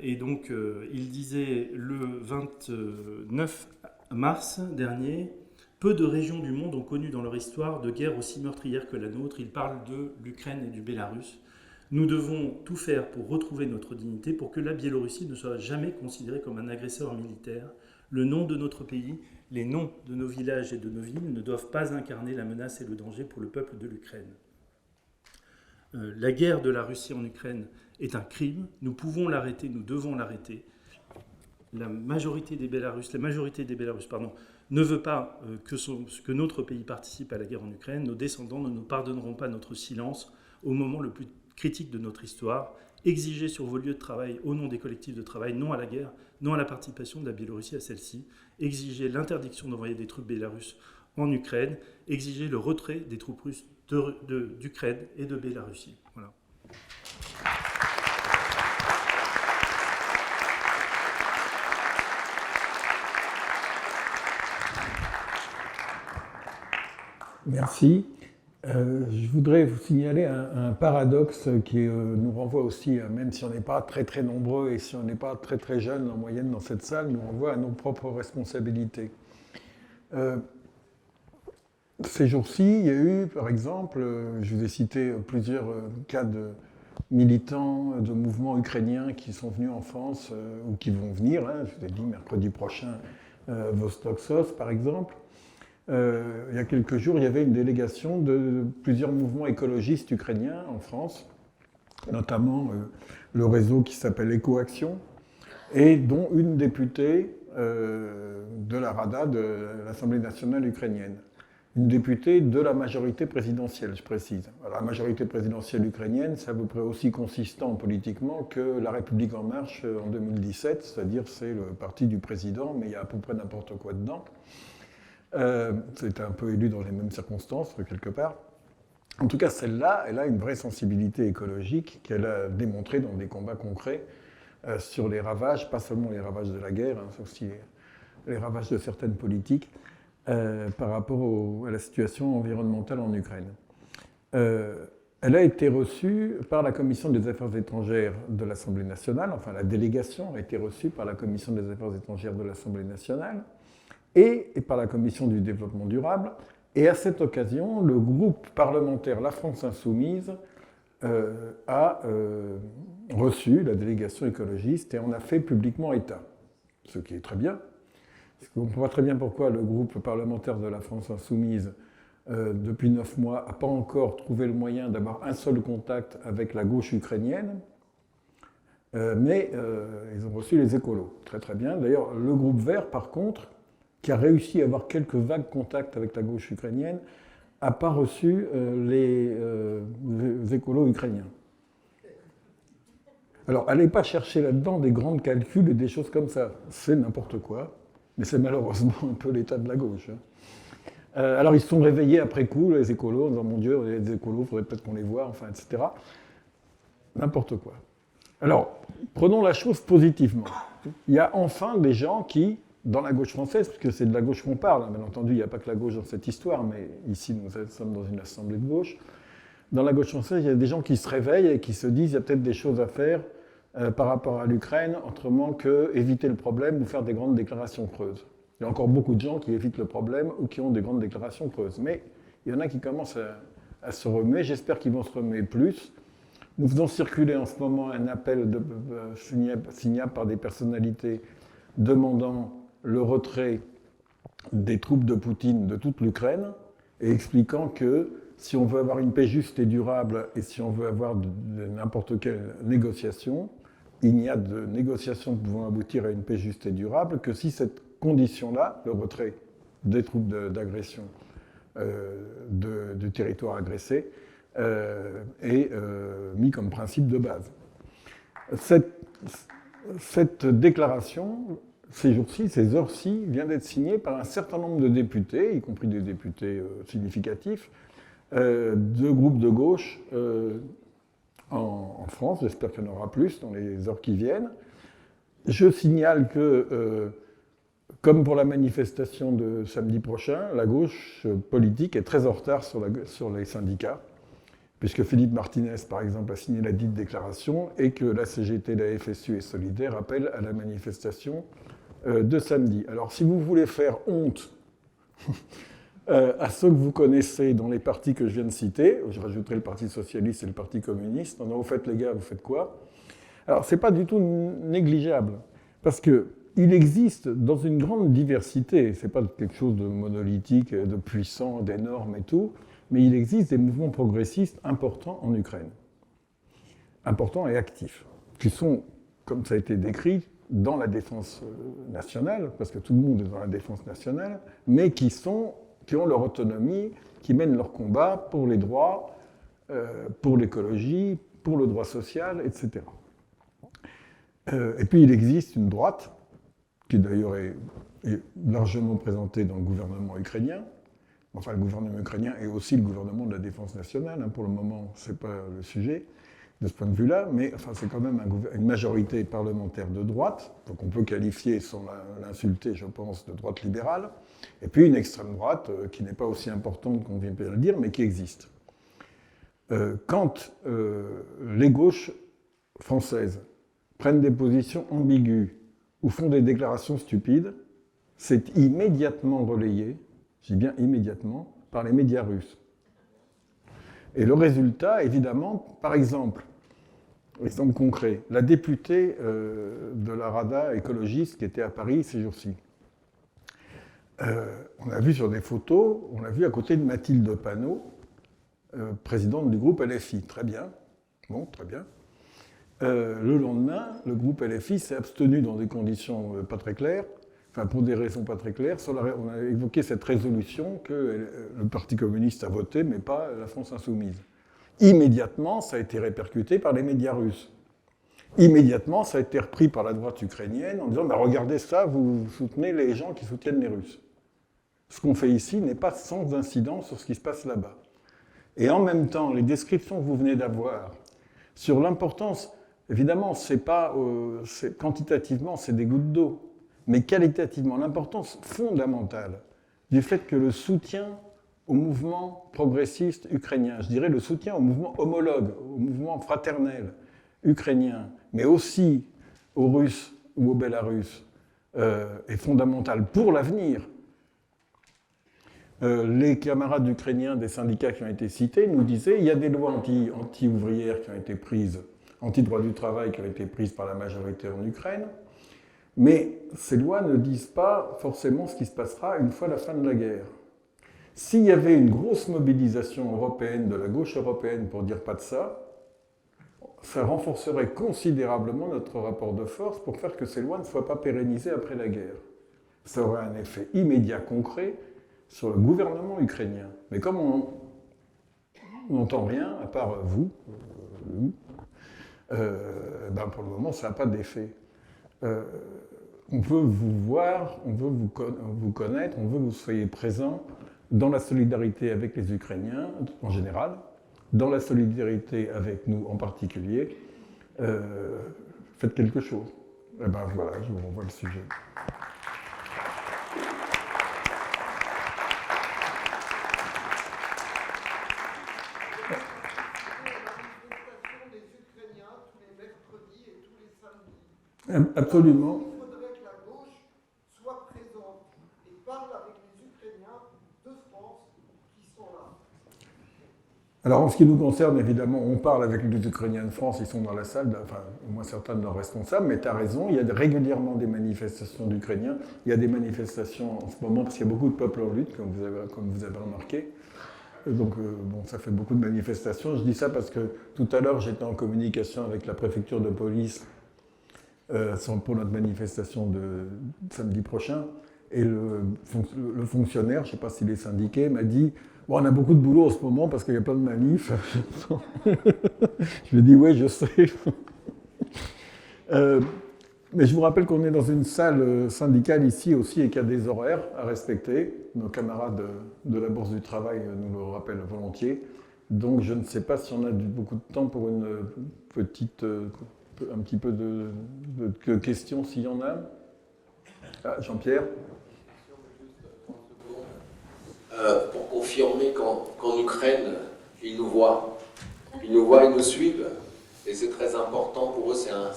Et donc, il disait le 29 mars dernier, « Peu de régions du monde ont connu dans leur histoire de guerre aussi meurtrière que la nôtre. » Il parle de l'Ukraine et du Bélarus. « Nous devons tout faire pour retrouver notre dignité, pour que la Biélorussie ne soit jamais considérée comme un agresseur militaire. Le nom de notre pays, les noms de nos villages et de nos villes ne doivent pas incarner la menace et le danger pour le peuple de l'Ukraine. La guerre de la Russie en Ukraine est un crime. Nous pouvons l'arrêter, nous devons l'arrêter. La majorité des Bélarusses, ne veut pas que notre pays participe à la guerre en Ukraine. Nos descendants ne nous pardonneront pas notre silence au moment le plus critique de notre histoire. Exigez sur vos lieux de travail, au nom des collectifs de travail, non à la guerre, non à la participation de la Biélorussie à celle-ci. Exigez l'interdiction d'envoyer des troupes bélarusses en Ukraine. Exigez le retrait des troupes russes d'Ukraine et de Bélarussie. Voilà. Merci. Je voudrais vous signaler un paradoxe qui nous renvoie aussi, même si on n'est pas très très nombreux et si on n'est pas très très jeune en moyenne dans cette salle, nous renvoie à nos propres responsabilités. Ces jours-ci, il y a eu, par exemple, je vous ai cité plusieurs cas de militants de mouvements ukrainiens qui sont venus en France ou qui vont venir. Je vous ai dit mercredi prochain, Vostok SOS, par exemple. Il y a quelques jours, il y avait une délégation de plusieurs mouvements écologistes ukrainiens en France, notamment le réseau qui s'appelle Éco-Action, et dont une députée de la Rada de l'Assemblée nationale ukrainienne. Une députée de la majorité présidentielle, je précise. Alors, la majorité présidentielle ukrainienne, c'est à peu près aussi consistant politiquement que La République En Marche en 2017, c'est-à-dire c'est le parti du président, mais il y a à peu près n'importe quoi dedans. C'est un peu élu dans les mêmes circonstances, quelque part. En tout cas, celle-là, elle a une vraie sensibilité écologique qu'elle a démontrée dans des combats concrets sur les ravages, pas seulement les ravages de la guerre, c'est aussi les ravages de certaines politiques par rapport à la situation environnementale en Ukraine. Elle a été reçue par la Commission des Affaires étrangères de l'Assemblée nationale, enfin la délégation a été reçue par la Commission des Affaires étrangères de l'Assemblée nationale et par la Commission du développement durable. Et à cette occasion, le groupe parlementaire La France Insoumise a reçu la délégation écologiste et en a fait publiquement état, ce qui est très bien. On voit très bien pourquoi le groupe parlementaire de La France Insoumise, depuis 9 mois, n'a pas encore trouvé le moyen d'avoir un seul contact avec la gauche ukrainienne, mais ils ont reçu les écolos. Très très bien. D'ailleurs, le groupe Vert, par contre, qui a réussi à avoir quelques vagues contacts avec la gauche ukrainienne, n'a pas reçu les écolos ukrainiens. Alors, allez pas chercher là-dedans des grands calculs et des choses comme ça. C'est n'importe quoi, mais c'est malheureusement un peu l'état de la gauche. Alors, ils se sont réveillés après coup, les écolos, en disant « Mon Dieu, les écolos, il faudrait peut-être qu'on les voie, enfin, etc. » N'importe quoi. Alors, prenons la chose positivement. Il y a enfin des gens qui, dans la gauche française, parce que c'est de la gauche qu'on parle, bien entendu, il n'y a pas que la gauche dans cette histoire, mais ici, nous sommes dans une assemblée de gauche. Dans la gauche française, il y a des gens qui se réveillent et qui se disent il y a peut-être des choses à faire par rapport à l'Ukraine, autrement que éviter le problème ou faire des grandes déclarations creuses. Il y a encore beaucoup de gens qui évitent le problème ou qui ont des grandes déclarations creuses. Mais il y en a qui commencent à se remuer, j'espère qu'ils vont se remuer plus. Nous faisons circuler en ce moment un appel signé par des personnalités demandant le retrait des troupes de Poutine de toute l'Ukraine et expliquant que si on veut avoir une paix juste et durable et si on veut avoir n'importe quelle négociation, il n'y a de négociations pouvant aboutir à une paix juste et durable que si cette condition-là, le retrait des troupes d'agression du territoire agressé, est mis comme principe de base. Cette déclaration, ces jours-ci, ces heures-ci, vient d'être signée par un certain nombre de députés, y compris des députés significatifs, de groupes de gauche en France. J'espère qu'il y en aura plus dans les heures qui viennent. Je signale que, comme pour la manifestation de samedi prochain, la gauche politique est très en retard sur les syndicats, puisque Philippe Martinez, par exemple, a signé la dite déclaration et que la CGT, la FSU et Solidaire appellent à la manifestation de samedi. Alors, si vous voulez faire honte à ceux que vous connaissez dans les partis que je viens de citer, je rajouterai le Parti Socialiste et le Parti Communiste, non, vous faites les gars, vous faites quoi? Alors, c'est pas du tout négligeable, parce qu'il existe dans une grande diversité, c'est pas quelque chose de monolithique, de puissant, d'énorme et tout, mais il existe des mouvements progressistes importants en Ukraine, importants et actifs, qui sont, comme ça a été décrit, dans la défense nationale, parce que tout le monde est dans la défense nationale, mais qui ont leur autonomie, qui mènent leur combat pour les droits, pour l'écologie, pour le droit social, etc. Et puis il existe une droite, qui d'ailleurs est largement présentée dans le gouvernement ukrainien. Enfin, le gouvernement ukrainien et aussi le gouvernement de la défense nationale. Pour le moment, ce n'est pas le sujet de ce point de vue-là, mais enfin, c'est quand même une majorité parlementaire de droite, donc on peut qualifier, sans l'insulter, je pense, de droite libérale, et puis une extrême droite qui n'est pas aussi importante qu'on vient de le dire, mais qui existe. Quand les gauches françaises prennent des positions ambiguës ou font des déclarations stupides, c'est immédiatement relayé, je dis bien immédiatement, par les médias russes. Et le résultat, évidemment, par exemple concret, la députée de la Rada écologiste qui était à Paris ces jours-ci, on a vu sur des photos, on l'a vu à côté de Mathilde Panot, présidente du groupe LFI. Très bien. Bon, très bien. Le lendemain, le groupe LFI s'est abstenu dans des conditions pas très claires enfin pour des raisons pas très claires, on a évoqué cette résolution que le Parti communiste a votée, mais pas la France insoumise. Immédiatement, ça a été répercuté par les médias russes. Immédiatement, ça a été repris par la droite ukrainienne en disant « regardez ça, vous soutenez les gens qui soutiennent les Russes ». Ce qu'on fait ici n'est pas sans incidence sur ce qui se passe là-bas. Et en même temps, les descriptions que vous venez d'avoir sur l'importance, évidemment, quantitativement, c'est des gouttes d'eau, mais qualitativement, l'importance fondamentale du fait que le soutien au mouvement progressiste ukrainien, je dirais le soutien au mouvement homologue, au mouvement fraternel ukrainien, mais aussi aux Russes ou aux Bélarusses, est fondamental pour l'avenir. Les camarades ukrainiens des syndicats qui ont été cités nous disaient il y a des lois anti-ouvrières qui ont été prises, anti-droit du travail qui ont été prises par la majorité en Ukraine, mais ces lois ne disent pas forcément ce qui se passera une fois la fin de la guerre. S'il y avait une grosse mobilisation européenne, de la gauche européenne, pour dire pas de ça, ça renforcerait considérablement notre rapport de force pour faire que ces lois ne soient pas pérennisées après la guerre. Ça aurait un effet immédiat, concret, sur le gouvernement ukrainien. Mais comme on n'entend rien, à part vous, pour le moment, ça n'a pas d'effet. On veut vous voir, on veut vous connaître, on veut que vous soyez présents dans la solidarité avec les Ukrainiens en général, dans la solidarité avec nous en particulier. Faites quelque chose. Et voilà, je vous renvoie le sujet. Absolument. Il faudrait que la gauche soit présente et parle avec les Ukrainiens de France qui sont là. Alors en ce qui nous concerne, évidemment, on parle avec les Ukrainiens de France, ils sont dans la salle, enfin au moins certains de leurs responsables, mais tu as raison, il y a régulièrement des manifestations d'Ukrainiens, il y a des manifestations en ce moment, parce qu'il y a beaucoup de peuples en lutte, comme vous avez remarqué. Donc ça fait beaucoup de manifestations. Je dis ça parce que tout à l'heure, j'étais en communication avec la préfecture de police pour notre manifestation de samedi prochain. Et le fonctionnaire, je ne sais pas s'il est syndiqué, m'a dit « Bon, on a beaucoup de boulot en ce moment parce qu'il y a plein de manifs. » Je lui ai dit « Oui, je sais. » Mais je vous rappelle qu'on est dans une salle syndicale ici aussi et qu'il y a des horaires à respecter. Nos camarades de la Bourse du Travail nous le rappellent volontiers. Donc je ne sais pas si on a beaucoup de temps pour un petit peu de questions, s'il y en a. Ah, Jean-Pierre. Pour confirmer qu'en Ukraine, ils nous voient. Ils nous voient et nous suivent. Et c'est très important pour eux, c'est un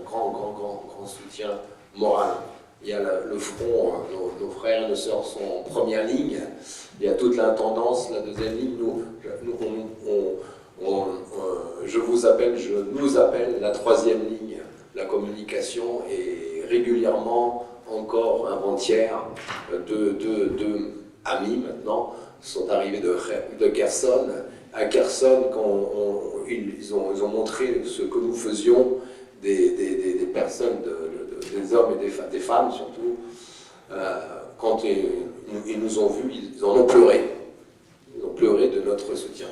grand soutien moral. Il y a le front, nos frères et nos sœurs sont en première ligne. Il y a toute l'intendance, la deuxième ligne. Je nous appelle la troisième ligne, la communication. Et régulièrement, encore avant-hier, deux amis maintenant sont arrivés de Kherson. À Kherson, ils ont montré ce que nous faisions, des personnes, des hommes et des femmes surtout. Quand ils nous ont vus, ils en ont pleuré. Ils ont pleuré de notre soutien.